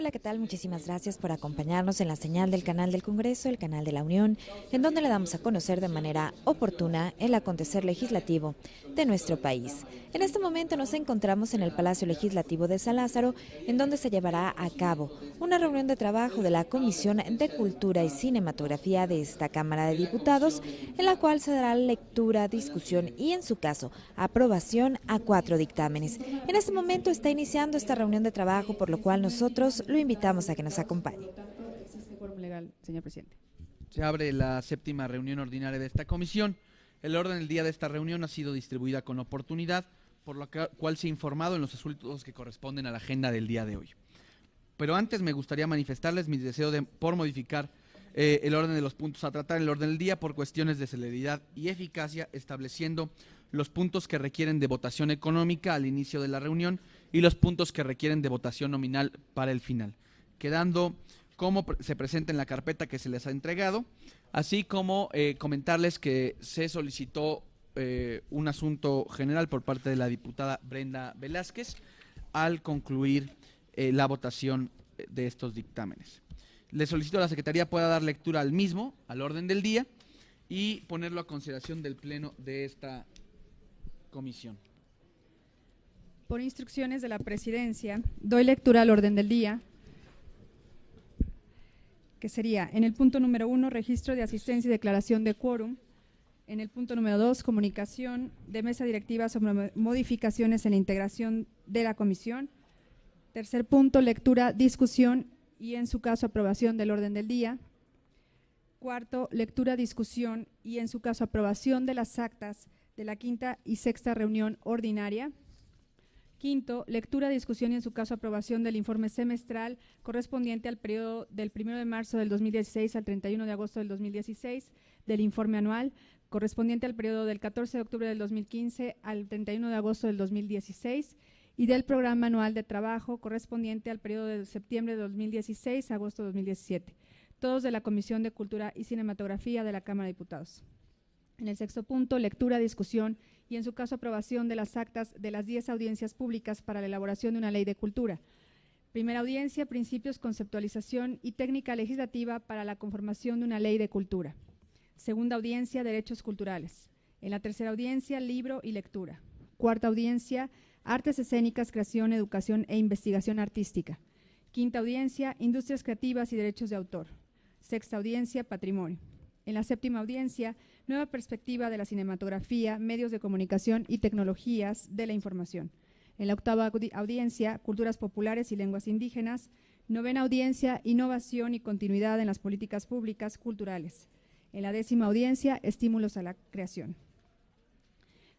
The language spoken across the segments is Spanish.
Hola, ¿qué tal? Muchísimas gracias por acompañarnos en la señal del canal del Congreso, el canal de la Unión, en donde le damos a conocer de manera oportuna el acontecer legislativo de nuestro país. En este momento nos encontramos en el Palacio Legislativo de San Lázaro, en donde se llevará a cabo una reunión de trabajo de la Comisión de Cultura y Cinematografía de esta Cámara de Diputados, en la cual se dará lectura, discusión y, en su caso, aprobación a 4 dictámenes. En este momento está iniciando esta reunión de trabajo, por lo cual nosotros lo invitamos a que nos acompañe. ¿Existe quórum legal, señor presidente? Se abre la séptima reunión ordinaria de esta comisión. El orden del día de esta reunión ha sido distribuida con oportunidad, por lo cual se ha informado en los asuntos que corresponden a la agenda del día de hoy. Pero antes me gustaría manifestarles mi deseo por modificar el orden de los puntos a tratar en el orden del día por cuestiones de celeridad y eficacia, estableciendo los puntos que requieren de votación económica al inicio de la reunión y los puntos que requieren de votación nominal para el final, quedando como se presenta en la carpeta que se les ha entregado, así como comentarles que se solicitó un asunto general por parte de la diputada Brenda Velázquez al concluir la votación de estos dictámenes. Le solicito a la Secretaría pueda dar lectura al mismo, al orden del día, y ponerlo a consideración del Pleno de esta comisión. Por instrucciones de la Presidencia, doy lectura al orden del día, que sería en el punto número 1, registro de asistencia y declaración de quórum; en el punto número 2, comunicación de mesa directiva sobre modificaciones en la integración de la comisión; tercer punto, lectura, discusión y en su caso aprobación del orden del día; cuarto, lectura, discusión y en su caso aprobación de las actas de la quinta y sexta reunión ordinaria; quinto, lectura, discusión y en su caso aprobación del informe semestral correspondiente al periodo del 1 de marzo del 2016 al 31 de agosto del 2016, del informe anual correspondiente al periodo del 14 de octubre del 2015 al 31 de agosto del 2016 y del programa anual de trabajo correspondiente al periodo de septiembre de 2016 a agosto de 2017, todos de la Comisión de Cultura y Cinematografía de la Cámara de Diputados. En el sexto punto, lectura, discusión y en su caso aprobación de las actas de las 10 audiencias públicas para la elaboración de una ley de cultura. Primera audiencia, principios, conceptualización y técnica legislativa para la conformación de una ley de cultura. Segunda audiencia, derechos culturales. En la tercera audiencia, libro y lectura. Cuarta audiencia, artes escénicas, creación, educación e investigación artística. Quinta audiencia, industrias creativas y derechos de autor. Sexta audiencia, patrimonio. En la séptima audiencia, nueva perspectiva de la cinematografía, medios de comunicación y tecnologías de la información. En la octava audiencia, culturas populares y lenguas indígenas. Novena audiencia, innovación y continuidad en las políticas públicas culturales. En la décima audiencia, estímulos a la creación.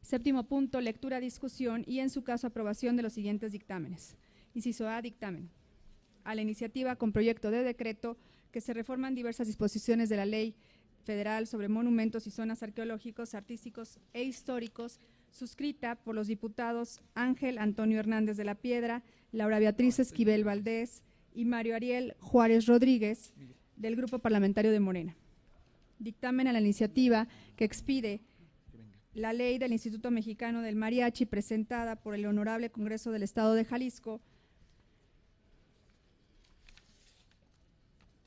Séptimo punto, lectura, discusión y en su caso aprobación de los siguientes dictámenes. Inciso A, dictamen. A la iniciativa con proyecto de decreto que se reforman diversas disposiciones de la Ley Federal sobre monumentos y zonas arqueológicos, artísticos e históricos, suscrita por los diputados Ángel Antonio Hernández de la Piedra, Laura Beatriz Esquivel Valdés y Mario Ariel Juárez Rodríguez, del Grupo Parlamentario de Morena. Dictamen a la iniciativa que expide la ley del Instituto Mexicano del Mariachi, presentada por el Honorable Congreso del Estado de Jalisco.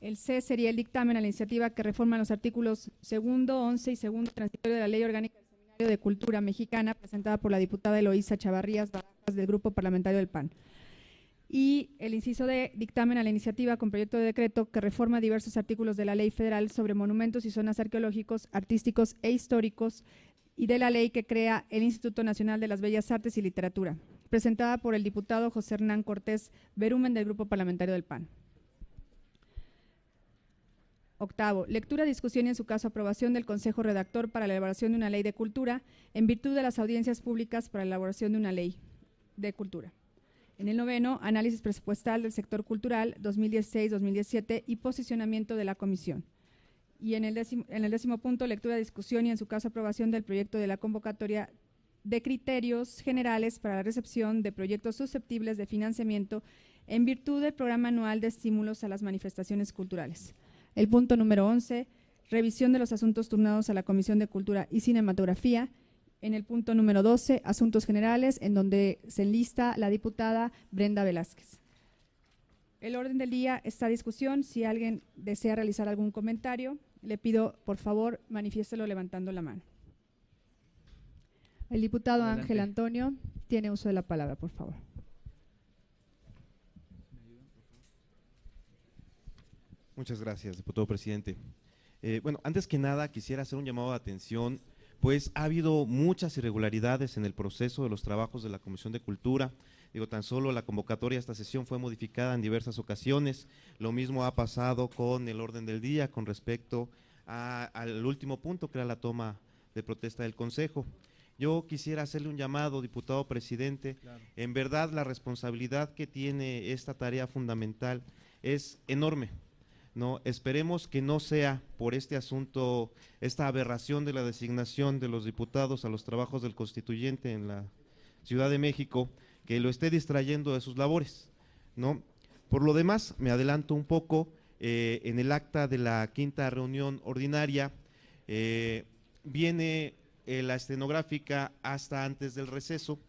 El C sería el dictamen a la iniciativa que reforma los artículos segundo, 11 y segundo transitorio de la Ley Orgánica del Seminario de Cultura Mexicana, presentada por la diputada Eloísa Chavarrías Barajas, del Grupo Parlamentario del PAN. Y el inciso D, dictamen a la iniciativa con proyecto de decreto que reforma diversos artículos de la Ley Federal sobre monumentos y zonas arqueológicos, artísticos e históricos y de la ley que crea el Instituto Nacional de las Bellas Artes y Literatura, presentada por el diputado José Hernán Cortés Berumen, del Grupo Parlamentario del PAN. Octavo, lectura, discusión y en su caso aprobación del Consejo Redactor para la elaboración de una ley de cultura en virtud de las audiencias públicas para la elaboración de una ley de cultura. En el noveno, análisis presupuestal del sector cultural 2016-2017 y posicionamiento de la comisión. Y en el décimo punto, lectura, discusión y en su caso aprobación del proyecto de la convocatoria de criterios generales para la recepción de proyectos susceptibles de financiamiento en virtud del programa anual de estímulos a las manifestaciones culturales. El punto número 11, revisión de los asuntos turnados a la Comisión de Cultura y Cinematografía. En el punto número 12, asuntos generales, en donde se enlista la diputada Brenda Velázquez. El orden del día está a discusión. Si alguien desea realizar algún comentario, le pido, por favor, manifiéstelo levantando la mano. El diputado Adelante. Ángel Antonio tiene uso de la palabra, por favor. Muchas gracias, diputado presidente. Bueno, antes que nada quisiera hacer un llamado de atención, pues ha habido muchas irregularidades en el proceso de los trabajos de la Comisión de Cultura. Digo, tan solo la convocatoria a esta sesión fue modificada en diversas ocasiones. Lo mismo ha pasado con el orden del día con respecto al último punto, que era la toma de protesta del Consejo. Yo quisiera hacerle un llamado, diputado presidente. Claro. En verdad, la responsabilidad que tiene esta tarea fundamental es enorme, ¿no? Esperemos que no sea por este asunto, esta aberración de la designación de los diputados a los trabajos del constituyente en la Ciudad de México, que lo esté distrayendo de sus labores, ¿no? Por lo demás, me adelanto un poco, en el acta de la quinta reunión ordinaria viene la estenográfica hasta antes del receso.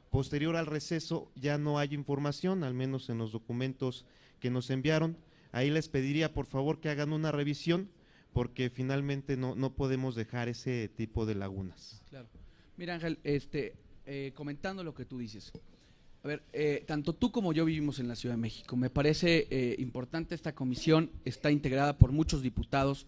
Posterior al receso ya no hay información, al menos en los documentos que nos enviaron. Ahí les pediría por favor que hagan una revisión, porque finalmente no podemos dejar ese tipo de lagunas. Claro. Mira, Ángel, comentando lo que tú dices. A ver, tanto tú como yo vivimos en la Ciudad de México. Me parece importante, esta comisión está integrada por muchos diputados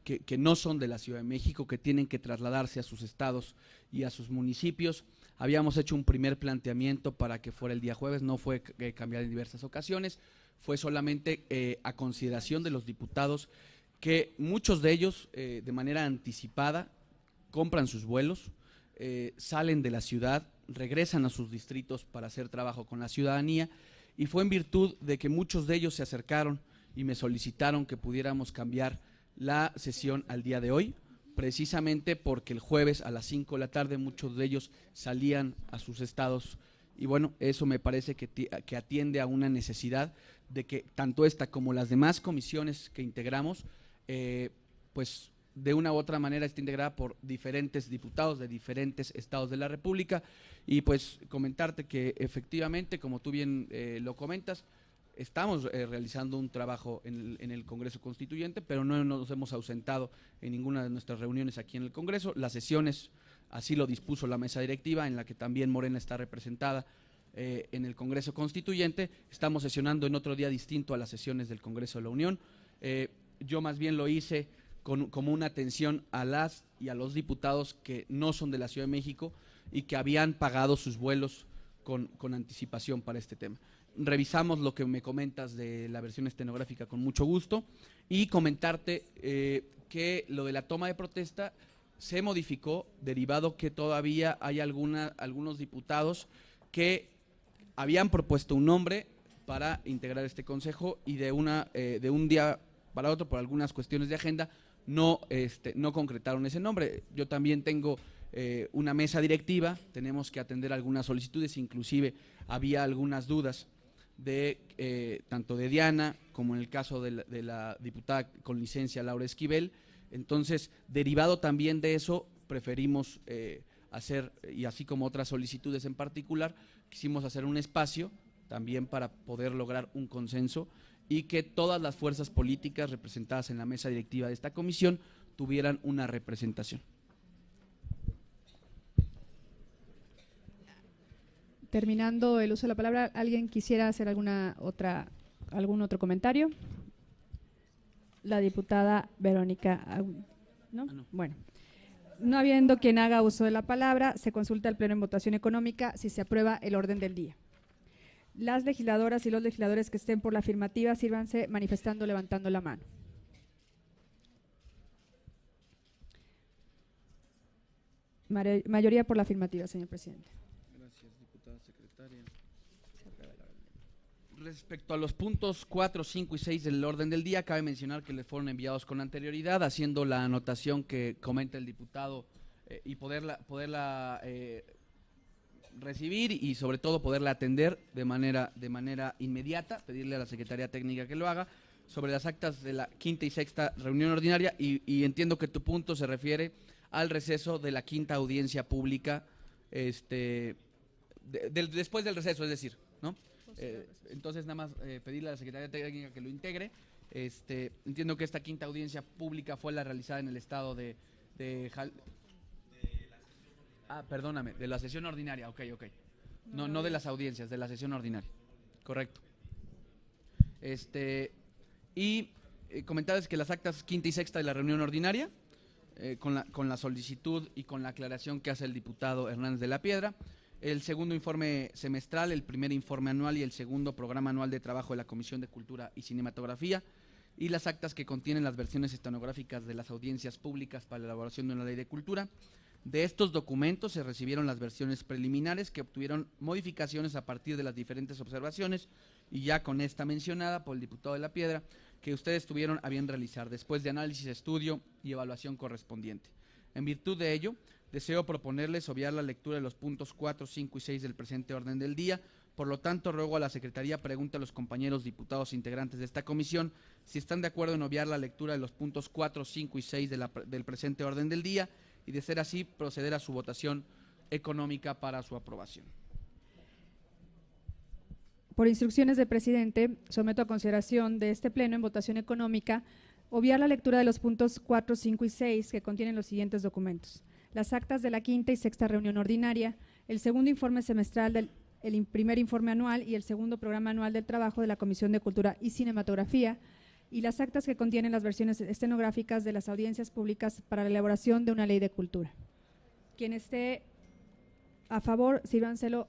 que no son de la Ciudad de México, que tienen que trasladarse a sus estados y a sus municipios. Habíamos hecho un primer planteamiento para que fuera el día jueves, no fue cambiado en diversas ocasiones, fue solamente a consideración de los diputados, que muchos de ellos de manera anticipada compran sus vuelos, salen de la ciudad, regresan a sus distritos para hacer trabajo con la ciudadanía, y fue en virtud de que muchos de ellos se acercaron y me solicitaron que pudiéramos cambiar la sesión al día de hoy, precisamente porque el jueves a las 5 de la tarde muchos de ellos salían a sus estados, y bueno, eso me parece que atiende a una necesidad de que tanto esta como las demás comisiones que integramos, pues de una u otra manera está integrada por diferentes diputados de diferentes estados de la República. Y pues comentarte que efectivamente, como tú bien lo comentas, estamos realizando un trabajo en el Congreso Constituyente, pero no nos hemos ausentado en ninguna de nuestras reuniones aquí en el Congreso. Las sesiones, así lo dispuso la mesa directiva, en la que también Morena está representada en el Congreso Constituyente. Estamos sesionando en otro día distinto a las sesiones del Congreso de la Unión. Yo más bien lo hice como una atención a las y a los diputados que no son de la Ciudad de México y que habían pagado sus vuelos con anticipación para este tema. Revisamos lo que me comentas de la versión estenográfica con mucho gusto, y comentarte que lo de la toma de protesta se modificó derivado que todavía hay algunos diputados que habían propuesto un nombre para integrar este consejo, y de un día para otro, por algunas cuestiones de agenda, no concretaron ese nombre. Yo también tengo una mesa directiva, tenemos que atender algunas solicitudes, inclusive había algunas dudas de tanto de Diana como en el caso de la diputada con licencia Laura Esquivel. Entonces, derivado también de eso, preferimos hacer, y así como otras solicitudes en particular, quisimos hacer un espacio también para poder lograr un consenso y que todas las fuerzas políticas representadas en la mesa directiva de esta comisión tuvieran una representación. Terminando el uso de la palabra, ¿alguien quisiera hacer algún otro comentario? La diputada Verónica, ¿no? No. Bueno, no habiendo quien haga uso de la palabra, se consulta al Pleno en votación económica si se aprueba el orden del día. Las legisladoras y los legisladores que estén por la afirmativa, sírvanse manifestando, levantando la mano. Mayoría por la afirmativa, señor presidente. Gracias, diputada secretaria. Respecto a los puntos 4, 5 y 6 del orden del día, cabe mencionar que le fueron enviados con anterioridad, haciendo la anotación que comenta el diputado y poderla recibir y sobre todo poderla atender de manera inmediata, pedirle a la Secretaría Técnica que lo haga, sobre las actas de la quinta y sexta reunión ordinaria, y entiendo que tu punto se refiere al receso de la quinta audiencia pública, después del receso, es decir, ¿no? Entonces, nada más pedirle a la Secretaría Técnica que lo integre. Entiendo que esta quinta audiencia pública fue la realizada en el estado de perdóname, de la sesión ordinaria, ok. No de las audiencias, de la sesión ordinaria. Correcto. Comentarles que las actas quinta y sexta de la reunión ordinaria, con la solicitud y con la aclaración que hace el diputado Hernández de la Piedra, el segundo informe semestral, el primer informe anual y el segundo programa anual de trabajo de la Comisión de Cultura y Cinematografía, y las actas que contienen las versiones estenográficas de las audiencias públicas para la elaboración de una ley de cultura. De estos documentos se recibieron las versiones preliminares que obtuvieron modificaciones a partir de las diferentes observaciones y ya con esta mencionada por el diputado de la Piedra, que ustedes tuvieron a bien realizar después de análisis, estudio y evaluación correspondiente. En virtud de ello, deseo proponerles obviar la lectura de los puntos 4, 5 y 6 del presente orden del día. Por lo tanto, ruego a la Secretaría pregunte a los compañeros diputados integrantes de esta comisión si están de acuerdo en obviar la lectura de los puntos 4, 5 y 6 del presente orden del día y, de ser así, proceder a su votación económica para su aprobación. Por instrucciones del presidente, someto a consideración de este pleno en votación económica obviar la lectura de los puntos 4, 5 y 6 que contienen los siguientes documentos: las actas de la quinta y sexta reunión ordinaria, el segundo informe semestral el primer informe anual y el segundo programa anual del trabajo de la Comisión de Cultura y Cinematografía, y las actas que contienen las versiones estenográficas de las audiencias públicas para la elaboración de una ley de cultura. Quien esté a favor, sírvanse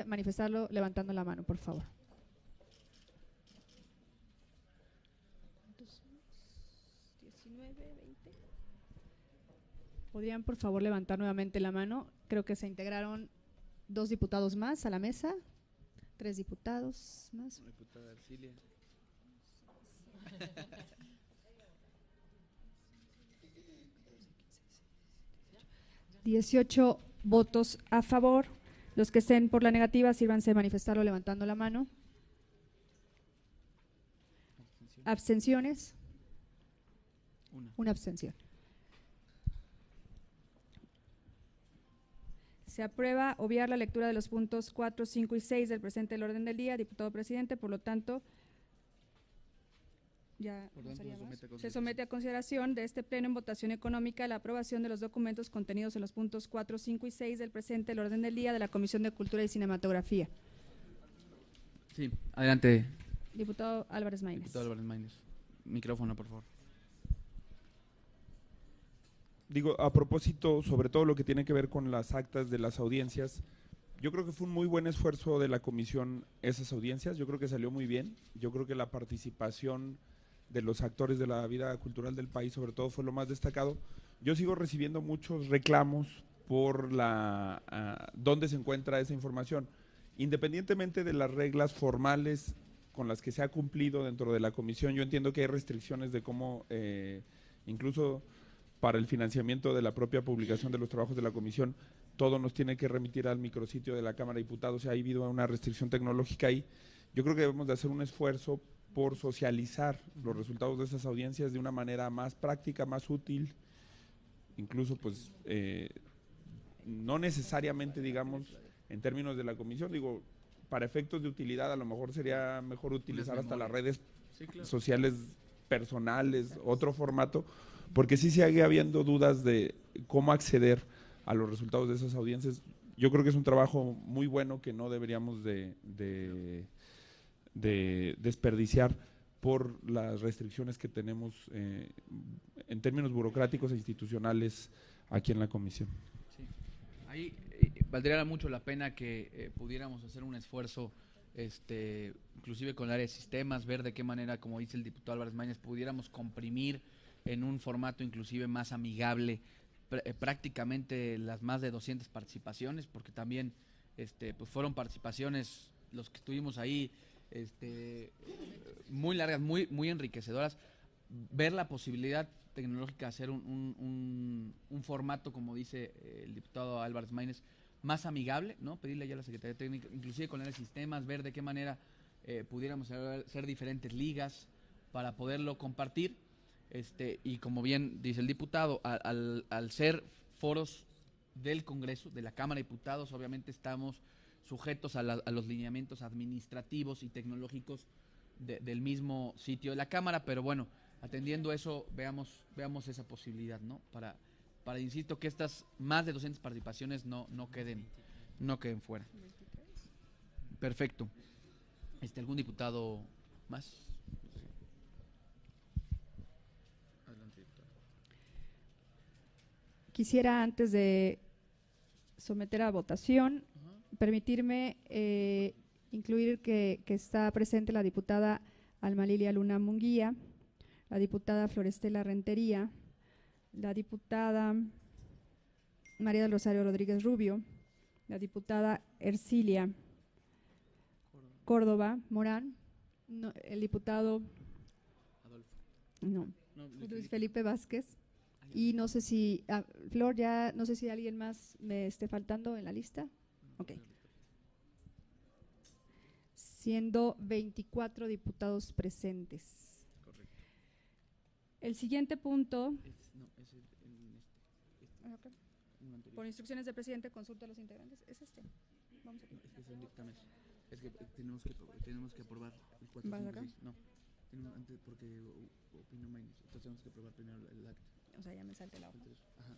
manifestarlo levantando la mano, por favor. ¿Podrían, por favor, levantar nuevamente la mano? Creo que se integraron 2 diputados más a la mesa, 3 diputados más. Diputada Arcilia. 18 votos a favor. Los que estén por la negativa, sírvanse manifestarlo levantando la mano. ¿Abstenciones? Una abstención. Se aprueba obviar la lectura de los puntos 4, 5 y 6 del presente del orden del día, diputado presidente. Por lo tanto, se somete a consideración de este pleno en votación económica la aprobación de los documentos contenidos en los puntos 4, 5 y 6 del presente del orden del día de la Comisión de Cultura y Cinematografía. Sí, adelante. Diputado Álvarez Maínez. Diputado Álvarez Maínez. Micrófono, por favor. Digo, a propósito, sobre todo lo que tiene que ver con las actas de las audiencias, yo creo que fue un muy buen esfuerzo de la comisión esas audiencias, yo creo que salió muy bien, yo creo que la participación de los actores de la vida cultural del país sobre todo fue lo más destacado. Yo sigo recibiendo muchos reclamos por dónde se encuentra esa información, independientemente de las reglas formales con las que se ha cumplido dentro de la comisión. Yo entiendo que hay restricciones de cómo, incluso para el financiamiento de la propia publicación de los trabajos de la comisión, todo nos tiene que remitir al micrositio de la Cámara de Diputados. O sea, ha habido una restricción tecnológica ahí. Yo creo que debemos de hacer un esfuerzo por socializar los resultados de esas audiencias de una manera más práctica, más útil, incluso pues no necesariamente, digamos, en términos de la comisión, digo, para efectos de utilidad a lo mejor sería mejor utilizar hasta las redes sociales personales, otro formato, porque sí sigue habiendo dudas de cómo acceder a los resultados de esas audiencias. Yo creo que es un trabajo muy bueno que no deberíamos de desperdiciar por las restricciones que tenemos en términos burocráticos e institucionales aquí en la comisión. Sí. Ahí valdría mucho la pena que pudiéramos hacer un esfuerzo, inclusive con el área de sistemas, ver de qué manera, como dice el diputado Álvarez Maínez, pudiéramos comprimir en un formato inclusive más amigable prácticamente las más de 200 participaciones, porque también pues fueron participaciones, los que estuvimos ahí, muy largas, muy enriquecedoras. Ver la posibilidad tecnológica de hacer un formato, como dice el diputado Álvarez Maínez, más amigable, ¿no? Pedirle ya a la Secretaría Técnica, inclusive con el sistemas, ver de qué manera pudiéramos hacer diferentes ligas para poderlo compartir. Y como bien dice el diputado, al ser foros del Congreso, de la Cámara de Diputados, obviamente estamos sujetos a los lineamientos administrativos y tecnológicos del mismo sitio de la Cámara, pero bueno, atendiendo eso, veamos esa posibilidad, ¿no? Para insisto, que estas más de 200 participaciones no queden fuera. Perfecto. ¿Algún diputado más? Adelante, diputado. Quisiera, antes de someter a votación, permitirme incluir que está presente la diputada Alma Lilia Luna Munguía, la diputada Florestela Rentería, la diputada María del Rosario Rodríguez Rubio, la diputada Ercilia Córdoba Morán, el diputado Luis Felipe Vázquez, y no sé si, Flor, ya no sé si alguien más me esté faltando en la lista. Ok. Siendo 24 diputados presentes. Correcto. El siguiente punto. Okay. Por instrucciones del presidente, consulta a los integrantes. ¿Es este? Vamos aquí. Es que son dictámenes. Es que tenemos que aprobar el 456. No, antes porque opino menos. Entonces tenemos que aprobar primero el acta. O sea, ya me salte la hoja. Ajá.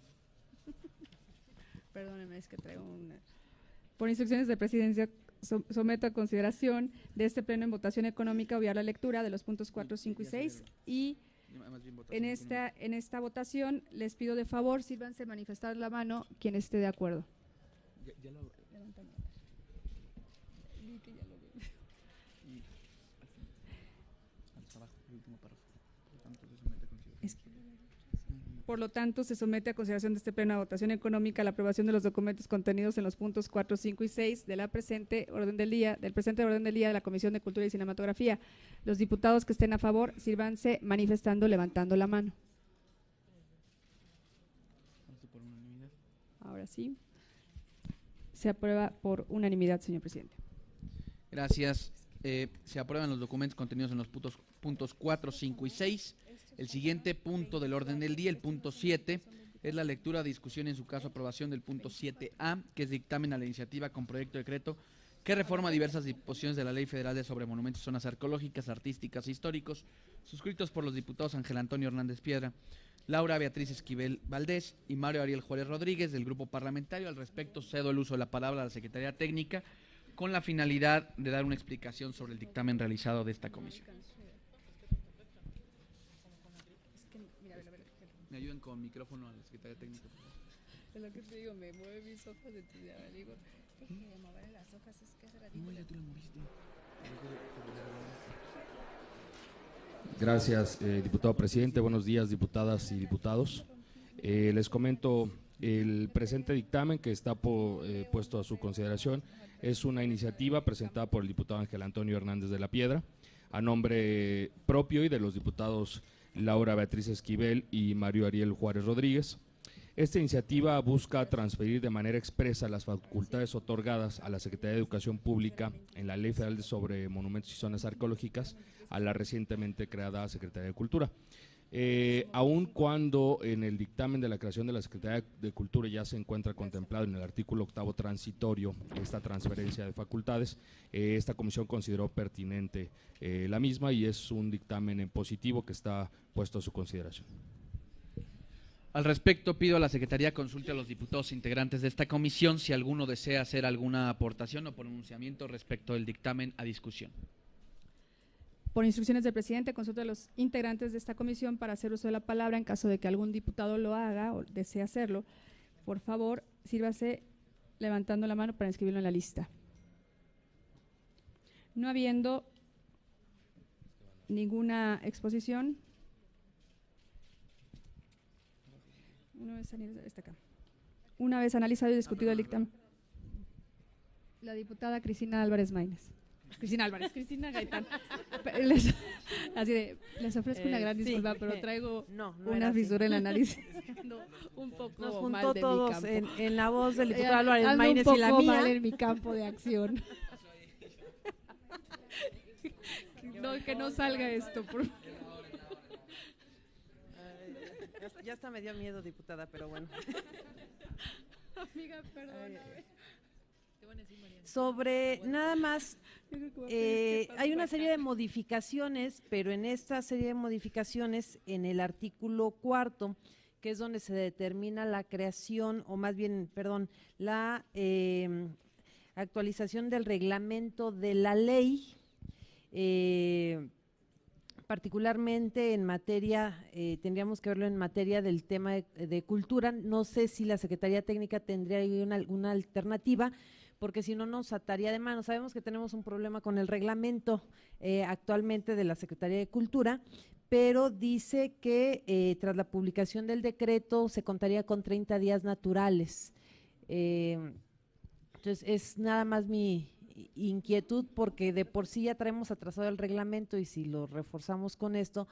Perdóneme, es que traigo una. Por instrucciones de presidencia, someto a consideración de este pleno en votación económica obviar la lectura de los puntos 4, 5 y 6 y en esta votación les pido de favor, sírvanse manifestar la mano quien esté de acuerdo. Ya lo Levántame. Vi que ya lo vi. Y al abajo, el último párrafo. Por lo tanto, se somete a consideración de este pleno a votación económica la aprobación de los documentos contenidos en los puntos 4, 5 y 6 de la presente orden del día, de la Comisión de Cultura y Cinematografía. Los diputados que estén a favor, sírvanse manifestando, levantando la mano. Ahora sí. Se aprueba por unanimidad, señor presidente. Gracias. Se aprueban los documentos contenidos en los puntos 4, 5 y 6. El siguiente punto del orden del día, el punto 7, es la lectura, discusión y en su caso aprobación del punto 7A, que es dictamen a la iniciativa con proyecto de decreto que reforma diversas disposiciones de la Ley Federal sobre Monumentos y Zonas Arqueológicas, Artísticas e Históricos, suscritos por los diputados Ángel Antonio Hernández Piedra, Laura Beatriz Esquivel Valdés y Mario Ariel Juárez Rodríguez del Grupo Parlamentario. Al respecto, cedo el uso de la palabra a la Secretaría Técnica con la finalidad de dar una explicación sobre el dictamen realizado de esta comisión. Me ayudan con micrófono a la Secretaría Técnica. Es lo que te digo, me mueve mis hojas de tu diario. Digo, déjame mover las hojas, es que se la digo. No, ya tú la moviste. Gracias, diputado presidente. Buenos días, diputadas y diputados. Les comento, el presente dictamen que está puesto a su consideración es una iniciativa presentada por el diputado Ángel Antonio Hernández de la Piedra, a nombre propio y de los diputados Laura Beatriz Esquivel y Mario Ariel Juárez Rodríguez. Esta iniciativa busca transferir de manera expresa las facultades otorgadas a la Secretaría de Educación Pública en la Ley Federal sobre Monumentos y Zonas Arqueológicas a la recientemente creada Secretaría de Cultura. Aun cuando en el dictamen de la creación de la Secretaría de Cultura ya se encuentra contemplado en el artículo 8º transitorio esta transferencia de facultades, esta comisión consideró pertinente la misma y es un dictamen en positivo que está puesto a su consideración. Al respecto, pido a la Secretaría consulte a los diputados integrantes de esta comisión si alguno desea hacer alguna aportación o pronunciamiento respecto del dictamen a discusión. Por instrucciones del presidente, consulta a los integrantes de esta comisión para hacer uso de la palabra en caso de que algún diputado lo haga o desee hacerlo. Por favor, sírvase levantando la mano para inscribirlo en la lista. No habiendo ninguna exposición. Una vez analizado y discutido el dictamen. La diputada Cristina Álvarez Maínez. Cristina Gaitán. Así de, les ofrezco una gran disculpa, sí, pero traigo una fisura en la nariz. Un poco nos juntó mal de todos mi campo. en la voz del diputado Álvarez Maínez y la mía. Un poco mal en mi campo de acción. No, que no salga esto, por favor. Ya hasta me dio miedo, diputada, pero bueno. Amiga, perdóname. Sobre nada más, hay una serie de modificaciones, pero en esta serie de modificaciones, en el artículo 4, que es donde se determina la creación, o más bien, perdón, la actualización del reglamento de la ley, particularmente en materia, tendríamos que verlo en materia del tema de cultura. No sé si la Secretaría Técnica tendría alguna alternativa, porque si no nos ataría de mano. Sabemos que tenemos un problema con el reglamento actualmente de la Secretaría de Cultura, pero dice que tras la publicación del decreto se contaría con 30 días naturales. Entonces es nada más mi inquietud, porque de por sí ya traemos atrasado el reglamento, y si lo reforzamos con esto,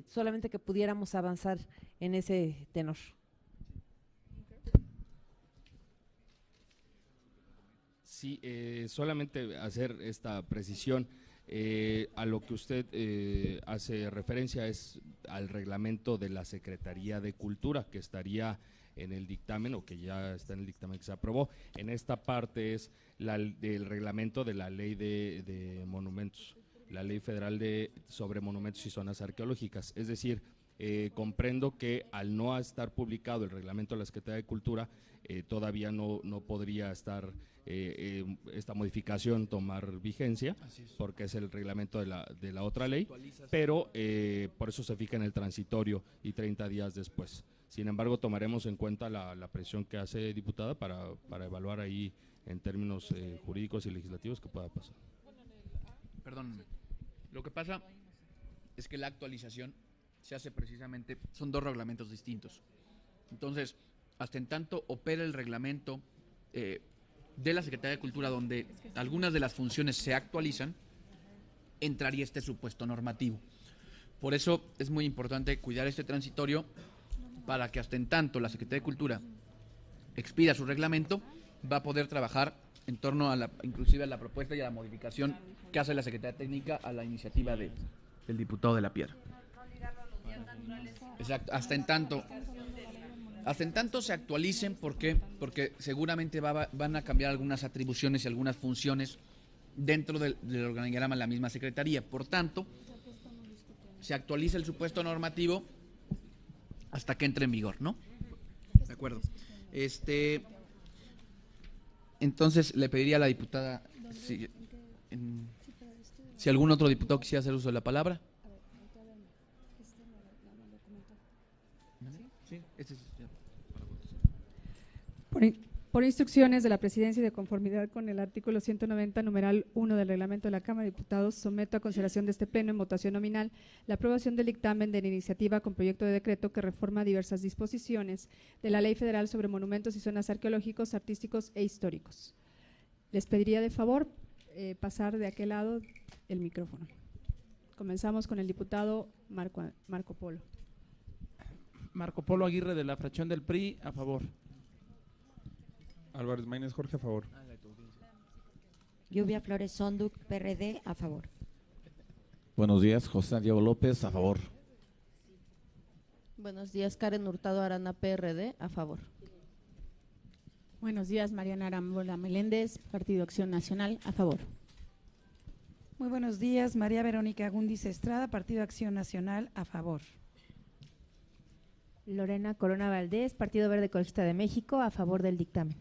solamente que pudiéramos avanzar en ese tenor. Sí, solamente hacer esta precisión. A lo que usted hace referencia es al reglamento de la Secretaría de Cultura, que estaría en el dictamen, o que ya está en el dictamen que se aprobó. En esta parte es del reglamento de la ley de monumentos, la ley federal sobre monumentos y zonas arqueológicas. Es decir, comprendo que al no estar publicado el reglamento de la Secretaría de Cultura, todavía no podría estar esta modificación tomar vigencia, porque es el reglamento de la otra ley, pero por eso se fija en el transitorio y 30 días después. Sin embargo, tomaremos en cuenta la presión que hace diputada para evaluar ahí en términos jurídicos y legislativos que pueda pasar. Perdón, lo que pasa es que la actualización se hace precisamente, son dos reglamentos distintos. Entonces, hasta en tanto opera el reglamento de la Secretaría de Cultura, donde algunas de las funciones se actualizan, entraría este supuesto normativo. Por eso es muy importante cuidar este transitorio, para que hasta en tanto la Secretaría de Cultura expida su reglamento, va a poder trabajar en torno a inclusive a la propuesta y a la modificación que hace la Secretaría Técnica a la iniciativa del diputado de la Piedra. Exacto, hasta en tanto se actualicen. ¿Por qué? Porque seguramente van a cambiar algunas atribuciones y algunas funciones dentro del organigrama de la misma Secretaría. Por tanto, se actualiza el supuesto normativo hasta que entre en vigor, ¿no? De acuerdo. Entonces le pediría a la diputada si algún otro diputado quisiera hacer uso de la palabra. Sí, Por instrucciones de la Presidencia y de conformidad con el artículo 190, numeral 1 del reglamento de la Cámara de Diputados, someto a consideración de este Pleno en votación nominal la aprobación del dictamen de la iniciativa con proyecto de decreto que reforma diversas disposiciones de la Ley Federal sobre monumentos y zonas arqueológicos, artísticos e históricos. Les pediría de favor pasar de aquel lado el micrófono. Comenzamos con el diputado Marco Polo. Marco Polo Aguirre, de la fracción del PRI, a favor. Álvarez Maínez Jorge, a favor. Lluvia Flores Sonduc, PRD, a favor. Buenos días, José Diego López, a favor. Buenos días, Karen Hurtado Arana, PRD, a favor. Buenos días, Mariana Arambola Meléndez, Partido Acción Nacional, a favor. Muy buenos días, María Verónica Gundis Estrada, Partido Acción Nacional, a favor. Lorena Corona Valdés, Partido Verde Ecologista de México, a favor del dictamen.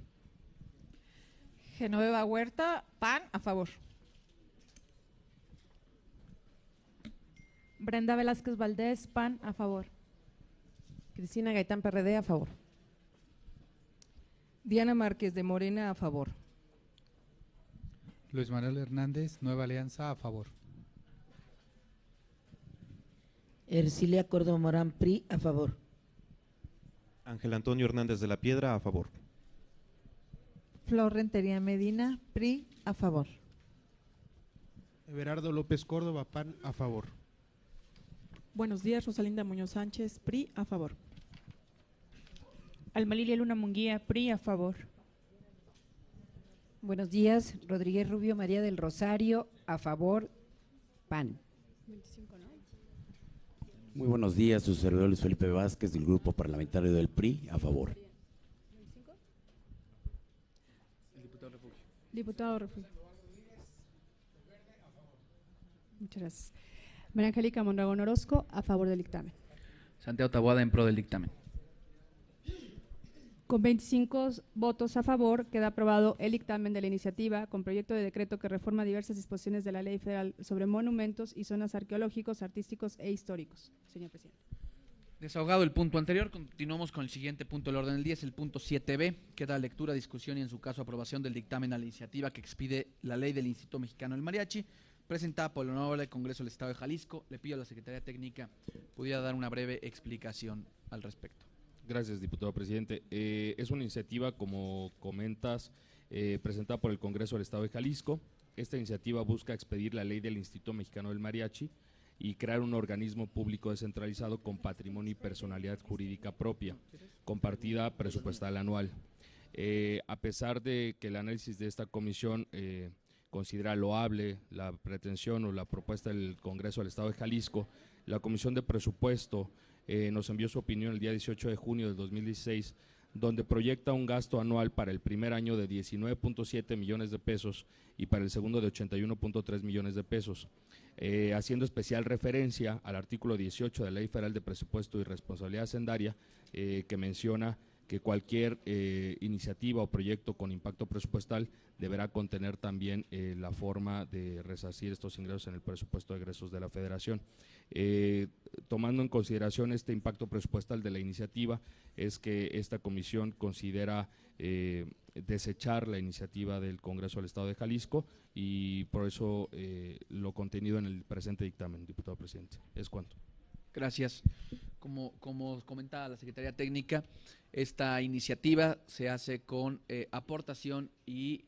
Genoveva Huerta, PAN, a favor. Brenda Velázquez Valdés, PAN, a favor. Cristina Gaitán, PRD, a favor. Diana Márquez de Morena, a favor. Luis Manuel Hernández, Nueva Alianza, a favor. Ercilia Córdoba Morán, PRI, a favor. Ángel Antonio Hernández de la Piedra, a favor. Flor Rentería Medina, PRI, a favor. Everardo López Córdoba, PAN, a favor. Buenos días, Rosalinda Muñoz Sánchez, PRI, a favor. Alma Lilia Luna Munguía, PRI, a favor. Buenos días, Rodríguez Rubio María del Rosario, a favor, PAN. Muy buenos días, su servidor Luis Felipe Vázquez, del Grupo Parlamentario del PRI, a favor. Diputado Refugio. Muchas gracias. María Angélica Mondragón Orozco, a favor del dictamen. Santiago Taboada, en pro del dictamen. Con 25 votos a favor, queda aprobado el dictamen de la iniciativa con proyecto de decreto que reforma diversas disposiciones de la Ley Federal sobre monumentos y zonas arqueológicos, artísticos e históricos. Señor presidente. Desahogado el punto anterior, continuamos con el siguiente punto del orden del día, es el punto 7B, que da lectura, discusión y en su caso aprobación del dictamen a la iniciativa que expide la ley del Instituto Mexicano del Mariachi, presentada por el Honorable Congreso del Estado de Jalisco. Le pido a la Secretaría Técnica pudiera dar una breve explicación al respecto. Gracias, diputado presidente. Es una iniciativa, como comentas, presentada por el Congreso del Estado de Jalisco. Esta iniciativa busca expedir la ley del Instituto Mexicano del Mariachi y crear un organismo público descentralizado con patrimonio y personalidad jurídica propia, con partida presupuestal anual. A pesar de que el análisis de esta comisión considera loable la pretensión o la propuesta del Congreso del Estado de Jalisco, la Comisión de Presupuesto nos envió su opinión el día 18 de junio del 2016, donde proyecta un gasto anual para el primer año de 19.7 millones de pesos y para el segundo de 81.3 millones de pesos, haciendo especial referencia al artículo 18 de la Ley Federal de Presupuesto y Responsabilidad Hacendaria, que menciona que cualquier iniciativa o proyecto con impacto presupuestal deberá contener también la forma de resarcir estos ingresos en el presupuesto de egresos de la Federación. Tomando en consideración este impacto presupuestal de la iniciativa, es que esta comisión considera desechar la iniciativa del Congreso del Estado de Jalisco y por eso lo contenido en el presente dictamen, diputado presidente. Es cuanto. Gracias. Como comentaba la Secretaría Técnica, esta iniciativa se hace con aportación y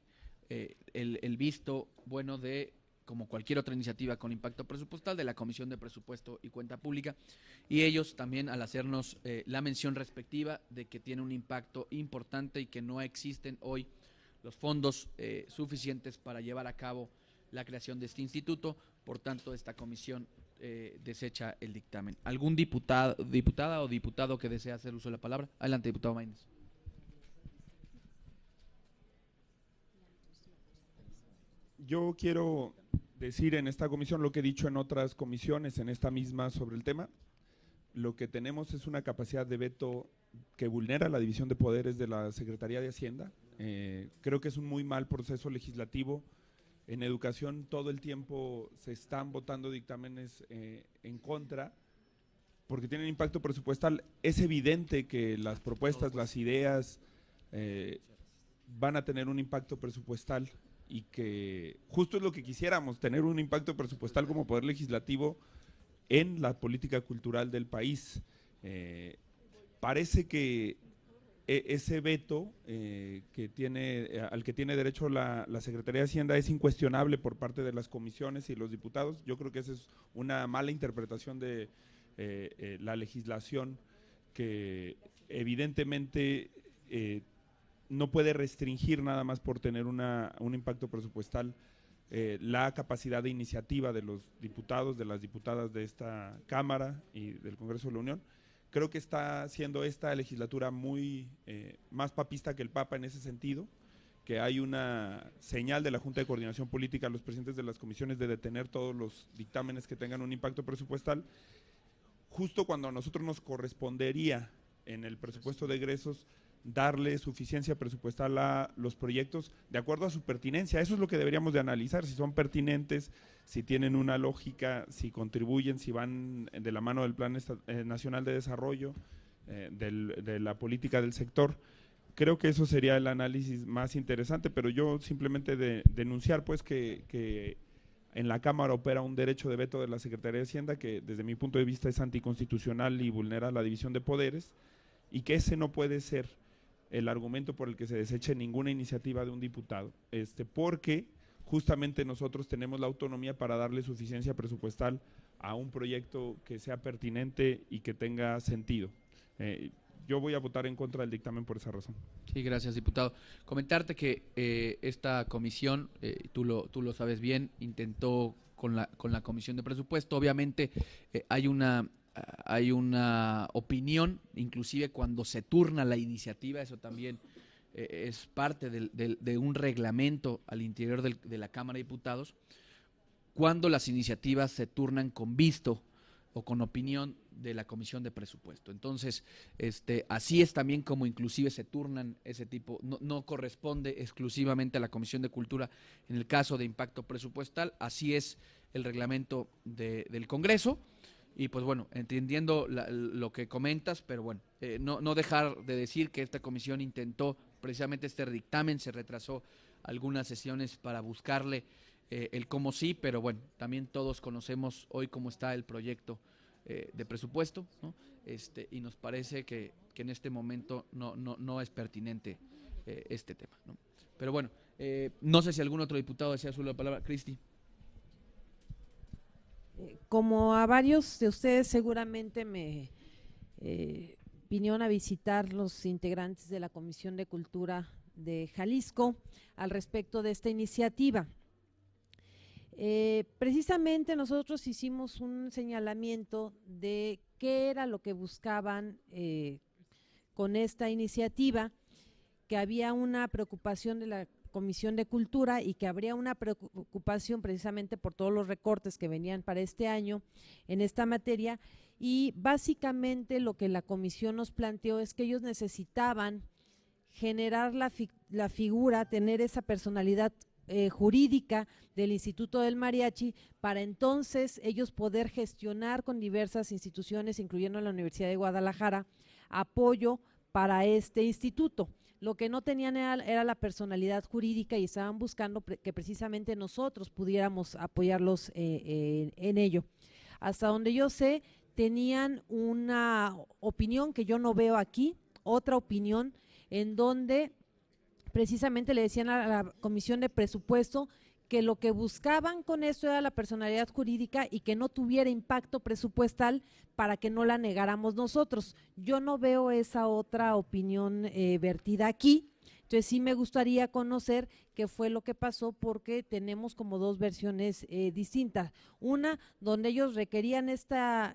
el visto bueno de, como cualquier otra iniciativa con impacto presupuestal, de la Comisión de Presupuesto y Cuenta Pública, y ellos también al hacernos la mención respectiva de que tiene un impacto importante y que no existen hoy los fondos suficientes para llevar a cabo la creación de este instituto. Por tanto, esta comisión desecha el dictamen. ¿Algún diputada o diputado que desea hacer uso de la palabra? Adelante, diputado Maínez. Yo quiero decir en esta comisión lo que he dicho en otras comisiones, en esta misma sobre el tema. Lo que tenemos es una capacidad de veto que vulnera la división de poderes de la Secretaría de Hacienda. Creo que es un muy mal proceso legislativo. En educación todo el tiempo se están votando dictámenes en contra porque tienen impacto presupuestal. Es evidente que las propuestas, las ideas van a tener un impacto presupuestal y que justo es lo que quisiéramos, tener un impacto presupuestal como poder legislativo en la política cultural del país. Parece que ese veto al que tiene derecho la Secretaría de Hacienda es incuestionable por parte de las comisiones y los diputados. Yo creo que esa es una mala interpretación de la legislación que evidentemente no puede restringir nada más por tener un impacto presupuestal la capacidad de iniciativa de los diputados, de las diputadas de esta Cámara y del Congreso de la Unión. Creo que está siendo esta legislatura muy más papista que el Papa en ese sentido, que hay una señal de la Junta de Coordinación Política a los presidentes de las comisiones de detener todos los dictámenes que tengan un impacto presupuestal, justo cuando a nosotros nos correspondería en el presupuesto de egresos darle suficiencia presupuestal a los proyectos de acuerdo a su pertinencia. Eso es lo que deberíamos de analizar, si son pertinentes, si tienen una lógica, si contribuyen, si van de la mano del Plan Nacional de Desarrollo, de la política del sector. Creo que eso sería el análisis más interesante, pero yo simplemente denunciar pues que en la Cámara opera un derecho de veto de la Secretaría de Hacienda que desde mi punto de vista es anticonstitucional y vulnera la división de poderes, y que ese no puede ser el argumento por el que se deseche ninguna iniciativa de un diputado, porque justamente nosotros tenemos la autonomía para darle suficiencia presupuestal a un proyecto que sea pertinente y que tenga sentido. Yo voy a votar en contra del dictamen por esa razón. Sí, gracias, diputado. Comentarte que esta comisión, tú lo sabes bien, intentó con la Comisión de Presupuesto, obviamente hay una opinión, inclusive cuando se turna la iniciativa, eso también es parte de un reglamento al interior de la Cámara de Diputados, cuando las iniciativas se turnan con visto o con opinión de la Comisión de Presupuesto. Entonces, así es también como inclusive se turnan ese tipo, no corresponde exclusivamente a la Comisión de Cultura en el caso de impacto presupuestal, así es el reglamento del Congreso. Y pues bueno, entendiendo lo que comentas, pero bueno, no dejar de decir que esta comisión intentó, precisamente este dictamen se retrasó algunas sesiones para buscarle el cómo sí, pero bueno, también todos conocemos hoy cómo está el proyecto de presupuesto, ¿no? Y nos parece que en este momento no es pertinente este tema, ¿no? Pero bueno, no sé si algún otro diputado desea usar la palabra. Cristi. Como a varios de ustedes seguramente me vinieron a visitar los integrantes de la Comisión de Cultura de Jalisco al respecto de esta iniciativa. Precisamente nosotros hicimos un señalamiento de qué era lo que buscaban con esta iniciativa, que había una preocupación de la Comisión de Cultura y que habría una preocupación precisamente por todos los recortes que venían para este año en esta materia, y básicamente lo que la comisión nos planteó es que ellos necesitaban generar la figura, tener esa personalidad jurídica del Instituto del Mariachi, para entonces ellos poder gestionar con diversas instituciones, incluyendo la Universidad de Guadalajara, apoyo para este instituto. Lo que no tenían era la personalidad jurídica y estaban buscando que precisamente nosotros pudiéramos apoyarlos en ello. Hasta donde yo sé, tenían una opinión que yo no veo aquí, otra opinión en donde precisamente le decían a la Comisión de Presupuesto que lo que buscaban con esto era la personalidad jurídica y que no tuviera impacto presupuestal para que no la negáramos nosotros. Yo no veo esa otra opinión vertida aquí. Entonces sí me gustaría conocer qué fue lo que pasó, porque tenemos como dos versiones distintas. Una donde ellos requerían este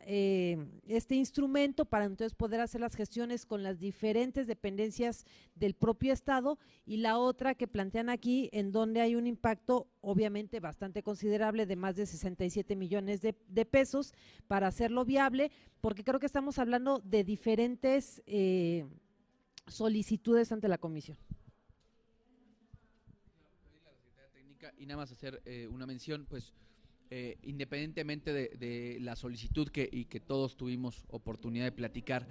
instrumento para entonces poder hacer las gestiones con las diferentes dependencias del propio Estado, y la otra que plantean aquí en donde hay un impacto obviamente bastante considerable de más de 67 millones de pesos para hacerlo viable, porque creo que estamos hablando de diferentes solicitudes ante la comisión. Y nada más hacer una mención, pues independientemente de la solicitud y que todos tuvimos oportunidad de platicar,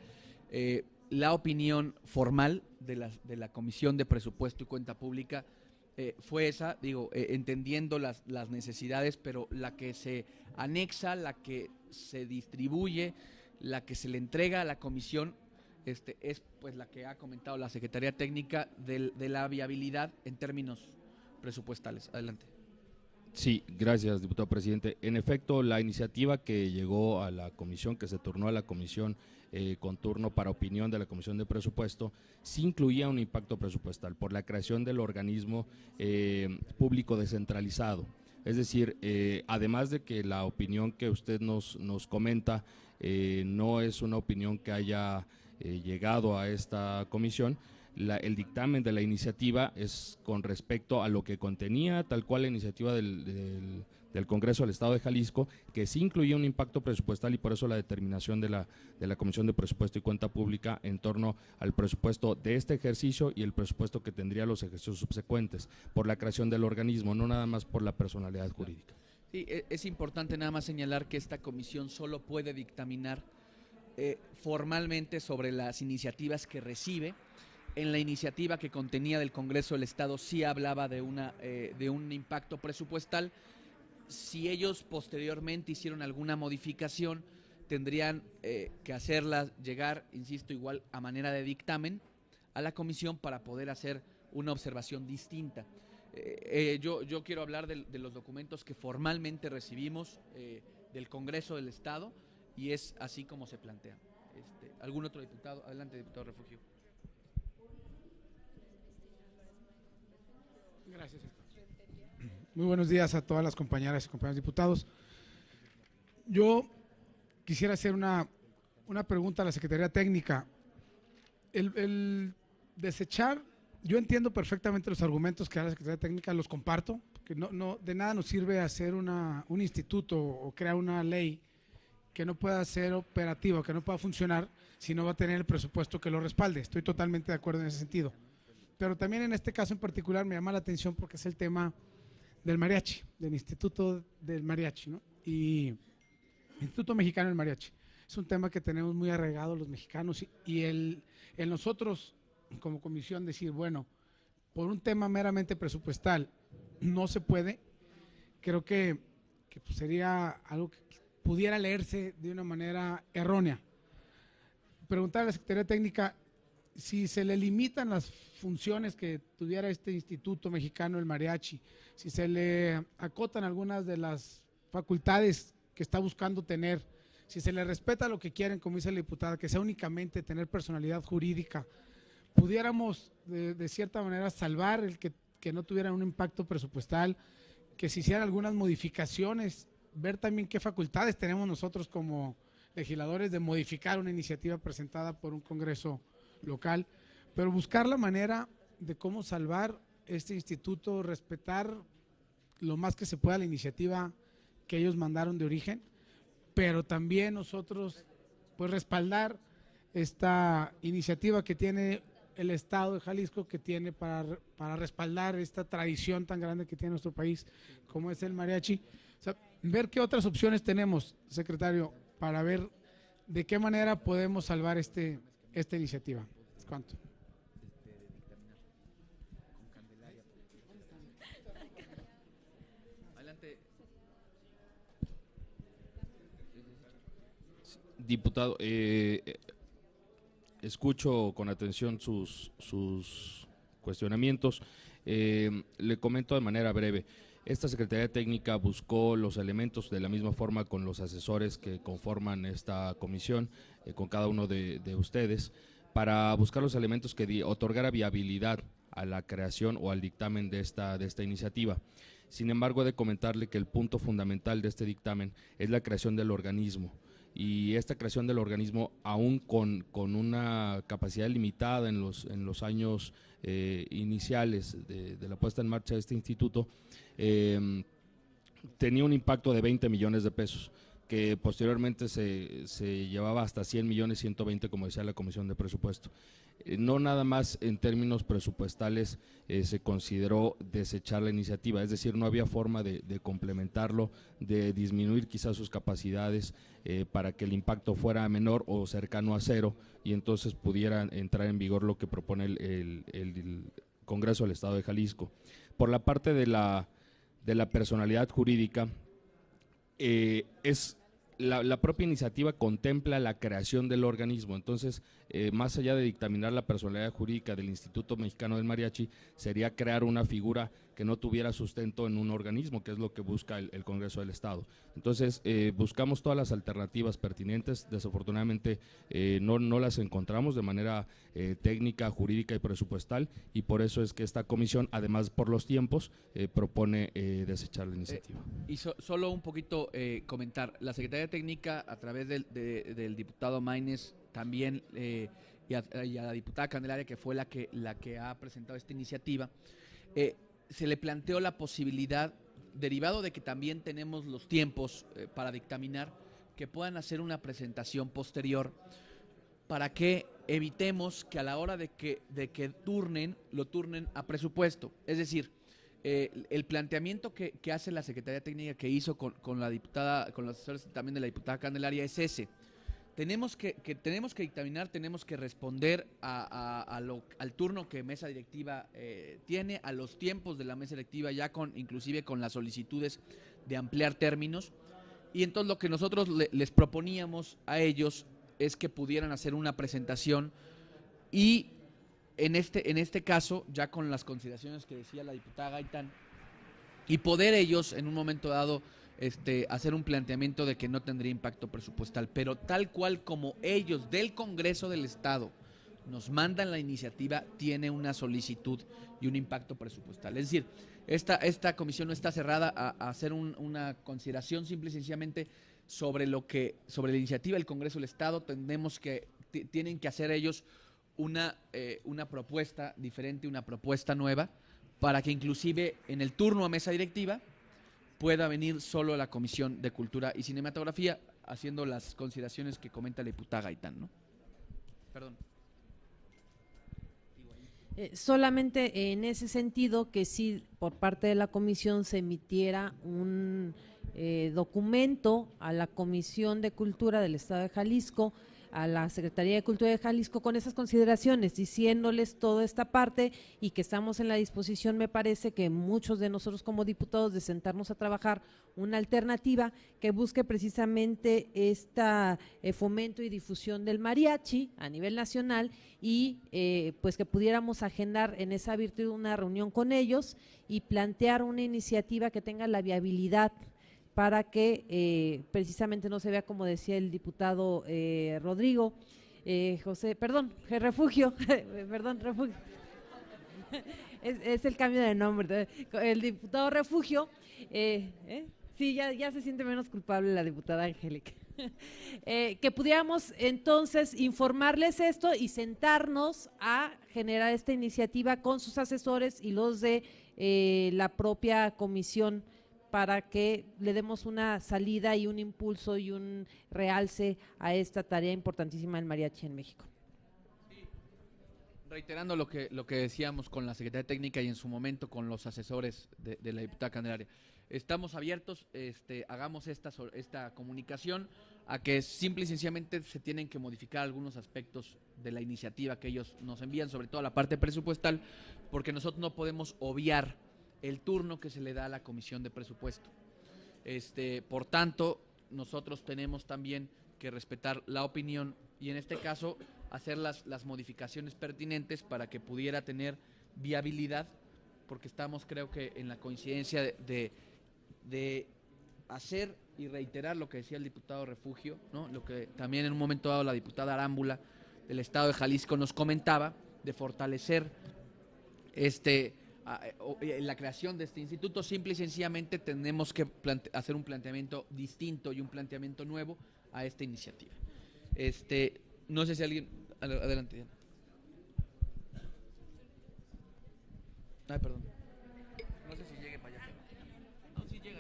la opinión formal de la Comisión de Presupuesto y Cuenta Pública fue esa, entendiendo las necesidades, pero la que se anexa, la que se distribuye, la que se le entrega a la comisión, es pues la que ha comentado la Secretaría Técnica de la viabilidad en términos presupuestales. Adelante. Sí, gracias, diputado presidente. En efecto, la iniciativa que llegó a la comisión, que se turnó a la comisión con turno para opinión de la Comisión de Presupuesto, sí incluía un impacto presupuestal por la creación del organismo público descentralizado. Es decir, además de que la opinión que usted nos comenta no es una opinión que haya llegado a esta comisión, el dictamen de la iniciativa es con respecto a lo que contenía tal cual la iniciativa del Congreso del Estado de Jalisco, que sí incluía un impacto presupuestal, y por eso la determinación de la Comisión de Presupuesto y Cuenta Pública en torno al presupuesto de este ejercicio y el presupuesto que tendría los ejercicios subsecuentes, por la creación del organismo, no nada más por la personalidad jurídica. Sí, es importante nada más señalar que esta comisión solo puede dictaminar formalmente sobre las iniciativas que recibe. En la iniciativa que contenía del Congreso del Estado sí hablaba de un impacto presupuestal. Si ellos posteriormente hicieron alguna modificación, tendrían que hacerla llegar, insisto, igual a manera de dictamen a la comisión para poder hacer una observación distinta. Yo quiero hablar de los documentos que formalmente recibimos del Congreso del Estado, y es así como se plantea. ¿Algún otro diputado? Adelante, diputado Refugio. Gracias. Muy buenos días a todas las compañeras y compañeros diputados. Yo quisiera hacer una pregunta a la Secretaría Técnica. El desechar yo entiendo perfectamente los argumentos que da la Secretaría Técnica, los comparto, que no de nada nos sirve hacer un instituto o crear una ley que no pueda ser operativa, que no pueda funcionar si no va a tener el presupuesto que lo respalde. Estoy totalmente de acuerdo en ese sentido. Pero también en este caso en particular me llama la atención porque es el tema del mariachi, del Instituto del Mariachi, ¿no? Y Instituto Mexicano del Mariachi. Es un tema que tenemos muy arraigado los mexicanos y el nosotros como comisión decir, bueno, por un tema meramente presupuestal no se puede, creo que pues sería algo que pudiera leerse de una manera errónea. Preguntar a la Secretaría Técnica si se le limitan las funciones que tuviera este Instituto Mexicano del Mariachi, si se le acotan algunas de las facultades que está buscando tener, si se le respeta lo que quieren, como dice la diputada, que sea únicamente tener personalidad jurídica, pudiéramos de cierta manera salvar el que no tuviera un impacto presupuestal, que se hicieran algunas modificaciones, ver también qué facultades tenemos nosotros como legisladores de modificar una iniciativa presentada por un congreso local, pero buscar la manera de cómo salvar este instituto, respetar lo más que se pueda la iniciativa que ellos mandaron de origen, pero también nosotros pues respaldar esta iniciativa que tiene el Estado de Jalisco, que tiene para respaldar esta tradición tan grande que tiene nuestro país como es el mariachi. O sea, ver qué otras opciones tenemos, secretario, para ver de qué manera podemos salvar esta iniciativa. ¿Cuánto? Diputado, escucho con atención sus cuestionamientos. Le comento de manera breve. Esta Secretaría Técnica buscó los elementos de la misma forma con los asesores que conforman esta comisión, con cada uno de ustedes, para buscar los elementos que otorgara viabilidad a la creación o al dictamen de esta iniciativa. Sin embargo, he de comentarle que el punto fundamental de este dictamen es la creación del organismo. Y esta creación del organismo, aún con una capacidad limitada en los años iniciales de la puesta en marcha de este instituto, tenía un impacto de 20 millones de pesos, que posteriormente se llevaba hasta 100 millones, 120, como decía la Comisión de Presupuesto. No nada más en términos presupuestales se consideró desechar la iniciativa, es decir, no había forma de complementarlo, de disminuir quizás sus capacidades para que el impacto fuera menor o cercano a cero y entonces pudiera entrar en vigor lo que propone el Congreso del Estado de Jalisco. Por la parte de la personalidad jurídica, la propia iniciativa contempla la creación del organismo, entonces más allá de dictaminar la personalidad jurídica del Instituto Mexicano del Mariachi, sería crear una figura que no tuviera sustento en un organismo, que es lo que busca el Congreso del Estado. Entonces buscamos todas las alternativas pertinentes, desafortunadamente no las encontramos de manera técnica, jurídica y presupuestal, y por eso es que esta comisión, además por los tiempos, propone desechar la iniciativa. Y solo un poquito comentar, la Secretaría Técnica a través del diputado Maínez también y a la diputada Candelaria, que fue la que ha presentado esta iniciativa, se le planteó la posibilidad, derivado de que también tenemos los tiempos para dictaminar, que puedan hacer una presentación posterior para que evitemos que a la hora de que lo turnen a presupuesto. Es decir, el planteamiento que hace la Secretaría Técnica, que hizo con la diputada, con los asesores también de la diputada Candelaria, es ese. Tenemos que dictaminar, tenemos que responder al turno que mesa directiva tiene, a los tiempos de la mesa directiva, ya inclusive con las solicitudes de ampliar términos. Y entonces lo que nosotros les proponíamos a ellos es que pudieran hacer una presentación y en este caso, ya con las consideraciones que decía la diputada Gaitán, y poder ellos en un momento dado hacer un planteamiento de que no tendría impacto presupuestal, pero tal cual como ellos del Congreso del Estado nos mandan la iniciativa, tiene una solicitud y un impacto presupuestal. Es decir, esta comisión no está cerrada a hacer una consideración simple y sencillamente sobre la iniciativa del Congreso del Estado. Tienen que hacer ellos una propuesta diferente, una propuesta nueva, para que inclusive en el turno a mesa directiva pueda venir solo la Comisión de Cultura y Cinematografía, haciendo las consideraciones que comenta la diputada Gaitán, ¿no? Perdón. Solamente en ese sentido que sí, por parte de la comisión se emitiera un documento a la Comisión de Cultura del Estado de Jalisco, a la Secretaría de Cultura de Jalisco, con esas consideraciones, diciéndoles toda esta parte y que estamos en la disposición, me parece, que muchos de nosotros como diputados, de sentarnos a trabajar una alternativa que busque precisamente esta fomento y difusión del mariachi a nivel nacional y pues que pudiéramos agendar en esa virtud una reunión con ellos y plantear una iniciativa que tenga la viabilidad para que precisamente no se vea, como decía el diputado Rodrigo, Refugio, Refugio, es el cambio de nombre, el diputado Refugio, sí, ya se siente menos culpable la diputada Angélica, que pudiéramos entonces informarles esto y sentarnos a generar esta iniciativa con sus asesores y los de la propia comisión, para que le demos una salida y un impulso y un realce a esta tarea importantísima del mariachi en México. Reiterando lo que decíamos con la Secretaría Técnica y en su momento con los asesores de la diputada Candelaria, estamos abiertos, hagamos esta comunicación a que simple y sencillamente se tienen que modificar algunos aspectos de la iniciativa que ellos nos envían, sobre todo la parte presupuestal, porque nosotros no podemos obviar el turno que se le da a la Comisión de Presupuesto. Por tanto, nosotros tenemos también que respetar la opinión y en este caso hacer las modificaciones pertinentes para que pudiera tener viabilidad, porque estamos, creo que, en la coincidencia de hacer y reiterar lo que decía el diputado Refugio, ¿no? Lo que también en un momento dado la diputada Arámbula del Estado de Jalisco nos comentaba, de fortalecer la creación de este instituto. Simple y sencillamente tenemos que hacer un planteamiento distinto y un planteamiento nuevo a esta iniciativa. No sé si alguien... Adelante, Diana. Ay, perdón. No sé si llegue para allá. No, sí llega.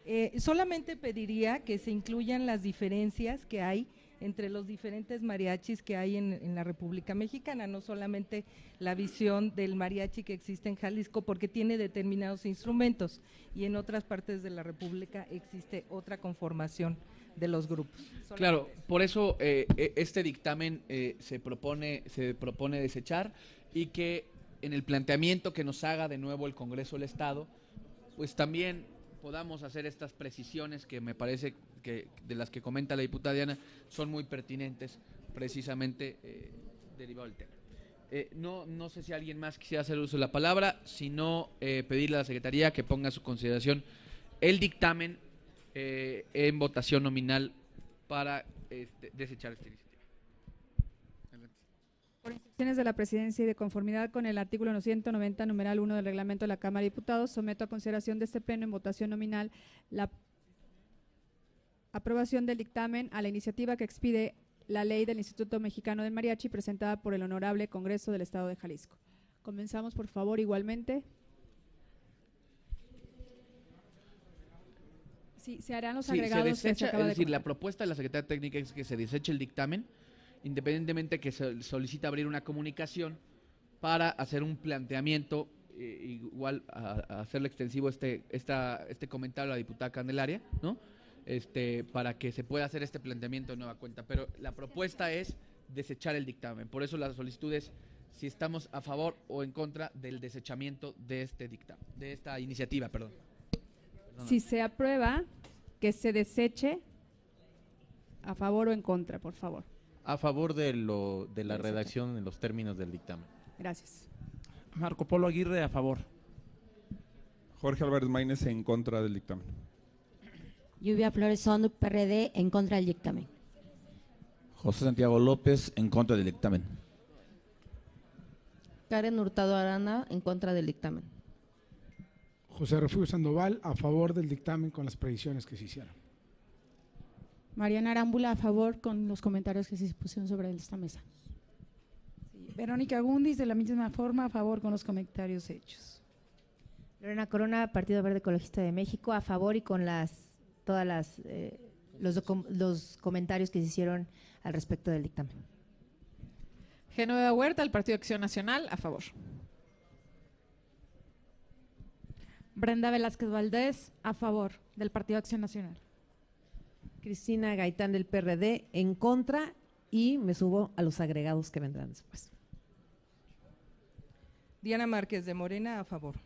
Sí. Solamente pediría que se incluyan las diferencias que hay entre los diferentes mariachis que hay en la República Mexicana, no solamente la visión del mariachi que existe en Jalisco, porque tiene determinados instrumentos y en otras partes de la República existe otra conformación de los grupos. Claro, por eso este dictamen se propone desechar y que en el planteamiento que nos haga de nuevo el Congreso del Estado, pues también podamos hacer estas precisiones que me parece que de las que comenta la diputada Diana son muy pertinentes, precisamente derivado del tema. No sé si alguien más quisiera hacer uso de la palabra, sino pedirle a la Secretaría que ponga a su consideración el dictamen en votación nominal para desechar esta iniciativa. Por instrucciones de la Presidencia y de conformidad con el artículo 190, numeral 1 del reglamento de la Cámara de Diputados, someto a consideración de este Pleno en votación nominal la aprobación del dictamen a la iniciativa que expide la Ley del Instituto Mexicano del Mariachi, presentada por el Honorable Congreso del Estado de Jalisco. Comenzamos, por favor, igualmente. Sí, se harán los agregados. Se desecha, es decir, la propuesta de la Secretaría Técnica es que se deseche el dictamen, independientemente que se solicita abrir una comunicación para hacer un planteamiento, igual a hacerle extensivo este comentario a la diputada Candelaria, ¿no? Para que se pueda hacer este planteamiento de nueva cuenta, pero la propuesta es desechar el dictamen. Por eso la solicitud es si estamos a favor o en contra del desechamiento de este dictamen, de esta iniciativa, perdón. Si se aprueba, que se deseche, a favor o en contra, por favor. A favor de la redacción en los términos del dictamen. Gracias. Marco Polo Aguirre, a favor. Jorge Álvarez Maínez, en contra del dictamen. Lluvia Flores Sondu, PRD, en contra del dictamen. José Santiago López, en contra del dictamen. Karen Hurtado Arana, en contra del dictamen. José Refugio Sandoval, a favor del dictamen con las previsiones que se hicieron. Mariana Arámbula, a favor con los comentarios que se pusieron sobre esta mesa. Verónica Gundis, de la misma forma, a favor con los comentarios hechos. Lorena Corona, Partido Verde Ecologista de México, a favor y con los comentarios que se hicieron al respecto del dictamen. Genoveva Huerta, del Partido Acción Nacional, a favor. Brenda Velázquez Valdés, a favor del Partido Acción Nacional. Cristina Gaitán, del PRD, en contra, y me subo a los agregados que vendrán después. Diana Márquez, de Morena, a favor.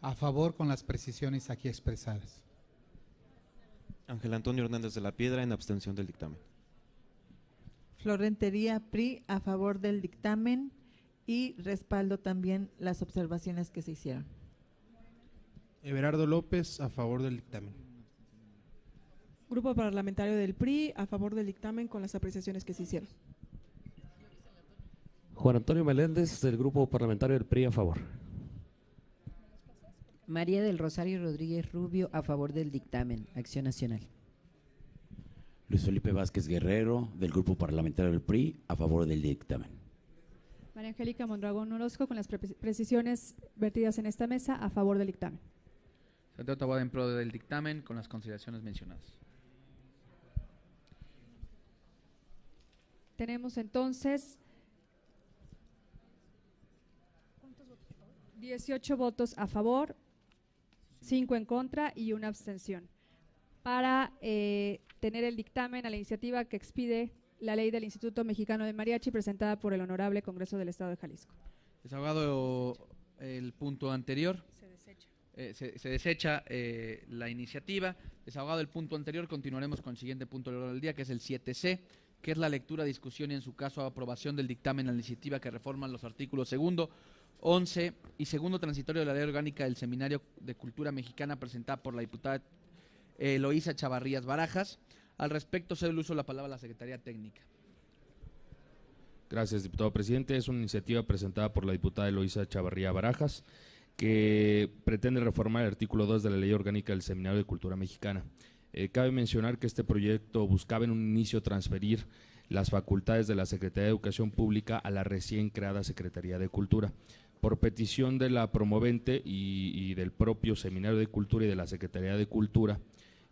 A favor con las precisiones aquí expresadas. Ángel Antonio Hernández de la Piedra, en abstención del dictamen. Flor Rentería, PRI, a favor del dictamen y respaldo también las observaciones que se hicieron. Everardo López, a favor del dictamen. Grupo Parlamentario del PRI, a favor del dictamen con las apreciaciones que se hicieron. Juan Antonio Meléndez, del Grupo Parlamentario del PRI, a favor. María del Rosario Rodríguez Rubio, a favor del dictamen. Acción Nacional. Luis Felipe Vázquez Guerrero, del Grupo Parlamentario del PRI, a favor del dictamen. María Angélica Mondragón Orozco, con las precisiones vertidas en esta mesa, a favor del dictamen. Santiago Taboada, en pro del dictamen, con las consideraciones mencionadas. Tenemos entonces 18 votos a favor, 5 en contra y una abstención. Para tener el dictamen a la iniciativa que expide la ley del Instituto Mexicano de Mariachi, presentada por el Honorable Congreso del Estado de Jalisco. Desahogado el punto anterior. Se desecha la iniciativa. Desahogado el punto anterior, continuaremos con el siguiente punto del día, que es el 7C, que es la lectura, discusión y, en su caso, aprobación del dictamen a la iniciativa que reforman los artículos 2, 11 y 2 transitorio de la Ley Orgánica del Seminario de Cultura Mexicana, presentada por la diputada Eloísa Chavarrías Barajas. Al respecto, cedo el uso de la palabra a la Secretaría Técnica. Gracias, diputado presidente. Es una iniciativa presentada por la diputada Eloísa Chavarría Barajas, que pretende reformar el artículo 2 de la Ley Orgánica del Seminario de Cultura Mexicana. Cabe mencionar que este proyecto buscaba en un inicio transferir las facultades de la Secretaría de Educación Pública a la recién creada Secretaría de Cultura. Por petición de la promovente y del propio Seminario de Cultura y de la Secretaría de Cultura,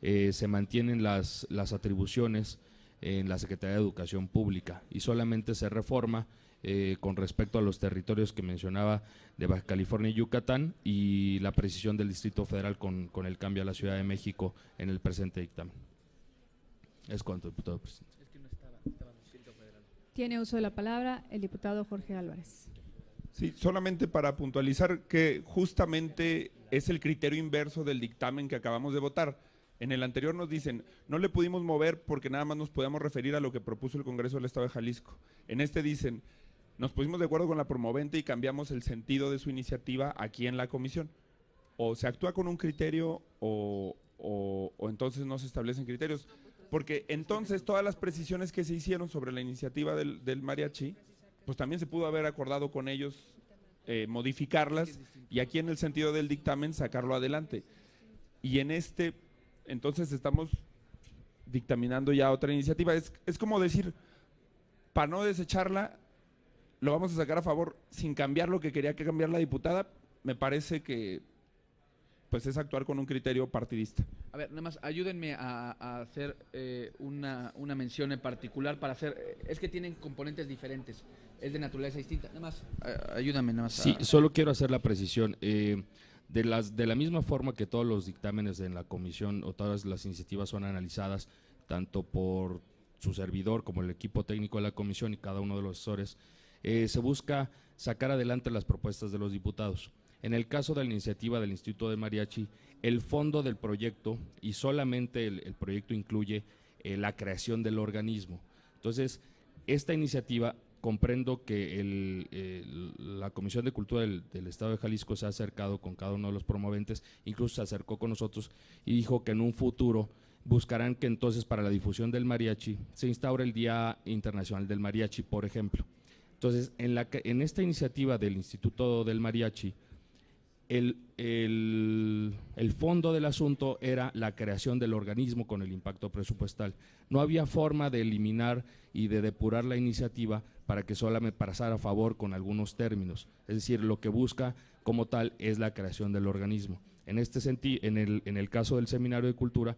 se mantienen las atribuciones en la Secretaría de Educación Pública y solamente se reforma con respecto a los territorios que mencionaba de Baja California y Yucatán, y la precisión del Distrito Federal con el cambio a la Ciudad de México en el presente dictamen. Es cuanto, diputado presidente. Tiene uso de la palabra el diputado Jorge Álvarez. Sí, solamente para puntualizar que justamente es el criterio inverso del dictamen que acabamos de votar. En el anterior nos dicen, no le pudimos mover porque nada más nos podíamos referir a lo que propuso el Congreso del Estado de Jalisco. En este dicen, nos pusimos de acuerdo con la promovente y cambiamos el sentido de su iniciativa aquí en la comisión. O se actúa con un criterio o entonces no se establecen criterios. Porque entonces todas las precisiones que se hicieron sobre la iniciativa del mariachi, pues también se pudo haber acordado con ellos modificarlas y aquí en el sentido del dictamen sacarlo adelante. Y en este, entonces estamos dictaminando ya otra iniciativa. Es como decir, para no desecharla, lo vamos a sacar a favor sin cambiar lo que quería que cambiar la diputada. Me parece que pues es actuar con un criterio partidista. A ver, nada más ayúdenme a hacer una mención en particular para hacer, es que tienen componentes diferentes, es de naturaleza distinta, nada más, ayúdame nada más. Sí, solo quiero hacer la precisión, de la misma forma que todos los dictámenes en la comisión o todas las iniciativas son analizadas, tanto por su servidor como el equipo técnico de la comisión y cada uno de los asesores, se busca sacar adelante las propuestas de los diputados. En el caso de la iniciativa del Instituto de Mariachi, el fondo del proyecto y solamente el proyecto incluye la creación del organismo. Entonces, esta iniciativa, comprendo que la Comisión de Cultura del Estado de Jalisco se ha acercado con cada uno de los promoventes, incluso se acercó con nosotros y dijo que en un futuro buscarán que entonces para la difusión del mariachi se instaure el Día Internacional del Mariachi, por ejemplo. Entonces, en esta iniciativa del Instituto del Mariachi, el fondo del asunto era la creación del organismo con el impacto presupuestal. No había forma de eliminar y de depurar la iniciativa para que solamente pasara a favor con algunos términos. Es decir, lo que busca como tal es la creación del organismo. En este sentido, en el caso del Seminario de Cultura,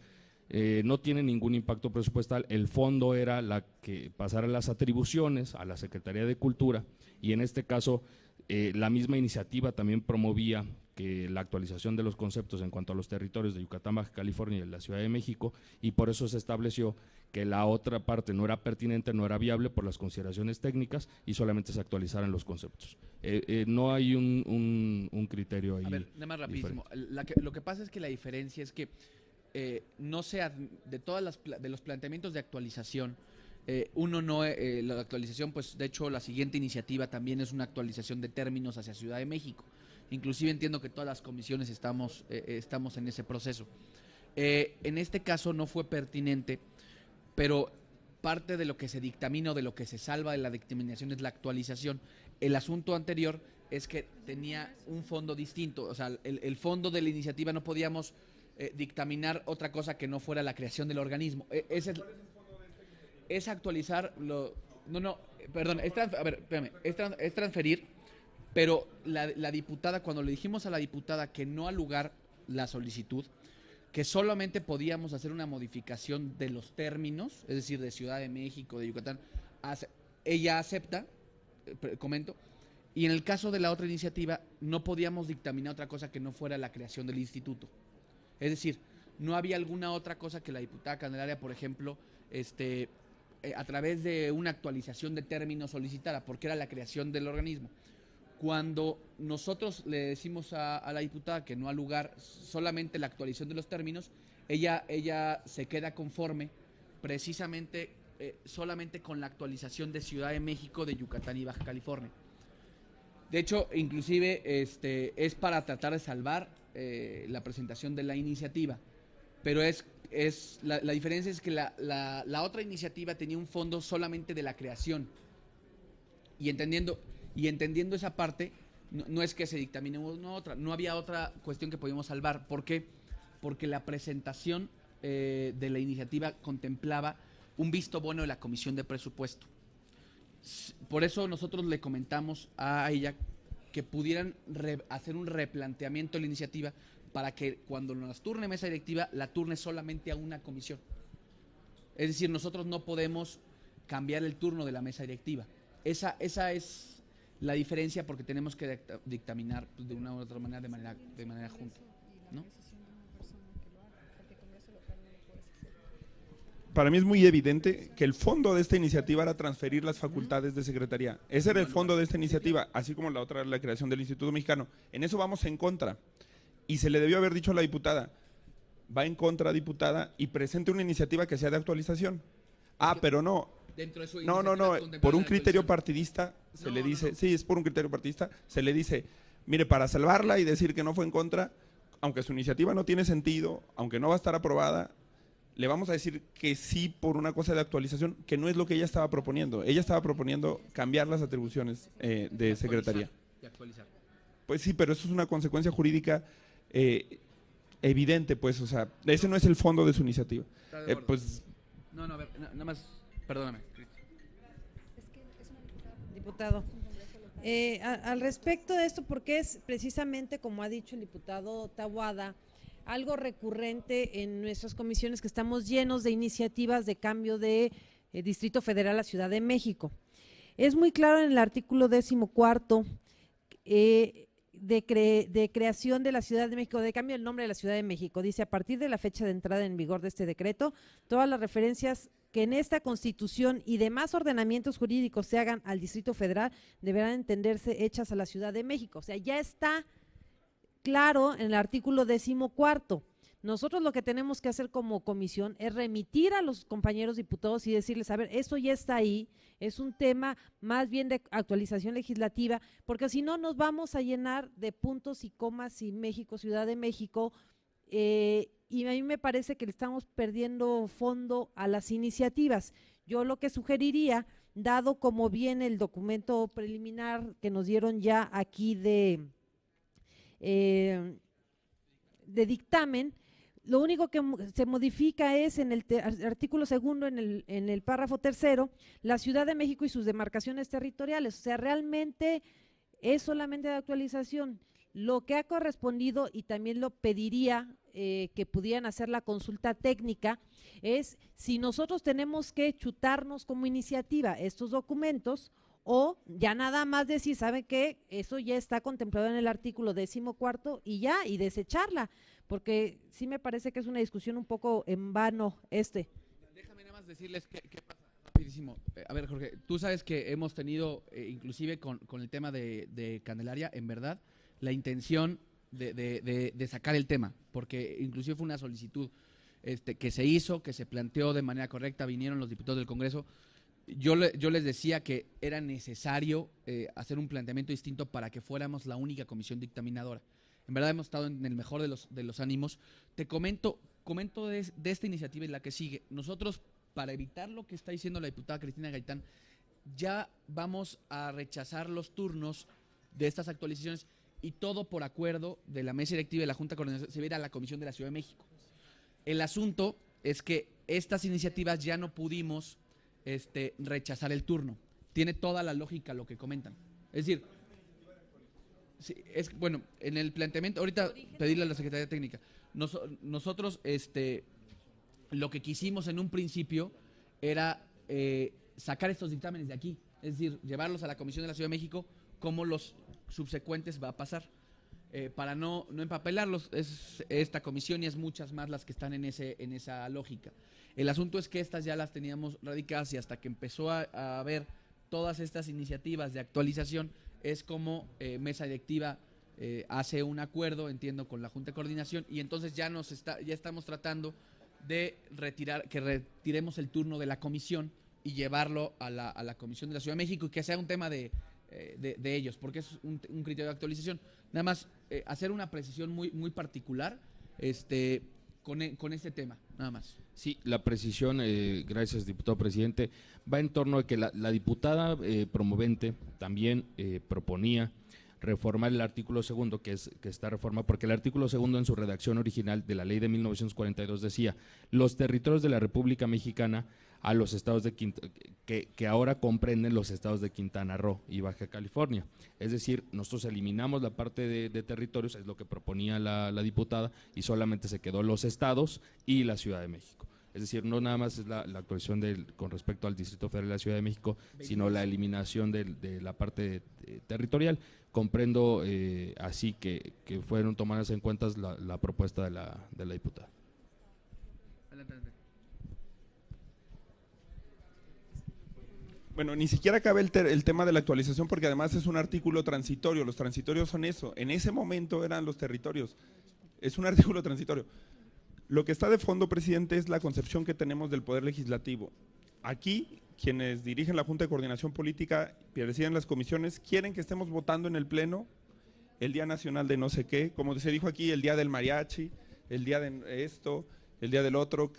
no tiene ningún impacto presupuestal. El fondo era la que pasara las atribuciones a la Secretaría de Cultura, y en este caso la misma iniciativa también promovía que la actualización de los conceptos en cuanto a los territorios de Yucatán, Baja California y la Ciudad de México, y por eso se estableció que la otra parte no era pertinente, no era viable por las consideraciones técnicas y solamente se actualizaran los conceptos. No hay un criterio ahí. A ver, nada más rapidísimo. Lo que pasa es que la diferencia es que no sea de todas de los planteamientos de actualización, la actualización, pues de hecho la siguiente iniciativa también es una actualización de términos hacia Ciudad de México. Inclusive entiendo que todas las comisiones estamos en ese proceso. En este caso no fue pertinente, pero parte de lo que se dictamina o de lo que se salva de la dictaminación es la actualización. El asunto anterior es que tenía un fondo distinto, o sea, el fondo de la iniciativa no podíamos dictaminar otra cosa que no fuera la creación del organismo. Es actualizar es transferir, pero la diputada, cuando le dijimos a la diputada que no al lugar la solicitud, que solamente podíamos hacer una modificación de los términos, es decir, de Ciudad de México, de Yucatán, ella acepta, comento, y en el caso de la otra iniciativa no podíamos dictaminar otra cosa que no fuera la creación del instituto. Es decir, no había alguna otra cosa que la diputada Candelaria, por ejemplo, a través de una actualización de términos solicitara, porque era la creación del organismo. Cuando nosotros le decimos a la diputada que no al lugar, solamente la actualización de los términos, ella se queda conforme precisamente solamente con la actualización de Ciudad de México, de Yucatán y Baja California. De hecho, inclusive es para tratar de salvar la presentación de la iniciativa, pero la diferencia es que la otra iniciativa tenía un fondo solamente de la creación, y entendiendo esa parte, no es que se dictamine una otra, no había otra cuestión que podíamos salvar. ¿Por qué? Porque la presentación de la iniciativa contemplaba un visto bueno de la Comisión de Presupuesto. Por eso nosotros le comentamos a ella que pudieran hacer un replanteamiento de la iniciativa para que cuando nos turne mesa directiva, la turne solamente a una comisión. Es decir, nosotros no podemos cambiar el turno de la mesa directiva. Esa es la diferencia, porque tenemos que dictaminar de una u otra manera de manera junta, ¿no? Para mí es muy evidente que el fondo de esta iniciativa era transferir las facultades de secretaría. Ese era el fondo de esta iniciativa, así como la otra era la creación del Instituto Mexicano. En eso vamos en contra. Y se le debió haber dicho a la diputada, va en contra, diputada, y presente una iniciativa que sea de actualización. Pero no. Por un criterio partidista se le dice, sí, es por un criterio partidista, se le dice, mire, para salvarla y decir que no fue en contra, aunque su iniciativa no tiene sentido, aunque no va a estar aprobada, le vamos a decir que sí por una cosa de actualización, que no es lo que ella estaba proponiendo. Ella estaba proponiendo cambiar las atribuciones de secretaría. Pues sí, pero eso es una consecuencia jurídica evidente, pues, o sea, ese no es el fondo de su iniciativa. Pues no, a ver, nada más, perdóname. Diputado, al respecto de esto, porque es precisamente, como ha dicho el diputado Taboada, algo recurrente en nuestras comisiones, que estamos llenos de iniciativas de cambio de Distrito Federal a Ciudad de México. Es muy claro en el artículo 14 de creación de la Ciudad de México, de cambio del nombre de la Ciudad de México. Dice, a partir de la fecha de entrada en vigor de este decreto, todas las referencias que en esta Constitución y demás ordenamientos jurídicos se hagan al Distrito Federal deberán entenderse hechas a la Ciudad de México. O sea, ya está claro en el artículo 14. Nosotros lo que tenemos que hacer como comisión es remitir a los compañeros diputados y decirles, a ver, eso ya está ahí, es un tema más bien de actualización legislativa, porque si no nos vamos a llenar de puntos y comas y México, Ciudad de México, y a mí me parece que le estamos perdiendo fondo a las iniciativas. Yo lo que sugeriría, dado como viene el documento preliminar que nos dieron ya aquí de dictamen, lo único que se modifica es en el artículo segundo, en el párrafo tercero, la Ciudad de México y sus demarcaciones territoriales. O sea, realmente es solamente de actualización. Lo que ha correspondido, y también lo pediría que pudieran hacer la consulta técnica, es si nosotros tenemos que chutarnos como iniciativa estos documentos, o ya nada más decir, ¿saben qué? Eso ya está contemplado en el artículo 14 y ya, y desecharla, porque sí me parece que es una discusión un poco en vano. Déjame nada más decirles qué pasa rapidísimo. A ver, Jorge, tú sabes que hemos tenido, inclusive con el tema de Candelaria, en verdad, la intención de sacar el tema, porque inclusive fue una solicitud que se hizo, que se planteó de manera correcta, vinieron los diputados del Congreso. Yo les decía que era necesario hacer un planteamiento distinto para que fuéramos la única comisión dictaminadora. En verdad hemos estado en el mejor de los ánimos. Te comento de esta iniciativa y la que sigue. Nosotros, para evitar lo que está diciendo la diputada Cristina Gaitán, ya vamos a rechazar los turnos de estas actualizaciones, y todo por acuerdo de la mesa directiva y de la Junta de Coordinación se va a ir a la Comisión de la Ciudad de México. El asunto es que estas iniciativas ya no pudimos rechazar el turno. Tiene toda la lógica lo que comentan. Es decir, sí, bueno, en el planteamiento, ahorita pedirle a la Secretaría Técnica, nosotros lo que quisimos en un principio era sacar estos dictámenes de aquí, es decir, llevarlos a la Comisión de la Ciudad de México, como los subsecuentes va a pasar, para no empapelarlos. Es esta comisión y es muchas más las que están en esa lógica. El asunto es que estas ya las teníamos radicadas, y hasta que empezó a haber todas estas iniciativas de actualización es como mesa directiva hace un acuerdo, entiendo, con la Junta de Coordinación, y entonces ya estamos tratando de que retiremos el turno de la comisión y llevarlo a la Comisión de la Ciudad de México, y que sea un tema de ellos, porque es un criterio de actualización. Nada más hacer una precisión muy particular con este tema, nada más. Sí, la precisión, gracias, diputado presidente, va en torno a que la diputada promovente también proponía reformar el artículo segundo, que está reforma, porque el artículo segundo en su redacción original de la ley de 1942 decía: los territorios de la República Mexicana a los estados de que ahora comprenden los estados de Quintana Roo y Baja California. Es decir, nosotros eliminamos la parte de territorios, es lo que proponía la diputada, y solamente se quedó los estados y la Ciudad de México. Es decir, no nada más es la actualización con respecto al Distrito Federal de la Ciudad de México, sino la eliminación de la parte territorial. Comprendo así que fueron tomadas en cuenta la propuesta de la diputada. Bueno, ni siquiera cabe el tema de la actualización, porque además es un artículo transitorio. Los transitorios son eso. En ese momento eran los territorios. Es un artículo transitorio. Lo que está de fondo, presidente, es la concepción que tenemos del Poder Legislativo. Aquí, quienes dirigen la Junta de Coordinación Política y presiden las comisiones, quieren que estemos votando en el Pleno el Día Nacional de no sé qué, como se dijo aquí, el Día del Mariachi, el Día de esto, el día del otro.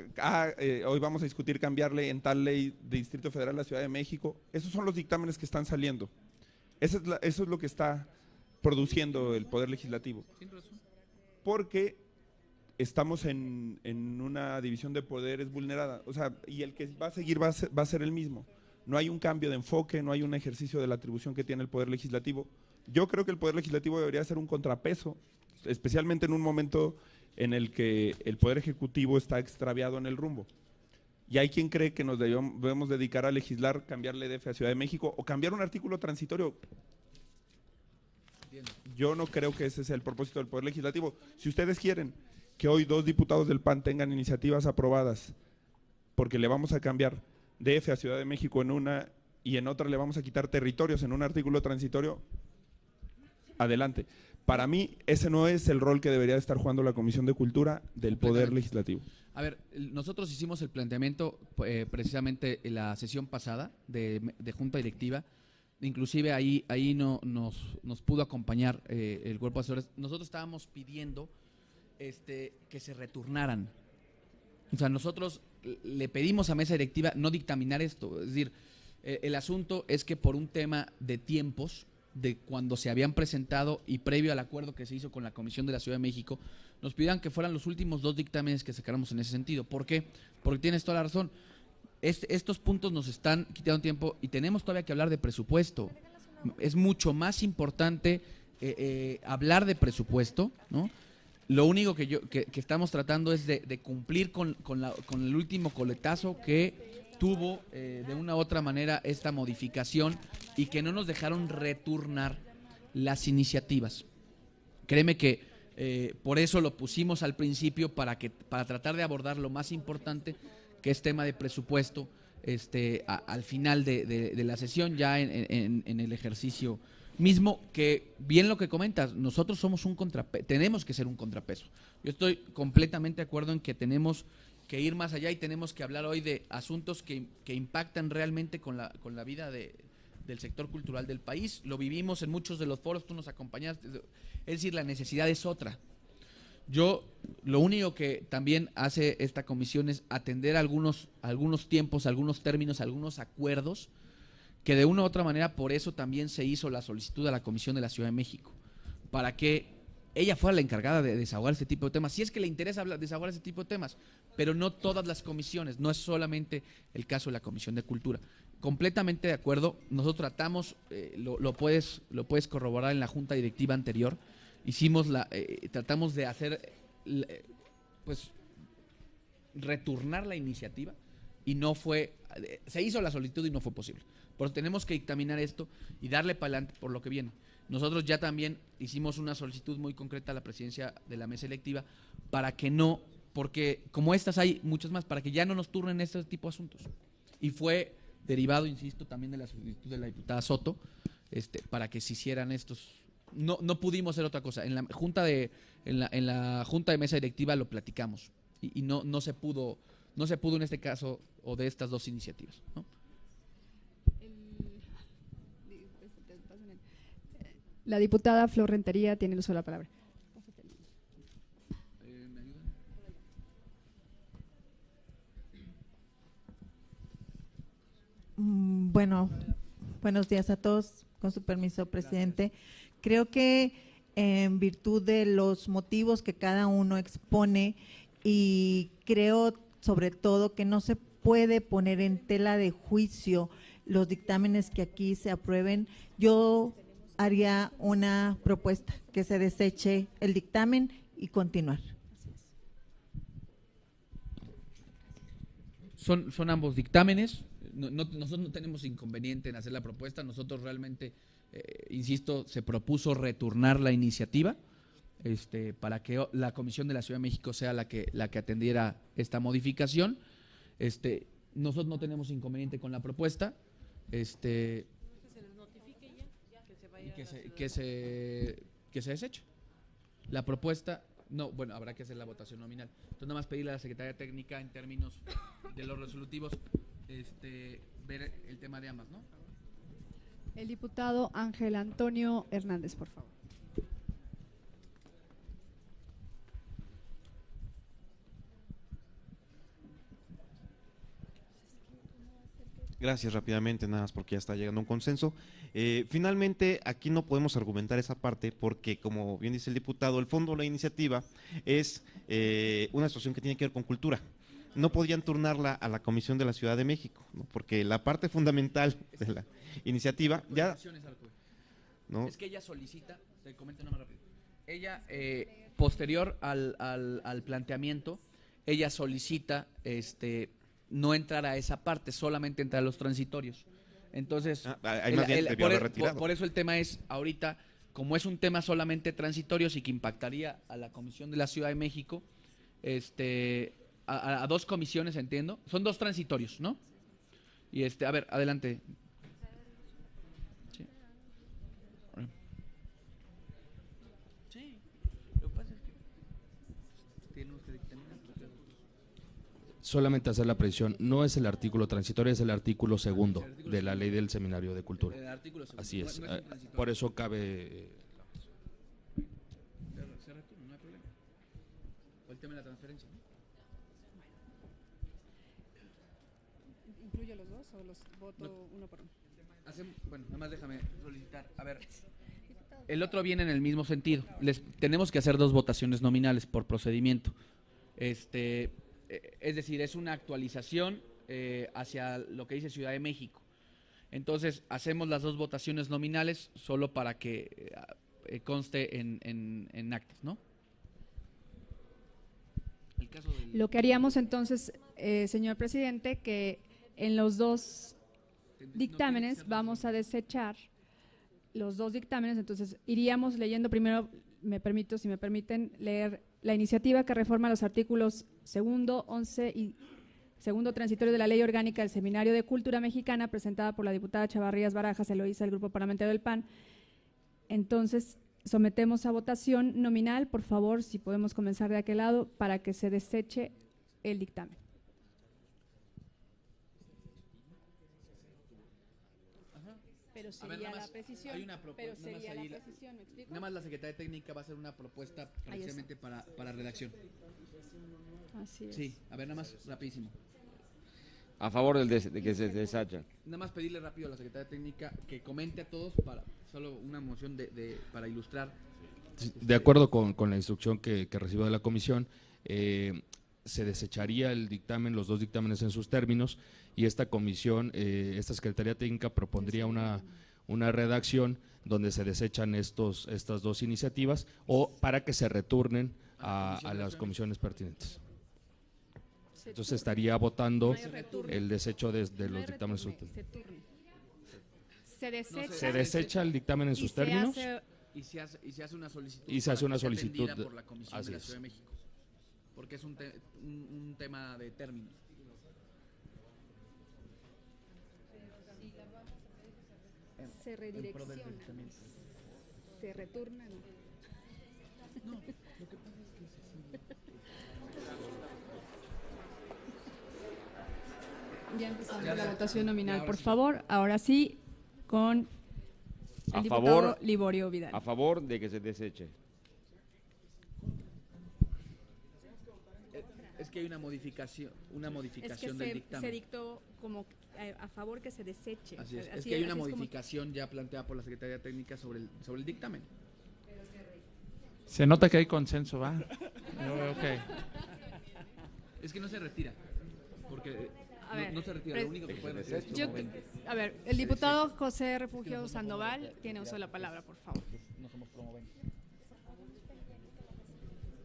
Hoy vamos a discutir cambiarle en tal ley de Distrito Federal a la Ciudad de México. Esos son los dictámenes que están saliendo. Eso es lo que está produciendo el Poder Legislativo. Porque estamos en una división de poderes vulnerada. O sea, y el que va a seguir va a ser el mismo. No hay un cambio de enfoque, no hay un ejercicio de la atribución que tiene el Poder Legislativo. Yo creo que el Poder Legislativo debería ser un contrapeso, especialmente en un momento en el que el Poder Ejecutivo está extraviado en el rumbo. Y hay quien cree que nos debemos dedicar a legislar, cambiarle DF a Ciudad de México o cambiar un artículo transitorio. Yo no creo que ese sea el propósito del Poder Legislativo. Si ustedes quieren que hoy 2 diputados del PAN tengan iniciativas aprobadas porque le vamos a cambiar DF a Ciudad de México en una y en otra le vamos a quitar territorios en un artículo transitorio, adelante. Para mí, ese no es el rol que debería estar jugando la Comisión de Cultura del Poder Legislativo. A ver, nosotros hicimos el planteamiento precisamente en la sesión pasada de Junta Directiva. Inclusive ahí nos pudo acompañar el cuerpo de asesores. Nosotros estábamos pidiendo que se returnaran. O sea, nosotros le pedimos a mesa directiva no dictaminar esto. Es decir, el asunto es que por un tema de tiempos de cuando se habían presentado y previo al acuerdo que se hizo con la Comisión de la Ciudad de México, nos pidieran que fueran los últimos 2 dictámenes que sacáramos en ese sentido. ¿Por qué? Porque tienes toda la razón. Estos puntos nos están quitando tiempo y tenemos todavía que hablar de presupuesto. Es mucho más importante hablar de presupuesto, ¿no? Lo único que estamos tratando es de cumplir con el último coletazo que tuvo de una u otra manera esta modificación y que no nos dejaron retornar las iniciativas. Créeme que por eso lo pusimos al principio para tratar de abordar lo más importante, que es tema de presupuesto, al final de la sesión, ya en el ejercicio mismo, que bien lo que comentas, nosotros somos tenemos que ser un contrapeso. Yo estoy completamente de acuerdo en que tenemos que ir más allá y tenemos que hablar hoy de asuntos que impactan realmente con la vida del sector cultural del país. Lo vivimos en muchos de los foros, tú nos acompañaste, es decir, la necesidad es otra. Lo único que también hace esta comisión es atender algunos tiempos, algunos términos, algunos acuerdos, que de una u otra manera por eso también se hizo la solicitud a la Comisión de la Ciudad de México, para que ella fuera la encargada de desahogar este tipo de temas, si es que le interesa desahogar este tipo de temas, pero no todas las comisiones, no es solamente el caso de la Comisión de Cultura. Completamente de acuerdo, nosotros tratamos, lo puedes corroborar en la junta directiva anterior, tratamos de hacer, pues, retornar la iniciativa y no fue, se hizo la solicitud y no fue posible. Por eso tenemos que dictaminar esto y darle para adelante por lo que viene. Nosotros ya también hicimos una solicitud muy concreta a la presidencia de la mesa electiva para que no, porque como estas hay muchas más, para que ya no nos turnen este tipo de asuntos. Y fue derivado, insisto, también de la solicitud de la diputada Soto, para que se hicieran estos. No pudimos hacer otra cosa. En la junta de mesa directiva lo platicamos y no se pudo en este caso o de estas 2 iniciativas, ¿no? La diputada Flor Rentería tiene el uso de la palabra. Bueno, buenos días a todos. Con su permiso, presidente. Gracias. Creo que en virtud de los motivos que cada uno expone, y creo sobre todo que no se puede poner en tela de juicio los dictámenes que aquí se aprueben, yo haría una propuesta, que se deseche el dictamen y continuar. Son ambos dictámenes. Nosotros no tenemos inconveniente en hacer la propuesta. Nosotros realmente, insisto, se propuso retornar la iniciativa para que la Comisión de la Ciudad de México sea la que atendiera esta modificación. Nosotros no tenemos inconveniente con la propuesta. Que se deseche. La propuesta, no, bueno, habrá que hacer la votación nominal. Entonces, nada más pedirle a la Secretaría Técnica en términos de los resolutivos, ver el tema de ambas, ¿no? El diputado Ángel Antonio Hernández, por favor. Gracias, rápidamente, nada más porque ya está llegando un consenso. Finalmente, aquí no podemos argumentar esa parte porque, como bien dice el diputado, el fondo de la iniciativa es una situación que tiene que ver con cultura. No podían turnarla a la Comisión de la Ciudad de México, ¿no? Porque la parte fundamental de la iniciativa ya… ¿no? Es que ella solicita, te comento nada más rápido, ella, posterior al planteamiento, ella solicita no entrar a esa parte, solamente entrar a los transitorios. Entonces, por eso el tema es, ahorita, como es un tema solamente transitorio y que impactaría a la Comisión de la Ciudad de México, a 2 comisiones, entiendo, son 2 transitorios, ¿no? Y a ver, adelante. Sí. Lo que pasa es que tenemos que dictaminar. Solamente hacer la precisión, no es el artículo transitorio, es el artículo 2 de la ley del Seminario de Cultura. El artículo 2. Así es, por eso cabe… No hay problema. O el tema de la transferencia, ¿no? ¿Incluyo los 2 o los voto uno por uno? Bueno, nada más déjame solicitar. A ver, el otro viene en el mismo sentido. Tenemos que hacer 2 votaciones nominales por procedimiento. Es decir, es una actualización hacia lo que dice Ciudad de México. Entonces, hacemos las 2 votaciones nominales solo para que conste en actas, ¿no? Lo que haríamos entonces, señor presidente, que en los 2 dictámenes vamos a desechar los 2 dictámenes, entonces iríamos leyendo primero, si me permiten, leer la iniciativa que reforma los artículos 2, 11 y segundo transitorio de la Ley Orgánica del Seminario de Cultura Mexicana, presentada por la diputada Chavarrías Barajas Eloísa del Grupo Parlamentario del PAN. Entonces, sometemos a votación nominal, por favor, si podemos comenzar de aquel lado, para que se deseche el dictamen. Pero sería la precisión. Hay una propuesta, pero sería la precisión, ¿me explico? Nada más la Secretaría Técnica va a hacer una propuesta precisamente para redacción. Así es. Sí, a ver, nada más rapidísimo. A favor de que se desecha. Nada más pedirle rápido a la Secretaría Técnica que comente a todos para solo una moción para ilustrar. De acuerdo con la instrucción que recibo de la comisión, se desecharía el dictamen, los 2 dictámenes en sus términos, y esta comisión, esta Secretaría Técnica propondría una redacción donde se desechan estas 2 iniciativas o para que se retornen a las comisiones pertinentes. Entonces estaría votando el desecho de los dictámenes. Se desecha el dictamen en sus términos y se hace una solicitud. Y se hace una solicitud por la Comisión de la Ciudad de México. Porque es un tema de términos. Se redirecciona. Se retorna. No, lo que pasa es que ya empezamos la votación nominal, por favor. Ahora sí, con el diputado Liborio Vidal. A favor de que se deseche. Es que hay una modificación del dictamen. Se dictó como a favor que se deseche. Así es. Es que hay una modificación ya planteada por la Secretaría Técnica sobre el dictamen. Se nota que hay consenso, ¿va? Okay. Es que no se retira, porque no se retira, lo único que puede hacer es a ver, el diputado José Refugio Sandoval tiene uso de la palabra, por favor. No somos promoventes.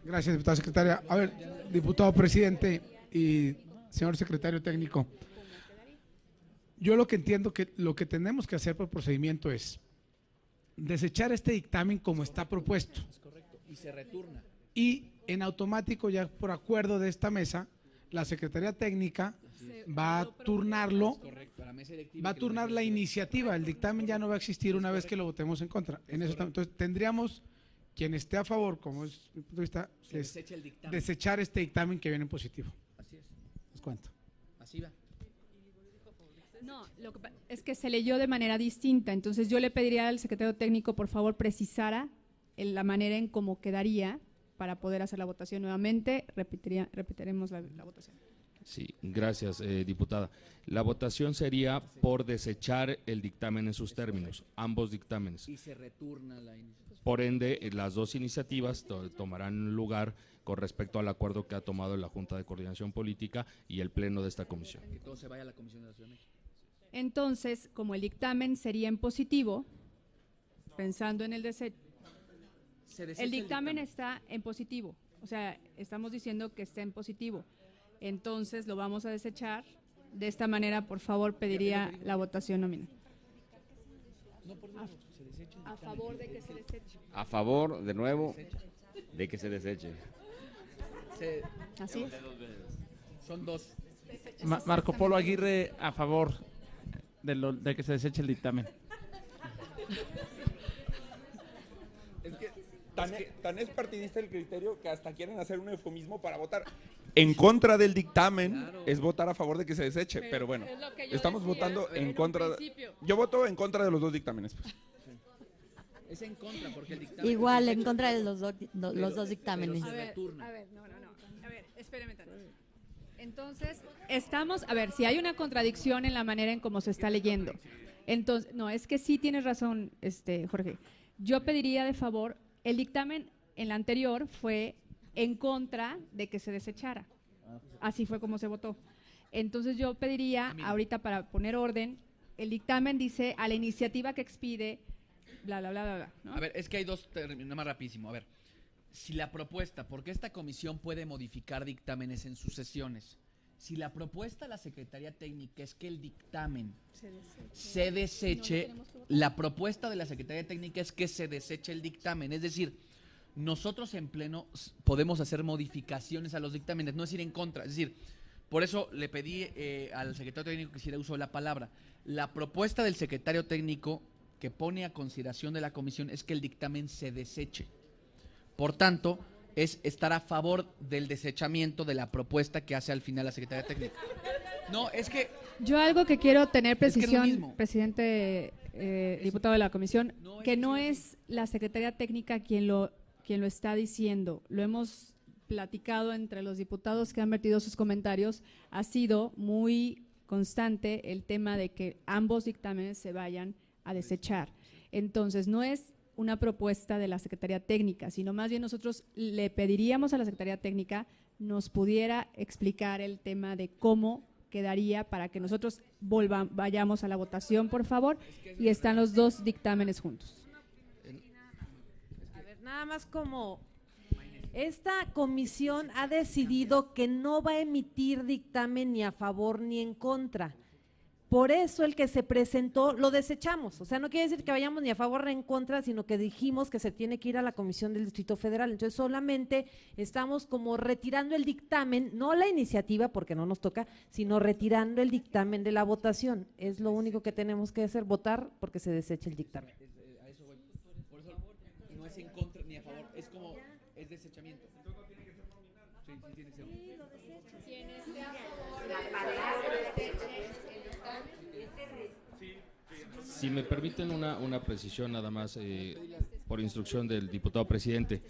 Gracias, diputada secretaria. A ver, diputado presidente y señor secretario técnico, yo lo que entiendo que lo que tenemos que hacer por procedimiento es desechar este dictamen como está propuesto. Es correcto, y se retorna. Y en automático, ya por acuerdo de esta mesa, la Secretaría Técnica va a turnarlo, va a turnar la iniciativa. El dictamen ya no va a existir una vez que lo votemos en contra. Entonces tendríamos, quien esté a favor, como es mi punto de vista, es desechar este dictamen que viene en positivo. Así es. Les cuento. Así va. No, lo que es que se leyó de manera distinta, entonces yo le pediría al secretario técnico, por favor, precisara la manera en cómo quedaría para poder hacer la votación nuevamente. Repetiremos la votación. Sí, gracias, diputada. La votación sería por desechar el dictamen en sus términos, ambos dictámenes. Y se retorna la iniciativa. Por ende, las 2 iniciativas tomarán lugar con respecto al acuerdo que ha tomado la Junta de Coordinación Política y el Pleno de esta comisión. Que todo se vaya a la Comisión de la Ciudad de México. Entonces, como el dictamen sería en positivo, pensando en el desecho, el dictamen está en positivo, o sea, estamos diciendo que está en positivo, entonces lo vamos a desechar. De esta manera, por favor, pediría la votación nominal. A favor de que se deseche. A favor, de nuevo, de que se deseche. Así es. Son 2. Marco Polo Aguirre, a favor de que se deseche el dictamen. Es que tan es partidista el criterio que hasta quieren hacer un eufemismo para votar en contra del dictamen. Claro. Es votar a favor de que se deseche, pero bueno, estamos votando en contra. Yo voto en contra de los 2 dictámenes. Pues. Es en contra, porque el dictamen... Igual, en contra de los dos dictámenes. A ver, no. A ver, espérame tanto. Entonces, si hay una contradicción en la manera en cómo se está leyendo. Entonces, no, es que sí tienes razón, Jorge. Yo pediría de favor, el dictamen en la anterior fue en contra de que se desechara. Así fue como se votó. Entonces yo pediría, ahorita para poner orden, el dictamen dice a la iniciativa que expide, bla, bla, bla, bla, bla, ¿no? A ver, es que hay dos términos, nada más rapidísimo. A ver, si la propuesta, porque esta comisión puede modificar dictámenes en sus sesiones, si la propuesta de la Secretaría Técnica es que el dictamen se deseche, la propuesta de la Secretaría Técnica es que se deseche el dictamen, es decir, nosotros en pleno podemos hacer modificaciones a los dictámenes, no es ir en contra, es decir, por eso le pedí al secretario técnico que hiciera uso de la palabra. La propuesta del secretario técnico que pone a consideración de la comisión es que el dictamen se deseche. Por tanto, es estar a favor del desechamiento de la propuesta que hace al final la Secretaría Técnica. No, es que... Yo algo que quiero tener precisión, es que presidente, diputado de la comisión, que no es la Secretaría Técnica quien lo está diciendo. Lo hemos platicado entre los diputados que han vertido sus comentarios. Ha sido muy constante el tema de que ambos dictámenes se vayan a desechar. Entonces, no es una propuesta de la Secretaría Técnica, sino más bien nosotros le pediríamos a la Secretaría Técnica nos pudiera explicar el tema de cómo quedaría para que nosotros vayamos a la votación, por favor, y están los dos dictámenes juntos. A ver, nada más como esta comisión ha decidido que no va a emitir dictamen ni a favor ni en contra. Por eso el que se presentó lo desechamos, o sea, no quiere decir que vayamos ni a favor ni en contra, sino que dijimos que se tiene que ir a la Comisión del Distrito Federal. Entonces solamente estamos como retirando el dictamen, no la iniciativa porque no nos toca, sino retirando el dictamen de la votación. Es lo único que tenemos que hacer, votar porque se deseche el dictamen. A eso voy. Por eso no es en contra ni a favor, es como, es desechamiento. Sí, tiene que ser. ¿Quién esté a favor Si me permiten una precisión nada más, por instrucción del diputado presidente,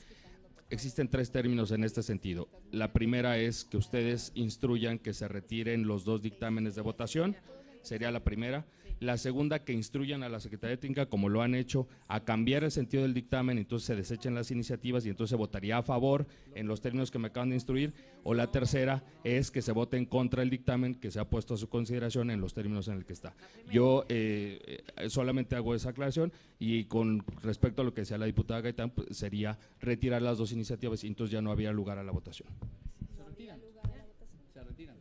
existen tres términos en este sentido. La primera es que ustedes instruyan que se retiren los dos dictámenes de votación, sería la primera. La segunda, que instruyan a la Secretaría Técnica, como lo han hecho, a cambiar el sentido del dictamen, entonces se desechen las iniciativas y entonces se votaría a favor en los términos que me acaban de instruir. O la tercera es que se vote en contra del dictamen que se ha puesto a su consideración en los términos en el que está. Yo solamente hago esa aclaración y con respecto a lo que decía la diputada Gaitán, pues, sería retirar las dos iniciativas y entonces ya no habría lugar a la votación. ¿Se retiran? ¿Se retiran?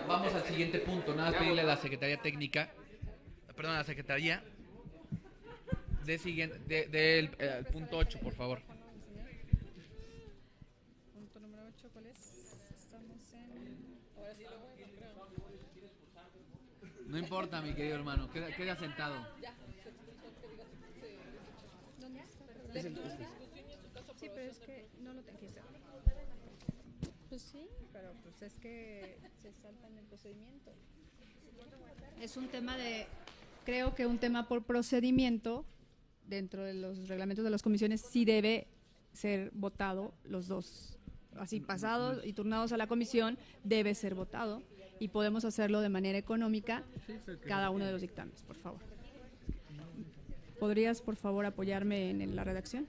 Vamos al siguiente punto, nada más pedirle a la Secretaría Técnica, perdón, a la Secretaría del punto 8, por favor. Punto número 8, ¿cuál es? Estamos en... Ahora sí lo voy, creo. No importa, mi querido hermano, queda sentado. ¿Dónde está? Sí, pero es que no lo tengo que hacer. Pues sí, pero pues es que se saltan el procedimiento. Es un tema creo que un tema por procedimiento, dentro de los reglamentos de las comisiones, sí debe ser votado los dos. Así pasados y turnados a la comisión, debe ser votado y podemos hacerlo de manera económica, cada uno de los dictámenes, por favor. ¿Podrías, por favor, apoyarme en la redacción?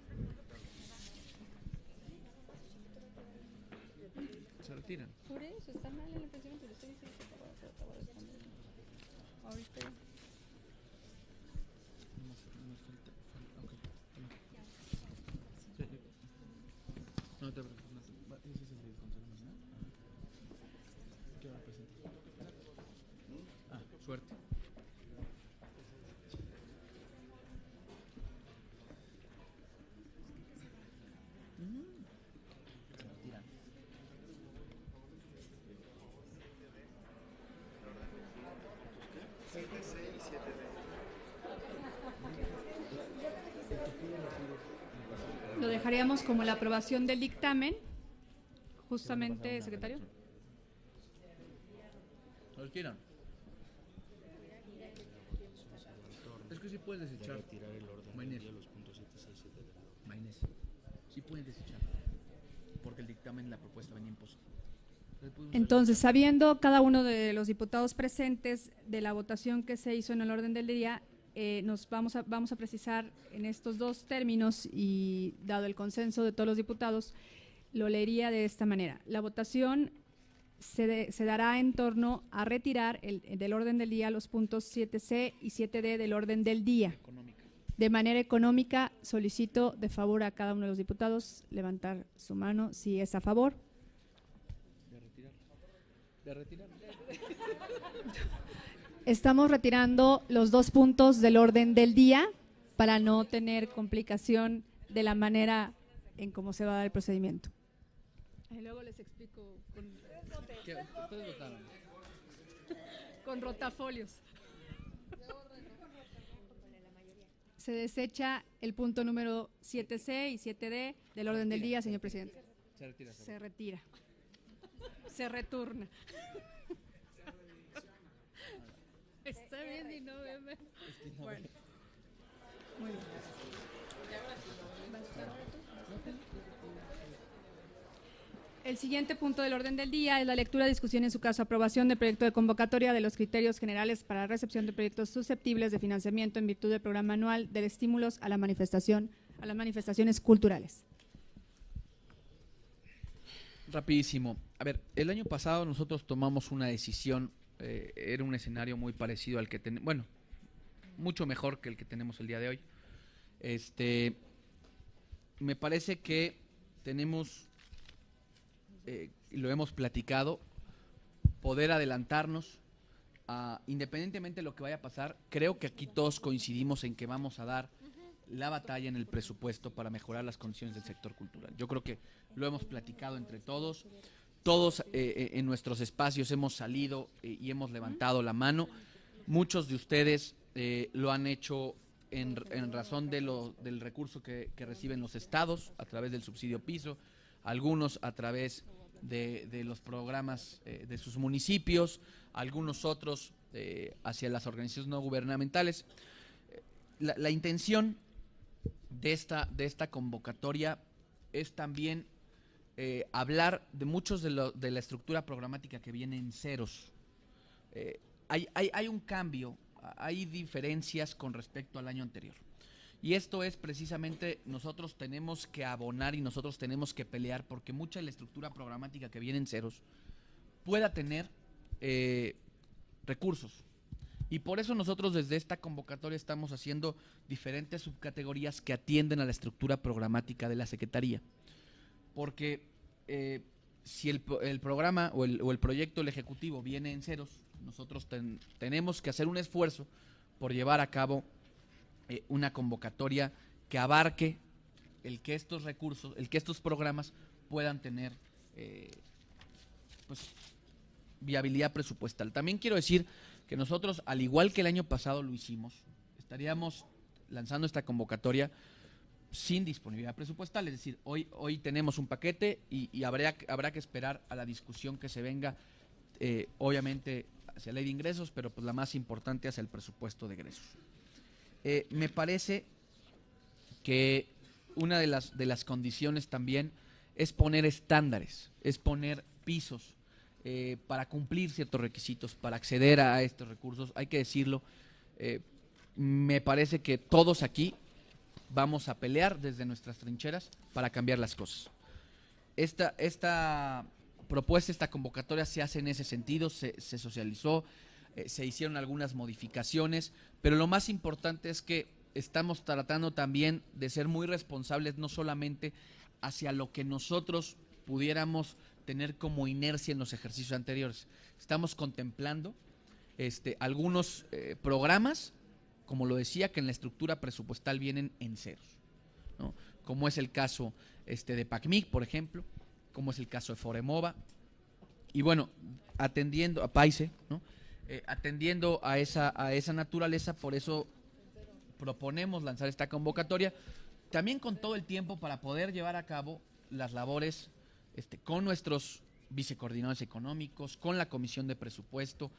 Se retiran. Por eso, está mal en la presión, pero estoy diciendo que acabo de responder. Ahorita. No te preocupes. Ese es el de Consejo Nacional. ¿Qué va a presentar? Suerte. Lo dejaríamos como la aprobación del dictamen, justamente, secretario. ¿Los quieran? Es que sí puedes desechar. Maynés. Sí puedes desechar. porque el dictamen, la propuesta venía impuesta. Entonces, sabiendo cada uno de los diputados presentes de la votación que se hizo en el orden del día, nos vamos a precisar en estos dos términos y dado el consenso de todos los diputados, lo leería de esta manera. La votación se dará en torno a retirar del orden del día los puntos 7C y 7D del orden del día. De manera económica, solicito de favor a cada uno de los diputados levantar su mano si es a favor. De retirar. Estamos retirando los 2 puntos del orden del día para no tener complicación de la manera en cómo se va a dar el procedimiento. Y luego les explico con rotafolios. Se desecha el punto número 7C y 7D del orden del día, señor presidente. Se retira. Se retira. Se retorna. Está bien y no bebé. Bueno. Muy bien. El siguiente punto del orden del día es la lectura, discusión y en su caso aprobación del proyecto de convocatoria de los criterios generales para recepción de proyectos susceptibles de financiamiento en virtud del programa anual de estímulos a las manifestaciones culturales. Rapidísimo. A ver, el año pasado nosotros tomamos una decisión, era un escenario muy parecido al que tenemos, bueno, mucho mejor que el que tenemos el día de hoy. Me parece que tenemos, lo hemos platicado, poder adelantarnos, independientemente de lo que vaya a pasar. Creo que aquí todos coincidimos en que vamos a dar la batalla en el presupuesto para mejorar las condiciones del sector cultural. Yo creo que lo hemos platicado entre todos. Todos en nuestros espacios hemos salido y hemos levantado la mano. Muchos de ustedes lo han hecho en razón del recurso que reciben los estados a través del subsidio piso, algunos a través de los programas de sus municipios, algunos otros hacia las organizaciones no gubernamentales. La intención de esta convocatoria es también hablar de muchos de la estructura programática que viene en ceros. Hay un cambio, hay diferencias con respecto al año anterior. Y esto es precisamente, nosotros tenemos que abonar y nosotros tenemos que pelear porque mucha de la estructura programática que viene en ceros pueda tener recursos. Y por eso nosotros desde esta convocatoria estamos haciendo diferentes subcategorías que atienden a la estructura programática de la Secretaría. Porque si el programa o el proyecto del Ejecutivo viene en ceros, nosotros tenemos que hacer un esfuerzo por llevar a cabo una convocatoria que abarque el que estos recursos, el que estos programas puedan tener viabilidad presupuestal. También quiero decir que nosotros, al igual que el año pasado lo hicimos, estaríamos lanzando esta convocatoria sin disponibilidad presupuestal, es decir, hoy tenemos un paquete y habrá que esperar a la discusión que se venga, obviamente hacia la ley de ingresos, pero pues la más importante hacia el presupuesto de egresos. Me parece que una de las condiciones también es poner estándares, es poner pisos para cumplir ciertos requisitos, para acceder a estos recursos. Hay que decirlo, me parece que todos aquí vamos a pelear desde nuestras trincheras para cambiar las cosas. Esta propuesta, esta convocatoria se hace en ese sentido, se socializó, se hicieron algunas modificaciones, pero lo más importante es que estamos tratando también de ser muy responsables, no solamente hacia lo que nosotros pudiéramos tener como inercia en los ejercicios anteriores. Estamos contemplando algunos programas, como lo decía, que en la estructura presupuestal vienen en ceros, ¿no? Como es el caso de PACMIC, por ejemplo, como es el caso de Foremova, y bueno, atendiendo a Paise, ¿no? Atendiendo a esa naturaleza, por eso proponemos lanzar esta convocatoria, también con todo el tiempo para poder llevar a cabo las labores con nuestros vicecoordinadores económicos, con la Comisión de Presupuesto,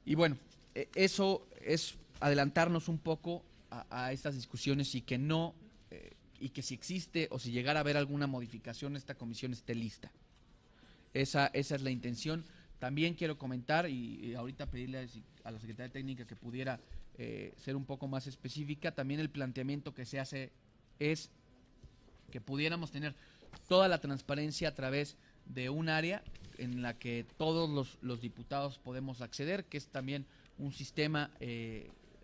y bueno, eso es adelantarnos un poco a estas discusiones y que no que si existe o si llegara a haber alguna modificación, esta comisión esté lista. Esa es la intención. También quiero comentar y ahorita pedirle a la Secretaría Técnica que pudiera ser un poco más específica. También el planteamiento que se hace es que pudiéramos tener toda la transparencia a través de un área en la que todos los diputados podemos acceder, que es también un sistema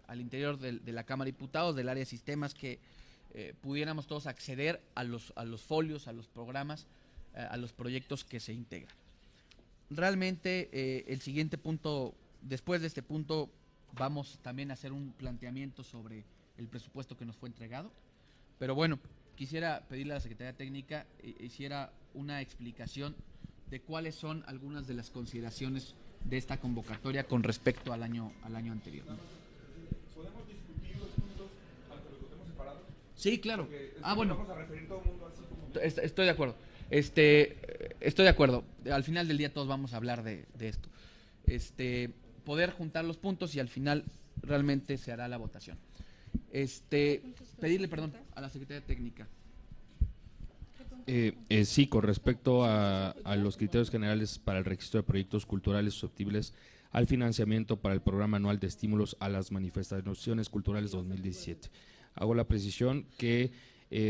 al interior de la Cámara de Diputados, del área de sistemas, que pudiéramos todos acceder a los folios, a los programas, a los proyectos que se integran. Realmente el siguiente punto, después de este punto, vamos también a hacer un planteamiento sobre el presupuesto que nos fue entregado, pero bueno, quisiera pedirle a la Secretaría Técnica hiciera una explicación de cuáles son algunas de las consideraciones de esta convocatoria con respecto al año anterior, ¿no? ¿Podemos discutir los puntos aunque los votemos separados? Sí, claro. Bueno. Vamos a referir todo el mundo así como... Estoy de acuerdo. Estoy de acuerdo. Al final del día todos vamos a hablar de esto. Poder juntar los puntos y al final realmente se hará la votación. Pedirle perdón a la Secretaría Técnica. Sí, con respecto a los criterios generales para el registro de proyectos culturales susceptibles al financiamiento para el programa anual de estímulos a las manifestaciones culturales 2017. Hago la precisión que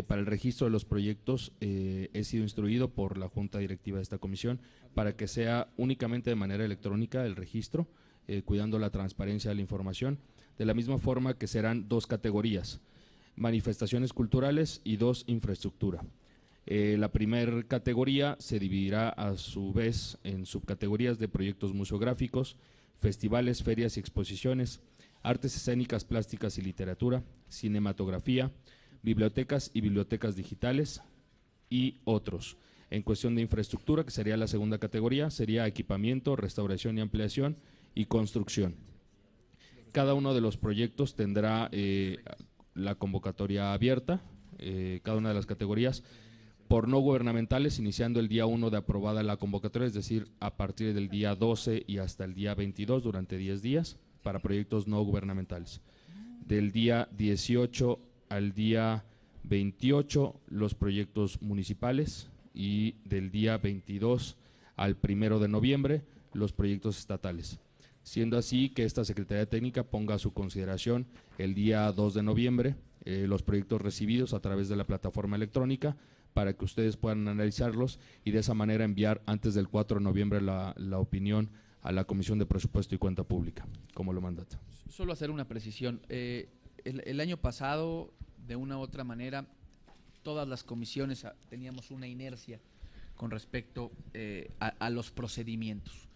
para el registro de los proyectos he sido instruido por la Junta Directiva de esta comisión para que sea únicamente de manera electrónica el registro, cuidando la transparencia de la información, de la misma forma que serán 2 categorías, manifestaciones culturales y 2 infraestructura. La primera categoría se dividirá a su vez en subcategorías de proyectos museográficos, festivales, ferias y exposiciones, artes escénicas, plásticas y literatura, cinematografía, bibliotecas y bibliotecas digitales y otros. En cuestión de infraestructura, que sería la segunda categoría, sería equipamiento, restauración y ampliación y construcción. Cada uno de los proyectos tendrá la convocatoria abierta, cada una de las categorías, por no gubernamentales, iniciando el día 1 de aprobada la convocatoria, es decir, a partir del día 12 y hasta el día 22, durante 10 días, para proyectos no gubernamentales. Del día 18 al día 28, los proyectos municipales, y del día 22 al 1 de noviembre, los proyectos estatales. Siendo así que esta Secretaría Técnica ponga a su consideración el día 2 de noviembre los proyectos recibidos a través de la plataforma electrónica, para que ustedes puedan analizarlos y de esa manera enviar antes del 4 de noviembre la opinión a la Comisión de Presupuesto y Cuenta Pública, como lo mandata. Solo hacer una precisión. El año pasado, de una u otra manera, todas las comisiones teníamos una inercia con respecto a los procedimientos.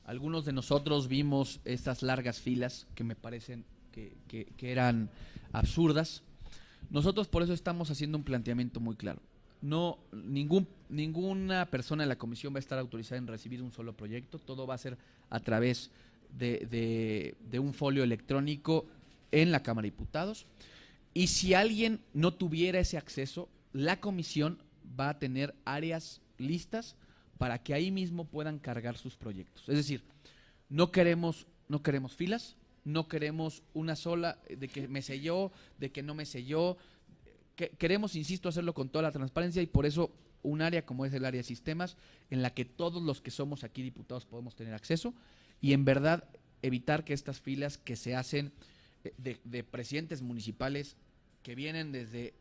Algunos de nosotros vimos estas largas filas que me parecen que eran absurdas. Nosotros por eso estamos haciendo un planteamiento muy claro. No, ninguna persona en la comisión va a estar autorizada en recibir un solo proyecto, todo va a ser a través de un folio electrónico en la Cámara de Diputados, y si alguien no tuviera ese acceso, la comisión va a tener áreas listas para que ahí mismo puedan cargar sus proyectos. Es decir, no queremos filas, no queremos una sola de que me selló, de que no me selló. Queremos, insisto, hacerlo con toda la transparencia, y por eso un área como es el área de sistemas, en la que todos los que somos aquí diputados podemos tener acceso, y en verdad evitar que estas filas que se hacen de presidentes municipales que vienen desde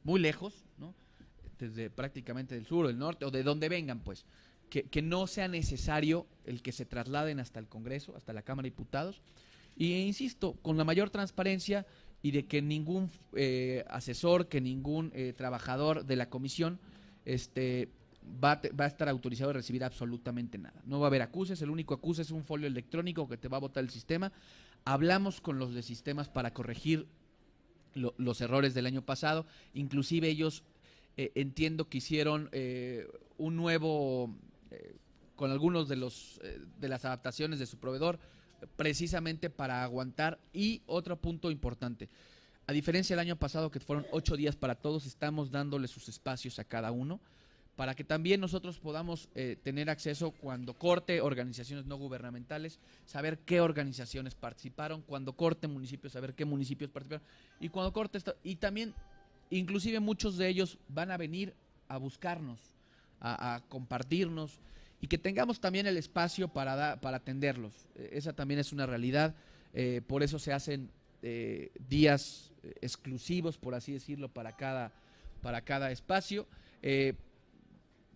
muy lejos, ¿no? Desde prácticamente del sur o del norte, o de donde vengan, pues, que no sea necesario el que se trasladen hasta el Congreso, hasta la Cámara de Diputados, y insisto, con la mayor transparencia, y de que ningún asesor, que ningún trabajador de la comisión va a estar autorizado a recibir absolutamente nada. No va a haber acuses, el único acuse es un folio electrónico que te va a botar el sistema. Hablamos con los de sistemas para corregir los errores del año pasado, inclusive ellos entiendo que hicieron un nuevo, con algunos de las adaptaciones de su proveedor, precisamente para aguantar. Y otro punto importante, a diferencia del año pasado que fueron 8 días para todos, estamos dándole sus espacios a cada uno para que también nosotros podamos tener acceso cuando corte organizaciones no gubernamentales, saber qué organizaciones participaron, cuando corte municipios, saber qué municipios participaron, y cuando corte y también inclusive muchos de ellos van a venir a buscarnos, a compartirnos, y que tengamos también el espacio para atenderlos. Esa también es una realidad, por eso se hacen días exclusivos, por así decirlo, para cada espacio.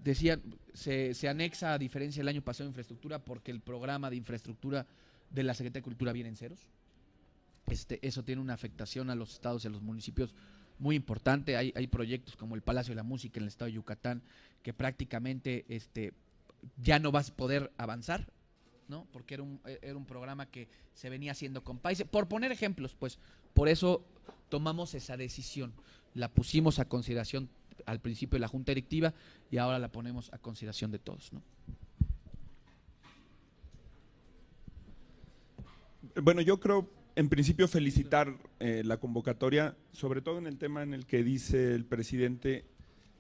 Decían, se anexa, a diferencia del año pasado, infraestructura, porque el programa de infraestructura de la Secretaría de Cultura viene en ceros. Eso tiene una afectación a los estados y a los municipios muy importante. Hay proyectos como el Palacio de la Música en el estado de Yucatán que prácticamente ya no vas a poder avanzar, ¿no? Porque era un programa que se venía haciendo con países. Por poner ejemplos, pues, por eso tomamos esa decisión. La pusimos a consideración al principio de la Junta Directiva y ahora la ponemos a consideración de todos, ¿no? Bueno, yo creo, en principio, felicitar la convocatoria, sobre todo en el tema en el que dice el presidente.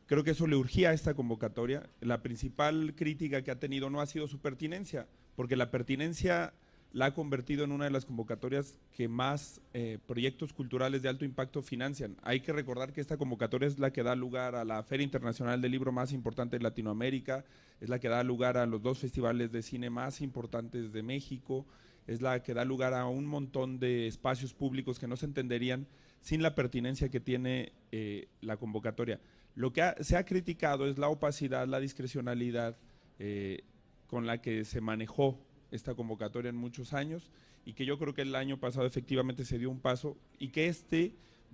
Creo que eso le urgía a esta convocatoria. La principal crítica que ha tenido no ha sido su pertinencia, porque la pertinencia la ha convertido en una de las convocatorias que más proyectos culturales de alto impacto financian. Hay que recordar que esta convocatoria es la que da lugar a la Feria Internacional del Libro más importante de Latinoamérica, es la que da lugar a los 2 festivales de cine más importantes de México, es la que da lugar a un montón de espacios públicos que no se entenderían sin la pertinencia que tiene la convocatoria. Lo que se ha criticado es la opacidad, la discrecionalidad con la que se manejó esta convocatoria en muchos años, y que yo creo que el año pasado efectivamente se dio un paso y que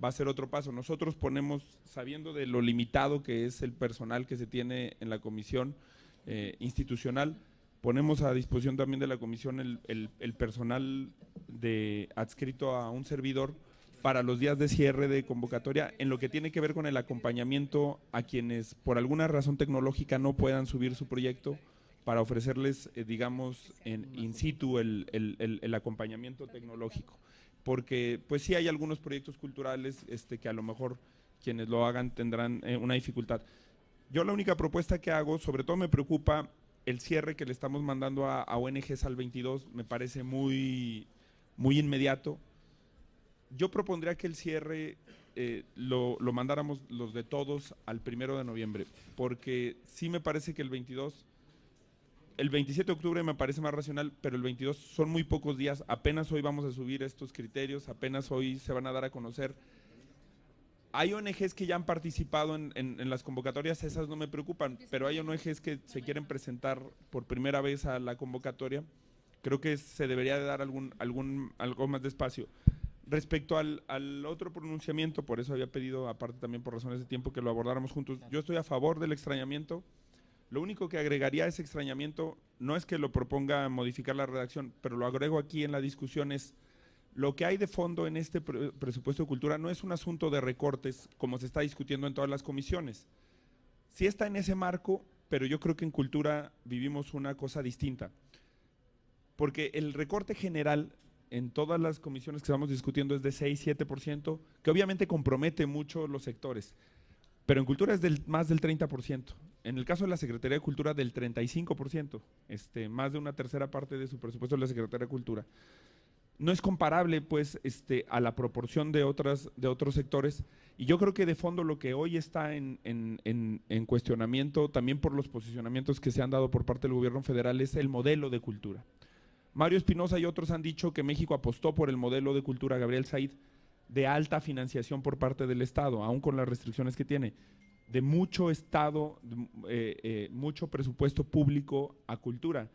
va a ser otro paso. Nosotros ponemos, sabiendo de lo limitado que es el personal que se tiene en la comisión institucional, ponemos a disposición también de la comisión el personal adscrito a un servidor para los días de cierre de convocatoria, en lo que tiene que ver con el acompañamiento a quienes por alguna razón tecnológica no puedan subir su proyecto, para ofrecerles, digamos, in situ el acompañamiento tecnológico. Porque pues sí hay algunos proyectos culturales que a lo mejor quienes lo hagan tendrán una dificultad. Yo la única propuesta que hago, sobre todo me preocupa el cierre que le estamos mandando a ONGs al 22, me parece muy inmediato. Yo propondría que el cierre lo mandáramos los de todos al 1 de noviembre, porque sí me parece que el 22, el 27 de octubre me parece más racional, pero el 22 son muy pocos días, apenas hoy vamos a subir estos criterios, apenas hoy se van a dar a conocer. Hay ONGs que ya han participado en las convocatorias, esas no me preocupan, pero hay ONGs que se quieren presentar por primera vez a la convocatoria. Creo que se debería de dar algo más de espacio. Respecto al otro pronunciamiento, por eso había pedido, aparte también por razones de tiempo, que lo abordáramos juntos. Yo estoy a favor del extrañamiento. Lo único que agregaría a ese extrañamiento, no es que lo proponga modificar la redacción, pero lo agrego aquí en la discusión, es lo que hay de fondo en este presupuesto de cultura no es un asunto de recortes, como se está discutiendo en todas las comisiones. Sí está en ese marco, pero yo creo que en cultura vivimos una cosa distinta. Porque el recorte general en todas las comisiones que estamos discutiendo es de 6-7%, que obviamente compromete mucho los sectores, pero en cultura es más del 30%. En el caso de la Secretaría de Cultura, del 35%, más de una tercera parte de su presupuesto de la Secretaría de Cultura. No es comparable, pues, a la proporción de otros sectores, y yo creo que de fondo lo que hoy está en cuestionamiento, también por los posicionamientos que se han dado por parte del gobierno federal, es el modelo de cultura. Mario Espinosa y otros han dicho que México apostó por el modelo de cultura, Gabriel Said, de alta financiación por parte del Estado, aún con las restricciones que tiene, de mucho Estado, mucho presupuesto público a cultura.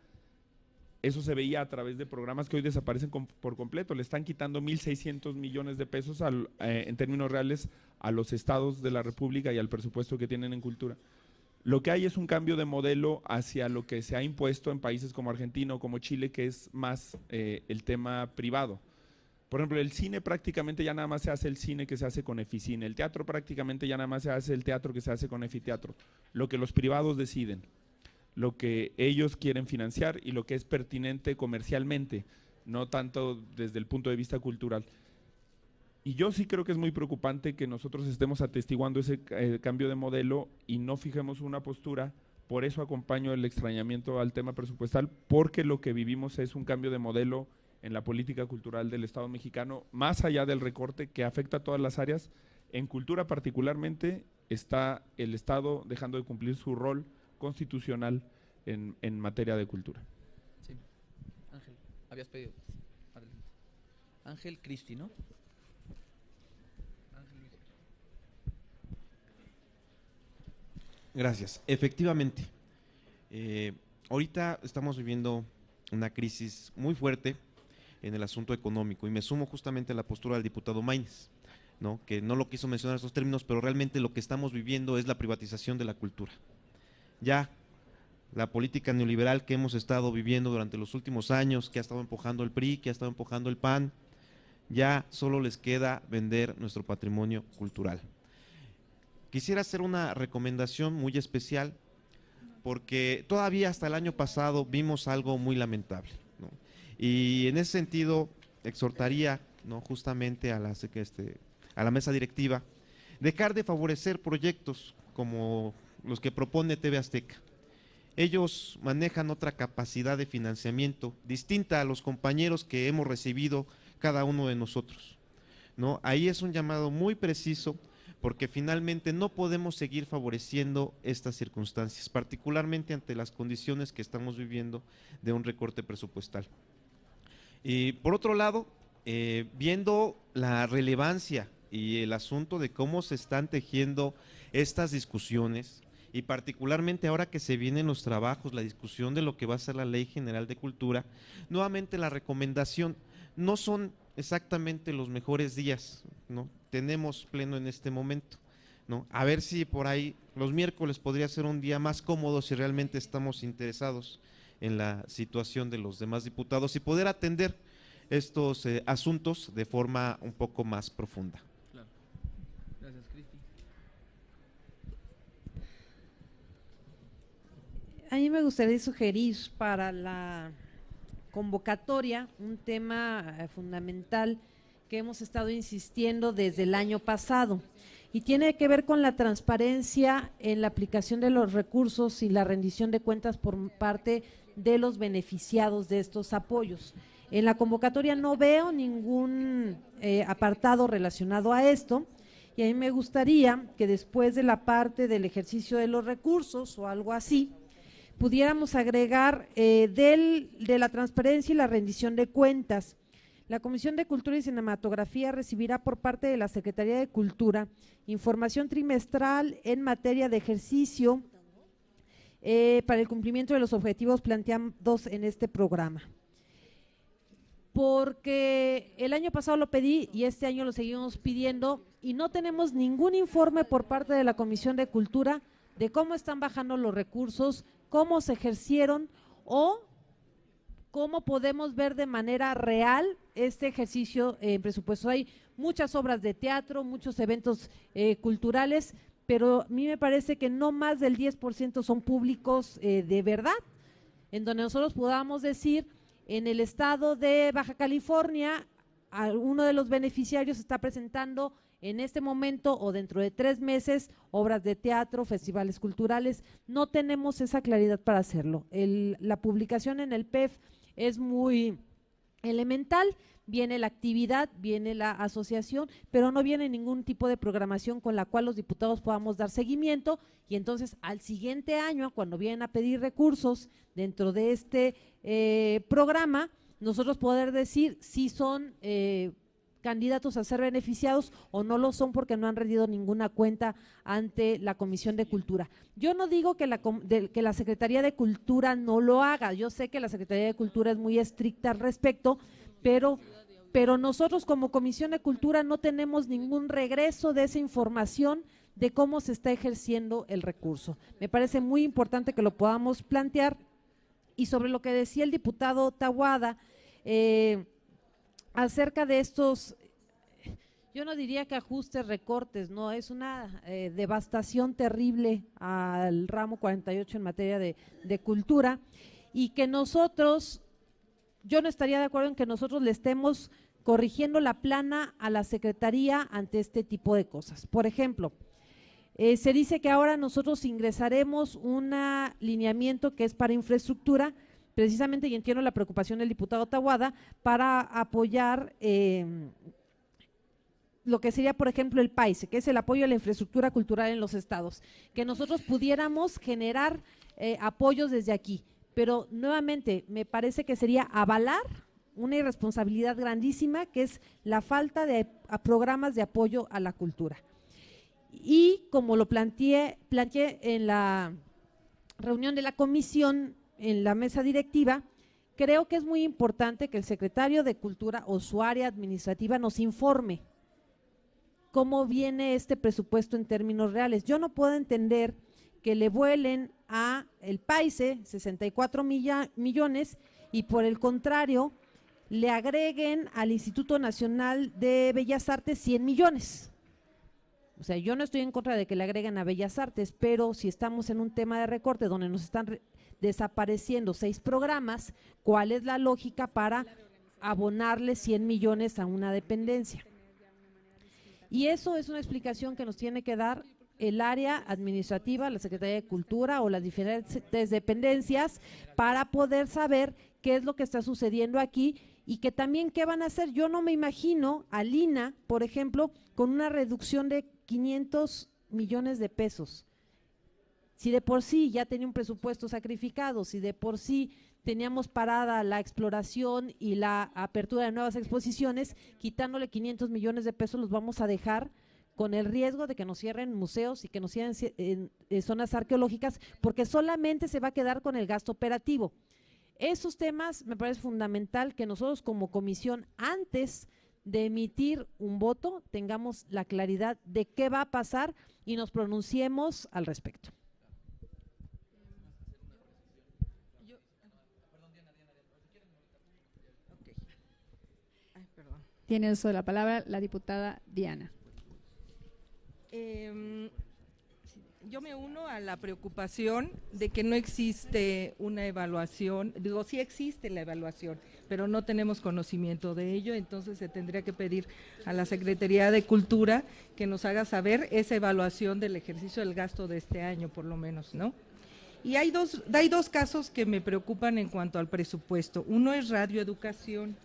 Eso se veía a través de programas que hoy desaparecen por completo. Le están quitando 1.600 millones de pesos en términos reales a los estados de la República y al presupuesto que tienen en cultura. Lo que hay es un cambio de modelo hacia lo que se ha impuesto en países como Argentina o como Chile, que es más el tema privado. Por ejemplo, el cine prácticamente ya nada más se hace el cine que se hace con Eficine, el teatro prácticamente ya nada más se hace el teatro que se hace con Efiteatro, lo que los privados deciden, lo que ellos quieren financiar y lo que es pertinente comercialmente, no tanto desde el punto de vista cultural. Y yo sí creo que es muy preocupante que nosotros estemos atestiguando ese cambio de modelo y no fijemos una postura. Por eso acompaño el extrañamiento al tema presupuestal, porque lo que vivimos es un cambio de modelo en la política cultural del Estado mexicano, más allá del recorte que afecta a todas las áreas, En cultura particularmente está el Estado dejando de cumplir su rol constitucional en materia de cultura. Sí. Ángel, habías pedido. Adelante. Ángel Cristi, ¿no? Gracias. Efectivamente, ahorita estamos viviendo una crisis muy fuerte en el asunto económico y me sumo justamente a la postura del diputado Maínez, ¿no? Que no lo quiso mencionar estos términos, pero realmente lo que estamos viviendo es la privatización de la cultura. Ya la política neoliberal que hemos estado viviendo durante los últimos años, que ha estado empujando el PRI, que ha estado empujando el PAN, ya solo les queda vender nuestro patrimonio cultural. Quisiera hacer una recomendación muy especial porque todavía hasta el año pasado vimos algo muy lamentable, ¿no? Y en ese sentido exhortaría, ¿no?, justamente a la mesa directiva dejar de favorecer proyectos como los que propone TV Azteca. Ellos manejan otra capacidad de financiamiento distinta a los compañeros que hemos recibido cada uno de nosotros, ¿no? Ahí es un llamado muy preciso porque finalmente no podemos seguir favoreciendo estas circunstancias, particularmente ante las condiciones que estamos viviendo de un recorte presupuestal. Y por otro lado, viendo la relevancia y el asunto de cómo se están tejiendo estas discusiones, y particularmente ahora que se vienen los trabajos, la discusión de lo que va a ser la Ley General de Cultura, nuevamente la recomendación, no son exactamente los mejores días, ¿no? Tenemos pleno en este momento, ¿no? A ver si por ahí los miércoles podría ser un día más cómodo si realmente estamos interesados en la situación de los demás diputados y poder atender estos asuntos de forma un poco más profunda. Claro. Gracias, Cristi. A mí me gustaría sugerir para la convocatoria un tema fundamental que hemos estado insistiendo desde el año pasado y tiene que ver con la transparencia en la aplicación de los recursos y la rendición de cuentas por parte de los beneficiados de estos apoyos. En la convocatoria no veo ningún apartado relacionado a esto y a mí me gustaría que después de la parte del ejercicio de los recursos o algo así, pudiéramos agregar de la transparencia y la rendición de cuentas. La Comisión de Cultura y Cinematografía recibirá por parte de la Secretaría de Cultura información trimestral en materia de ejercicio para el cumplimiento de los objetivos planteados en este programa. Porque el año pasado lo pedí y este año lo seguimos pidiendo y no tenemos ningún informe por parte de la Comisión de Cultura de cómo están bajando los recursos, cómo se ejercieron o cómo podemos ver de manera real este ejercicio en presupuesto. Hay muchas obras de teatro, muchos eventos culturales, pero a mí me parece que no más del 10% son públicos de verdad, en donde nosotros podamos decir, en el estado de Baja California, uno de los beneficiarios está presentando en este momento o dentro de 3 meses obras de teatro, festivales culturales. No tenemos esa claridad para hacerlo. La publicación en el PEF es muy elemental, viene la actividad, viene la asociación, pero no viene ningún tipo de programación con la cual los diputados podamos dar seguimiento y entonces al siguiente año, cuando vienen a pedir recursos dentro de este programa, nosotros poder decir si son candidatos a ser beneficiados o no lo son porque no han rendido ninguna cuenta ante la Comisión de Cultura. Yo no digo que la Secretaría de Cultura no lo haga, yo sé que la Secretaría de Cultura es muy estricta al respecto, pero nosotros como Comisión de Cultura no tenemos ningún regreso de esa información de cómo se está ejerciendo el recurso. Me parece muy importante que lo podamos plantear y sobre lo que decía el diputado Taboada, acerca de estos, yo no diría que ajustes, recortes, no, es una devastación terrible al ramo 48 en materia de cultura y que nosotros, yo no estaría de acuerdo en que nosotros le estemos corrigiendo la plana a la Secretaría ante este tipo de cosas. Por ejemplo, se dice que ahora nosotros ingresaremos un lineamiento que es para infraestructura, precisamente, y entiendo la preocupación del diputado Taboada, para apoyar lo que sería, por ejemplo, el PAISE, que es el apoyo a la infraestructura cultural en los estados, que nosotros pudiéramos generar apoyos desde aquí, pero nuevamente me parece que sería avalar una irresponsabilidad grandísima, que es la falta de programas de apoyo a la cultura. Y como lo planteé en la reunión de la comisión, en la mesa directiva, creo que es muy importante que el secretario de Cultura o su área administrativa nos informe cómo viene este presupuesto en términos reales. Yo no puedo entender que le vuelen a el PAISE 64 millones y por el contrario le agreguen al Instituto Nacional de Bellas Artes 100 millones. O sea, yo no estoy en contra de que le agreguen a Bellas Artes, pero si estamos en un tema de recorte donde nos están desapareciendo 6 programas, ¿cuál es la lógica para abonarle 100 millones a una dependencia? Y eso es una explicación que nos tiene que dar el área administrativa, la Secretaría de Cultura o las diferentes dependencias para poder saber qué es lo que está sucediendo aquí y que también qué van a hacer. Yo no me imagino a Lina, por ejemplo, con una reducción de 500 millones de pesos. Si de por sí ya tenía un presupuesto sacrificado, si de por sí teníamos parada la exploración y la apertura de nuevas exposiciones, quitándole 500 millones de pesos los vamos a dejar con el riesgo de que nos cierren museos y que nos cierren zonas arqueológicas, porque solamente se va a quedar con el gasto operativo. Esos temas me parece fundamental que nosotros como comisión, antes de emitir un voto, tengamos la claridad de qué va a pasar y nos pronunciemos al respecto. Tiene uso de la palabra la diputada Diana. Yo me uno a la preocupación de que no existe una evaluación, digo, sí existe la evaluación, pero no tenemos conocimiento de ello, entonces se tendría que pedir a la Secretaría de Cultura que nos haga saber esa evaluación del ejercicio del gasto de este año, por lo menos, ¿no? Y hay dos casos que me preocupan en cuanto al presupuesto. Uno es radioeducación.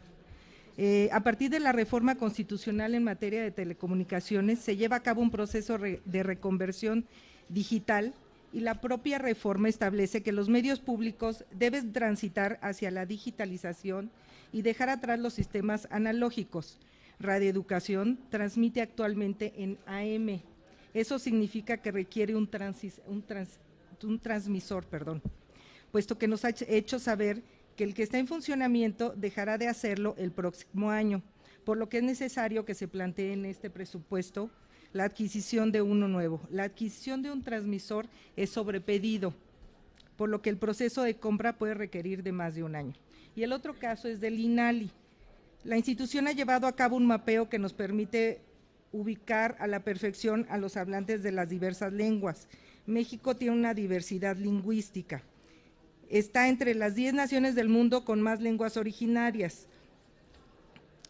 A partir de la reforma constitucional en materia de telecomunicaciones se lleva a cabo un proceso de reconversión digital y la propia reforma establece que los medios públicos deben transitar hacia la digitalización y dejar atrás los sistemas analógicos. Radioeducación transmite actualmente en AM. Eso significa que requiere un transmisor, puesto que nos ha hecho saber que el que está en funcionamiento dejará de hacerlo el próximo año, por lo que es necesario que se plantee en este presupuesto la adquisición de uno nuevo. La adquisición de un transmisor es sobre pedido, por lo que el proceso de compra puede requerir de más de un año. Y el otro caso es del INALI. La institución ha llevado a cabo un mapeo que nos permite ubicar a la perfección a los hablantes de las diversas lenguas. México tiene una diversidad lingüística. Está entre las 10 naciones del mundo con más lenguas originarias.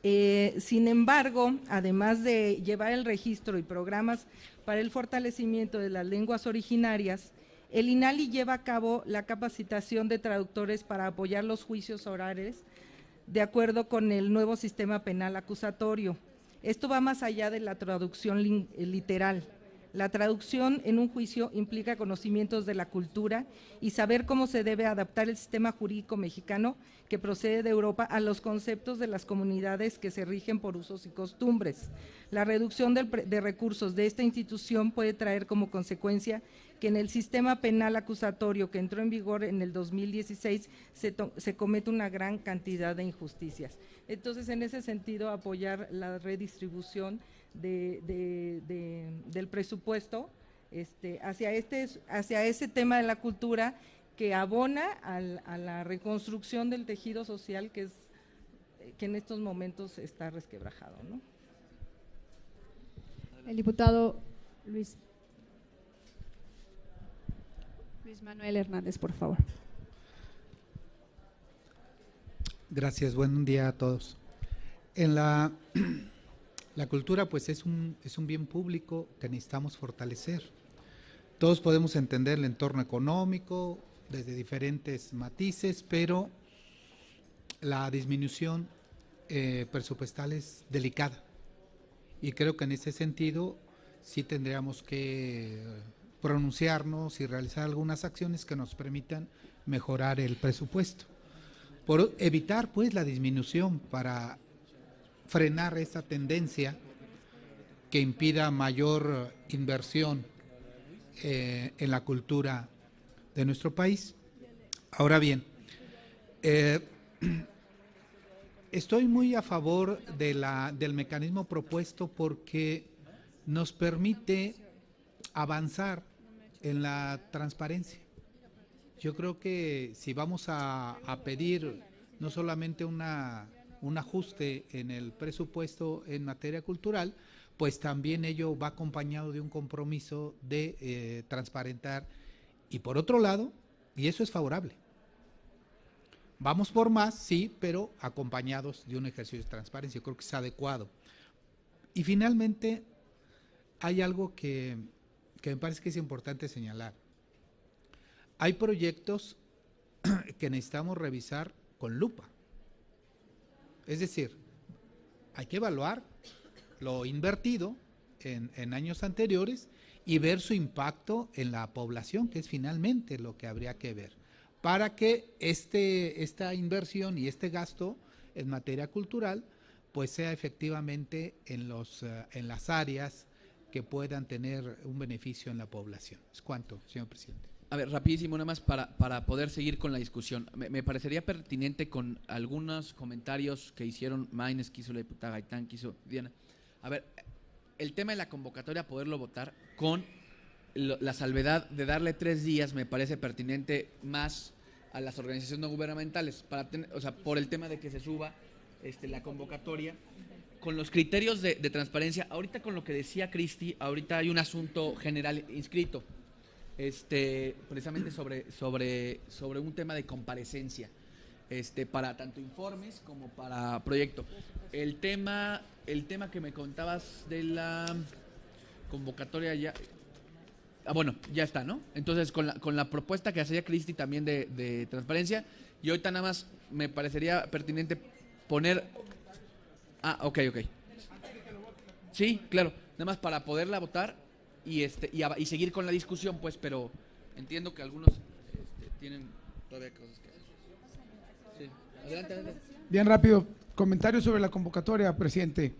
Sin embargo, además de llevar el registro y programas para el fortalecimiento de las lenguas originarias, el INALI lleva a cabo la capacitación de traductores para apoyar los juicios orales de acuerdo con el nuevo sistema penal acusatorio. Esto va más allá de la traducción literal. La traducción en un juicio implica conocimientos de la cultura y saber cómo se debe adaptar el sistema jurídico mexicano que procede de Europa a los conceptos de las comunidades que se rigen por usos y costumbres. La reducción de recursos de esta institución puede traer como consecuencia que en el sistema penal acusatorio que entró en vigor en el 2016 se comete una gran cantidad de injusticias. Entonces, en ese sentido, apoyar la redistribución del presupuesto hacia ese tema de la cultura que abona a la reconstrucción del tejido social que en estos momentos está resquebrajado, ¿no? El diputado Luis Manuel Hernández, por favor. Gracias, buen día a todos. En la cultura pues es un bien público que necesitamos fortalecer. Todos podemos entender el entorno económico desde diferentes matices, pero la disminución presupuestal es delicada Y creo que en ese sentido sí tendríamos que pronunciarnos y realizar algunas acciones que nos permitan mejorar el presupuesto, por evitar pues la disminución, para frenar esa tendencia que impida mayor inversión en la cultura de nuestro país. Ahora bien, estoy muy a favor del mecanismo propuesto porque nos permite avanzar en la transparencia. Yo creo que si vamos a pedir no solamente un ajuste en el presupuesto en materia cultural, pues también ello va acompañado de un compromiso de transparentar. Y por otro lado, y eso es favorable, vamos por más, sí, pero acompañados de un ejercicio de transparencia. Yo creo que es adecuado. Y finalmente, hay algo que me parece que es importante señalar. Hay proyectos que necesitamos revisar con lupa. Es decir, hay que evaluar lo invertido en años anteriores y ver su impacto en la población, que es finalmente lo que habría que ver, para que esta inversión y este gasto en materia cultural pues sea efectivamente en las áreas que puedan tener un beneficio en la población. ¿Es cuánto, señor presidente? A ver, rapidísimo, nada más para poder seguir con la discusión. Me parecería pertinente con algunos comentarios que hicieron Maynes, que hizo la diputada Gaitán, que hizo Diana. A ver, el tema de la convocatoria, poderlo votar con la salvedad de darle 3 días, me parece pertinente más a las organizaciones no gubernamentales, o sea, por el tema de que se suba la convocatoria, con los criterios de transparencia. Ahorita con lo que decía Cristi, ahorita hay un asunto general inscrito, precisamente sobre un tema de comparecencia, para tanto informes como para proyecto. El tema que me contabas de la convocatoria ya, bueno, ya está, ¿no? Entonces con la propuesta que hacía Cristi también de transparencia, y ahorita nada más me parecería pertinente poner. Ok. Sí, claro, nada más para poderla votar y seguir con la discusión, pues, pero entiendo que algunos tienen todavía cosas que hacer. Sí, adelante. Bien rápido, comentario sobre la convocatoria, presidente.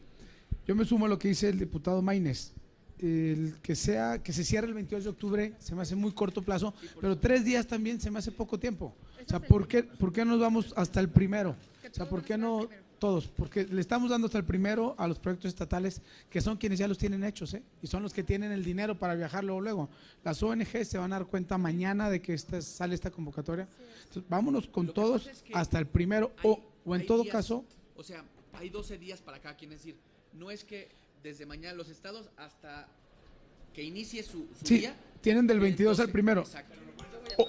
Yo me sumo a lo que dice el diputado Maynes. El que se cierre el 22 de octubre se me hace muy corto plazo, pero 3 días también se me hace poco tiempo. O sea, ¿por qué nos vamos hasta el primero? O sea, ¿por qué no todos? Porque le estamos dando hasta el primero a los proyectos estatales, que son quienes ya los tienen hechos, y son los que tienen el dinero para viajar luego. Las ONG se van a dar cuenta mañana de que sale esta convocatoria. Entonces, vámonos con todos hasta el primero, o en todo caso. O sea, hay 12 días para cada quien, es decir, no es que desde mañana los estados hasta que inicie su día. Tienen del 22 al primero. Exacto.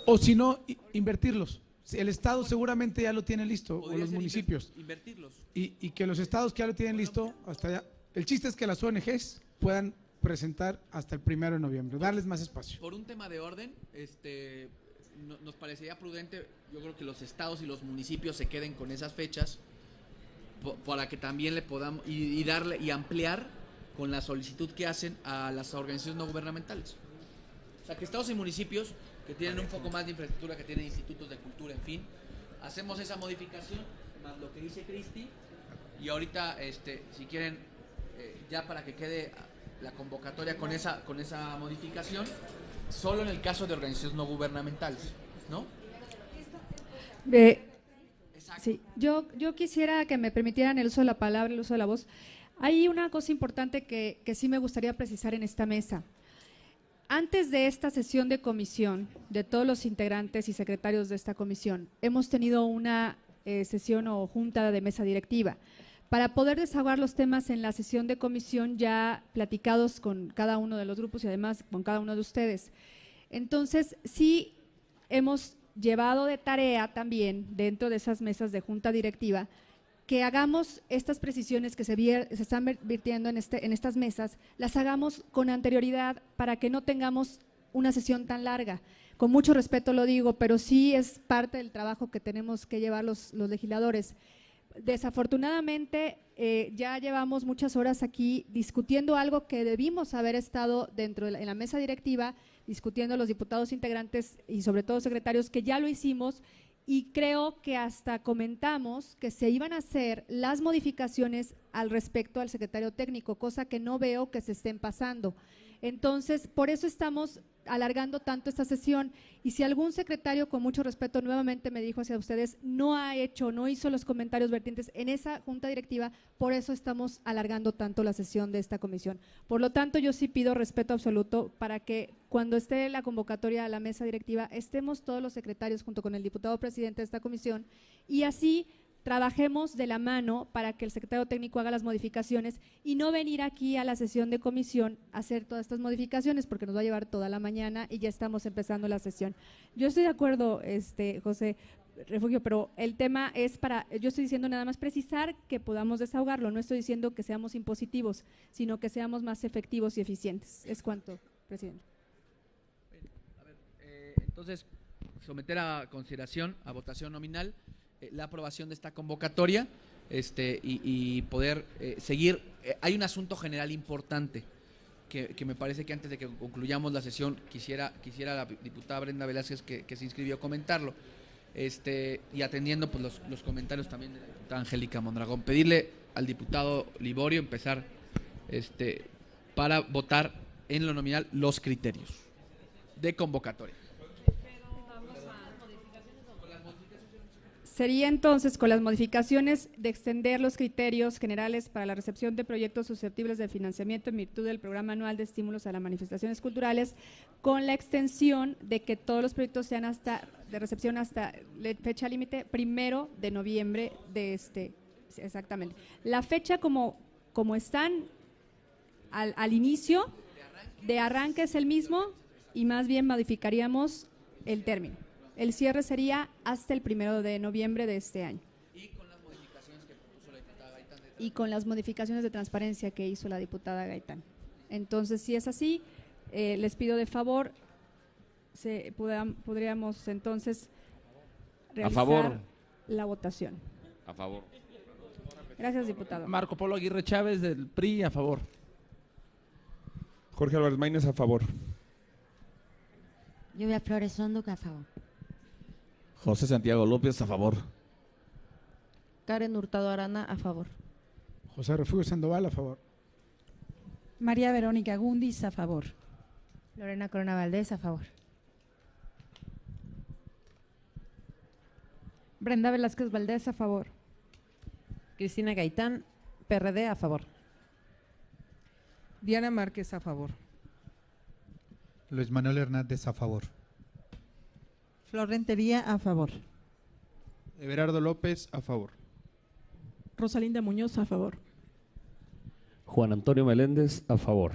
O si no, invertirlos. El estado seguramente ya lo tiene listo, o los municipios. Invertirlos. Y que los estados que ya lo tienen listo, hasta allá. El chiste es que las ONGs puedan presentar hasta el 1 de noviembre, darles más espacio. Por un tema de orden, nos parecería prudente, yo creo que los estados y los municipios se queden con esas fechas, para que también le podamos darle y ampliar con la solicitud que hacen a las organizaciones no gubernamentales. O sea, que estados y municipios que tienen un poco más de infraestructura, que tienen institutos de cultura, en fin, hacemos esa modificación, más lo que dice Cristi, y ahorita, si quieren, ya para que quede la convocatoria con esa modificación, solo en el caso de organizaciones no gubernamentales, ¿no? Sí, yo quisiera que me permitieran el uso de la palabra, el uso de la voz. Hay una cosa importante que sí me gustaría precisar en esta mesa. Antes de esta sesión de comisión, de todos los integrantes y secretarios de esta comisión, hemos tenido una sesión o junta de mesa directiva para poder desahogar los temas en la sesión de comisión ya platicados con cada uno de los grupos y además con cada uno de ustedes. Entonces, sí hemos llevado de tarea también dentro de esas mesas de junta directiva que hagamos estas precisiones que se están vertiendo en estas mesas, las hagamos con anterioridad para que no tengamos una sesión tan larga. Con mucho respeto lo digo, pero sí es parte del trabajo que tenemos que llevar los legisladores. Desafortunadamente, ya llevamos muchas horas aquí discutiendo algo que debimos haber estado en la mesa directiva, discutiendo los diputados integrantes y sobre todo secretarios, que ya lo hicimos, y creo que hasta comentamos que se iban a hacer las modificaciones al respecto al secretario técnico, cosa que no veo que se estén pasando. Entonces, por eso estamos alargando tanto esta sesión, y si algún secretario, con mucho respeto, nuevamente me dijo hacia ustedes, no hizo los comentarios vertientes en esa junta directiva, por eso estamos alargando tanto la sesión de esta comisión. Por lo tanto, yo sí pido respeto absoluto para que cuando esté la convocatoria a la mesa directiva, estemos todos los secretarios junto con el diputado presidente de esta comisión, y así trabajemos de la mano para que el secretario técnico haga las modificaciones y no venir aquí a la sesión de comisión a hacer todas estas modificaciones, porque nos va a llevar toda la mañana y ya estamos empezando la sesión. Yo estoy de acuerdo, José Refugio, pero el tema es yo estoy diciendo nada más precisar que podamos desahogarlo, no estoy diciendo que seamos impositivos, sino que seamos más efectivos y eficientes. Es cuanto, presidente. Entonces, someter a consideración, a votación nominal, la aprobación de esta convocatoria y poder seguir. Hay un asunto general importante que me parece que antes de que concluyamos la sesión quisiera la diputada Brenda Velázquez que se inscribió comentarlo, y atendiendo pues los comentarios también de la diputada Angélica Mondragón, pedirle al diputado Liborio empezar para votar en lo nominal los criterios de convocatoria. Sería entonces con las modificaciones de extender los criterios generales para la recepción de proyectos susceptibles de financiamiento en virtud del Programa Anual de Estímulos a las Manifestaciones Culturales, con la extensión de que todos los proyectos sean de recepción hasta fecha límite 1 de noviembre de exactamente. La fecha como están al inicio de arranque es el mismo, y más bien modificaríamos el término. El cierre sería hasta el 1 de noviembre de este año. Y con las modificaciones que propuso la diputada Gaitán. Y con las modificaciones de transparencia que hizo la diputada Gaitán. Entonces, si es así, les pido de favor, podríamos entonces realizar a favor la votación. A favor. Gracias, diputado. Marco Polo Aguirre Chávez, del PRI, a favor. Jorge Álvarez Maínez, a favor. Lluvia Flores Sonduca, a favor. José Santiago López, a favor. Karen Hurtado Arana, a favor. José Refugio Sandoval, a favor. María Verónica Gundis, a favor. Lorena Corona Valdés, a favor. Brenda Velázquez Valdés, a favor. Cristina Gaitán, PRD, a favor. Diana Márquez, a favor. Luis Manuel Hernández, a favor. Flor Rentería, a favor. Everardo López, a favor. Rosalinda Muñoz, a favor. Juan Antonio Meléndez, a favor.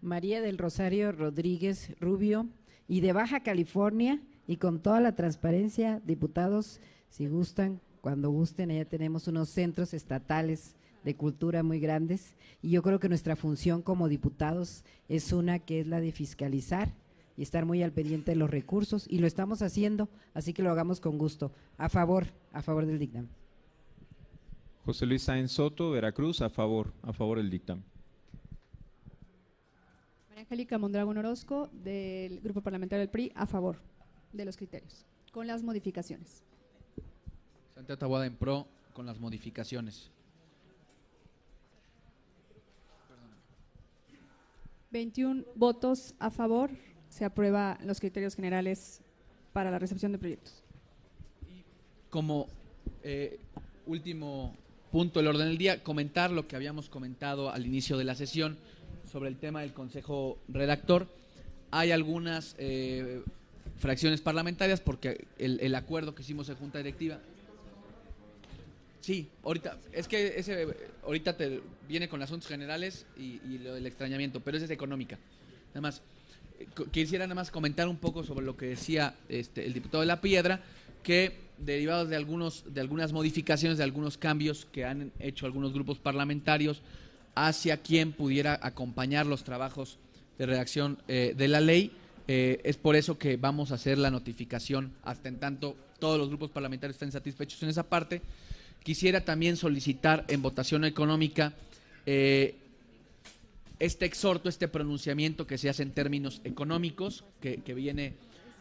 María del Rosario Rodríguez Rubio, y de Baja California, y con toda la transparencia, diputados, si gustan, cuando gusten, allá tenemos unos centros estatales de cultura muy grandes, y yo creo que nuestra función como diputados es una que es la de fiscalizar y estar muy al pendiente de los recursos, y lo estamos haciendo, así que lo hagamos con gusto. A favor del dictamen. José Luis Sáenz Soto, Veracruz, a favor del dictamen. María Angélica Mondragón Orozco, del Grupo Parlamentario del PRI, a favor de los criterios, con las modificaciones. Santiago Taboada en pro, con las modificaciones. 21 votos a favor, se aprueba los criterios generales para la recepción de proyectos. Como último punto del orden del día, comentar lo que habíamos comentado al inicio de la sesión sobre el tema del Consejo Redactor. Hay algunas fracciones parlamentarias, porque el acuerdo que hicimos en Junta Directiva. Sí, ahorita, es que ahorita te viene con asuntos generales y lo del extrañamiento, pero esa es económica. Nada más, quisiera nada más comentar un poco sobre lo que decía el diputado de La Piedra, que derivados de algunas modificaciones, de algunos cambios que han hecho algunos grupos parlamentarios hacia quien pudiera acompañar los trabajos de redacción de la ley, es por eso que vamos a hacer la notificación hasta en tanto todos los grupos parlamentarios estén satisfechos en esa parte. Quisiera también solicitar en votación económica este exhorto, este pronunciamiento que se hace en términos económicos, que viene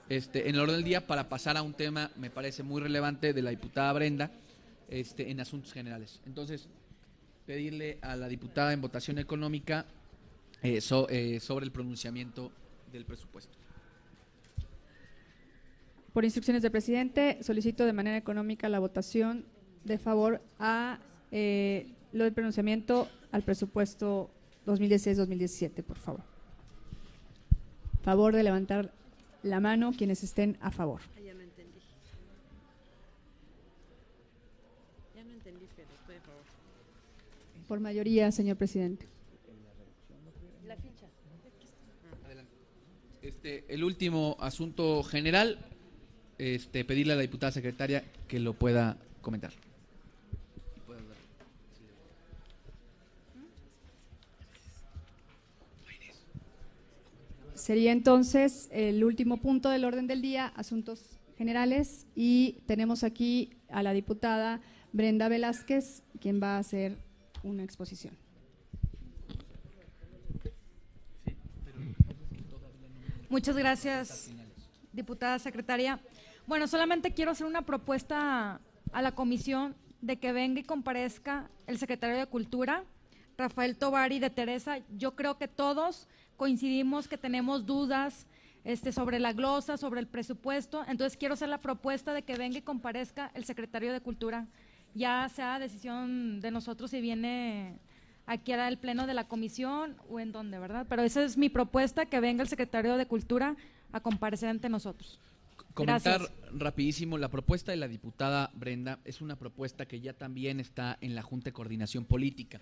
en el orden del día, para pasar a un tema, me parece muy relevante, de la diputada Brenda, en asuntos generales. Entonces, pedirle a la diputada en votación económica sobre el pronunciamiento del presupuesto. Por instrucciones del presidente, solicito de manera económica la votación de favor a lo del pronunciamiento al presupuesto 2016-2017, por favor. Favor de levantar la mano quienes estén a favor. Ya no entendí. Ya no entendí, pero estoy a favor. Por mayoría, señor presidente. La ficha. Adelante. El último asunto general, pedirle a la diputada secretaria que lo pueda comentar. Sería entonces el último punto del orden del día, asuntos generales, y tenemos aquí a la diputada Brenda Velázquez, quien va a hacer una exposición. Muchas gracias, diputada secretaria. Bueno, solamente quiero hacer una propuesta a la comisión de que venga y comparezca el secretario de Cultura, Rafael Tovar y de Teresa. Yo creo que todos coincidimos que tenemos dudas sobre la glosa, sobre el presupuesto, entonces quiero hacer la propuesta de que venga y comparezca el secretario de Cultura, ya sea decisión de nosotros si viene aquí a el pleno de la comisión o en donde, ¿verdad? Pero esa es mi propuesta, que venga el secretario de Cultura a comparecer ante nosotros. Comentar Gracias. rapidísimo, la propuesta de la diputada Brenda es una propuesta que ya también está en la Junta de Coordinación Política.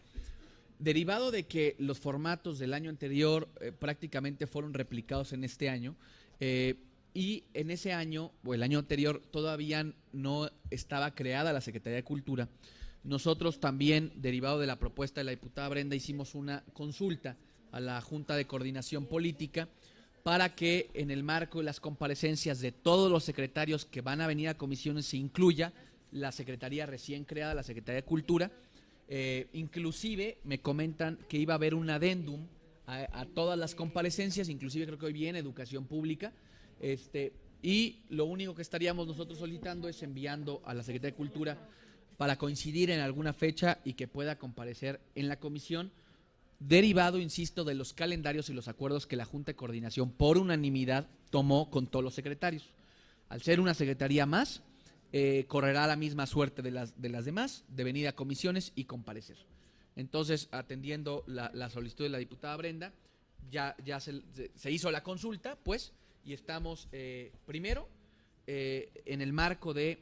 Derivado de que los formatos del año anterior prácticamente fueron replicados en este año, y en ese año, o el año anterior, todavía no estaba creada la Secretaría de Cultura, nosotros también, derivado de la propuesta de la diputada Brenda, hicimos una consulta a la Junta de Coordinación Política para que en el marco de las comparecencias de todos los secretarios que van a venir a comisiones se incluya la Secretaría recién creada, la Secretaría de Cultura. Inclusive me comentan que iba a haber un adendum a todas las comparecencias, inclusive creo que hoy viene Educación Pública, y lo único que estaríamos nosotros solicitando es enviando a la Secretaría de Cultura para coincidir en alguna fecha y que pueda comparecer en la comisión, derivado, insisto, de los calendarios y los acuerdos que la Junta de Coordinación por unanimidad tomó con todos los secretarios. Al ser una secretaría más, correrá la misma suerte de las demás, de venir a comisiones y comparecer. Entonces, atendiendo la solicitud de la diputada Brenda, ya se hizo la consulta, pues, y estamos primero en el marco de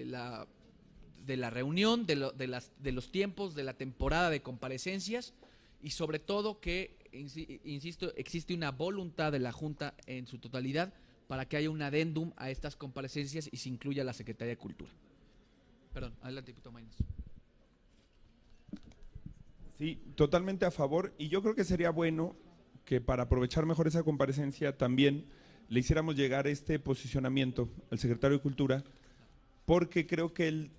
la reunión, de los tiempos, de la temporada de comparecencias, y sobre todo que, insisto, existe una voluntad de la Junta en su totalidad para que haya un adendum a estas comparecencias y se incluya la Secretaría de Cultura. Perdón, adelante, diputado Maínez. Sí, totalmente a favor, y yo creo que sería bueno que para aprovechar mejor esa comparecencia también le hiciéramos llegar este posicionamiento al secretario de Cultura, porque creo que él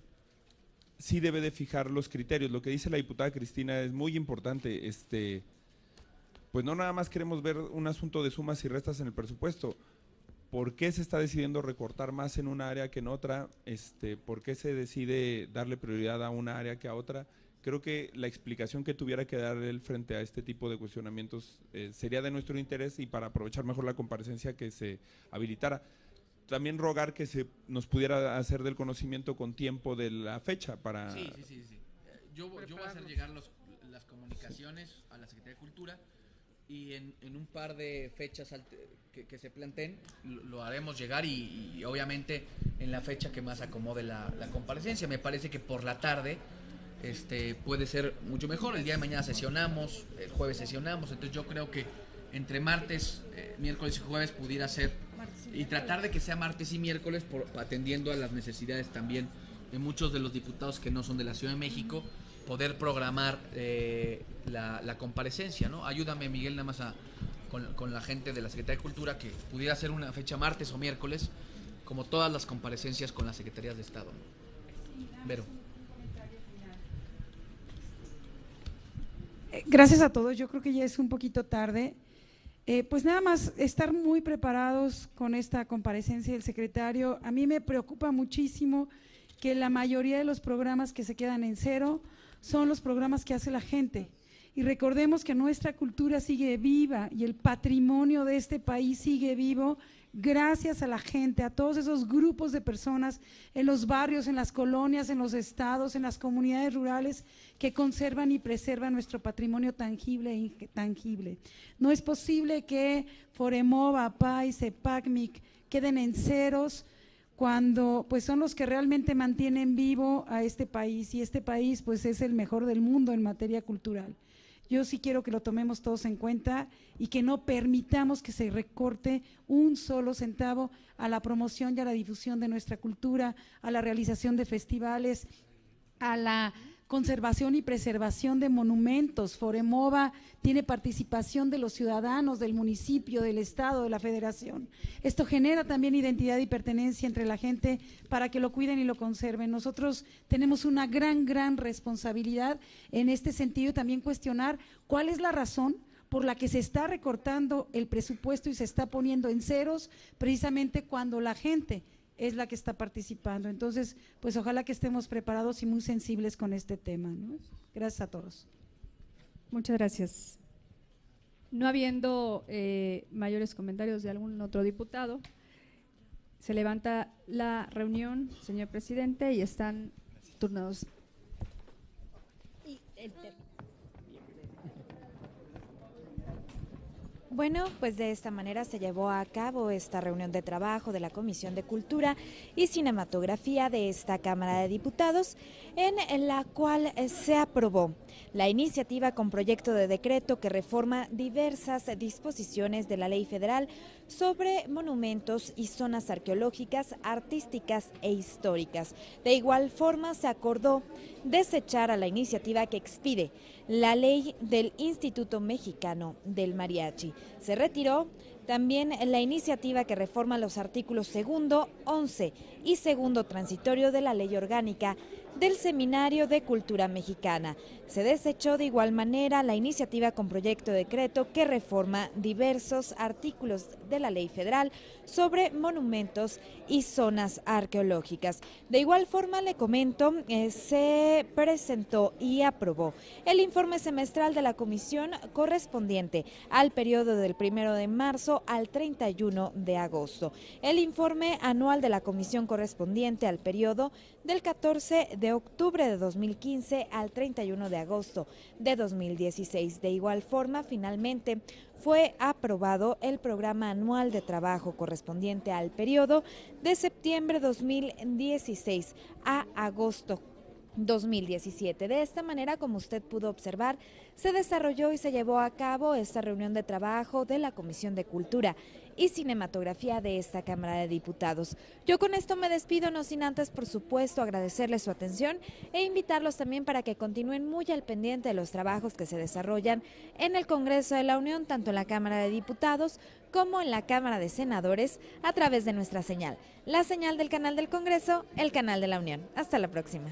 sí debe de fijar los criterios. Lo que dice la diputada Cristina es muy importante. Pues no nada más queremos ver un asunto de sumas y restas en el presupuesto. ¿Por qué se está decidiendo recortar más en una área que en otra? ¿Por qué se decide darle prioridad a una área que a otra? Creo que la explicación que tuviera que dar él frente a este tipo de cuestionamientos sería de nuestro interés, y para aprovechar mejor la comparecencia que se habilitara. También rogar que se nos pudiera hacer del conocimiento con tiempo de la fecha para… Sí. Yo voy a hacer llegar las comunicaciones a la Secretaría de Cultura, y en un par de fechas que se planteen lo haremos llegar, y obviamente en la fecha que más acomode la comparecencia. Me parece que por la tarde puede ser mucho mejor. El día de mañana sesionamos, el jueves sesionamos, entonces yo creo que entre martes, miércoles y jueves pudiera ser, y tratar de que sea martes y miércoles, atendiendo a las necesidades también de muchos de los diputados que no son de la Ciudad de México, poder programar la comparecencia, ¿no? Ayúdame, Miguel, nada más con la gente de la Secretaría de Cultura, que pudiera ser una fecha martes o miércoles, como todas las comparecencias con las secretarías de Estado, ¿no? Vero. Gracias a todos, yo creo que ya es un poquito tarde. Pues nada más estar muy preparados con esta comparecencia del secretario. A mí me preocupa muchísimo que la mayoría de los programas que se quedan en cero son los programas que hace la gente. Y recordemos que nuestra cultura sigue viva y el patrimonio de este país sigue vivo gracias a la gente, a todos esos grupos de personas en los barrios, en las colonias, en los estados, en las comunidades rurales que conservan y preservan nuestro patrimonio tangible e intangible. No es posible que Foremova, PAI, CEPACMIC queden en ceros cuando pues son los que realmente mantienen vivo a este país, y este país pues es el mejor del mundo en materia cultural. Yo sí quiero que lo tomemos todos en cuenta y que no permitamos que se recorte un solo centavo a la promoción y a la difusión de nuestra cultura, a la realización de festivales, a la conservación y preservación de monumentos. Foremova tiene participación de los ciudadanos, del municipio, del estado, de la federación. Esto genera también identidad y pertenencia entre la gente para que lo cuiden y lo conserven. Nosotros tenemos una gran responsabilidad en este sentido, y también cuestionar cuál es la razón por la que se está recortando el presupuesto y se está poniendo en ceros precisamente cuando la gente es la que está participando. Entonces, pues ojalá que estemos preparados y muy sensibles con este tema, ¿no? Gracias a todos. Muchas gracias. No habiendo mayores comentarios de algún otro diputado, se levanta la reunión, señor presidente, y están turnados. Bueno, pues de esta manera se llevó a cabo esta reunión de trabajo de la Comisión de Cultura y Cinematografía de esta Cámara de Diputados, en la cual se aprobó la iniciativa con proyecto de decreto que reforma diversas disposiciones de la Ley Federal sobre monumentos y zonas arqueológicas, artísticas e históricas. De igual forma, se acordó desechar a la iniciativa que expide la ley del Instituto Mexicano del Mariachi. Se retiró también la iniciativa que reforma los artículos 2, 11 y 2 transitorio de la Ley Orgánica del Seminario de Cultura Mexicana. Se desechó de igual manera la iniciativa con proyecto de decreto que reforma diversos artículos de la Ley Federal sobre monumentos y zonas arqueológicas. De igual forma, le comento, se presentó y aprobó el informe semestral de la Comisión correspondiente al periodo del 1 de marzo al 31 de agosto. El informe anual de la Comisión correspondiente al periodo del 14 de octubre de 2015 al 31 de agosto de 2016. De igual forma, finalmente fue aprobado el programa anual de trabajo correspondiente al periodo de septiembre 2016 a agosto 2017. De esta manera, como usted pudo observar, se desarrolló y se llevó a cabo esta reunión de trabajo de la Comisión de Cultura y Cinematografía de esta Cámara de Diputados. Yo con esto me despido, no sin antes, por supuesto, agradecerles su atención e invitarlos también para que continúen muy al pendiente de los trabajos que se desarrollan en el Congreso de la Unión, tanto en la Cámara de Diputados como en la Cámara de Senadores, a través de nuestra señal, la señal del canal del Congreso, el canal de la Unión. Hasta la próxima.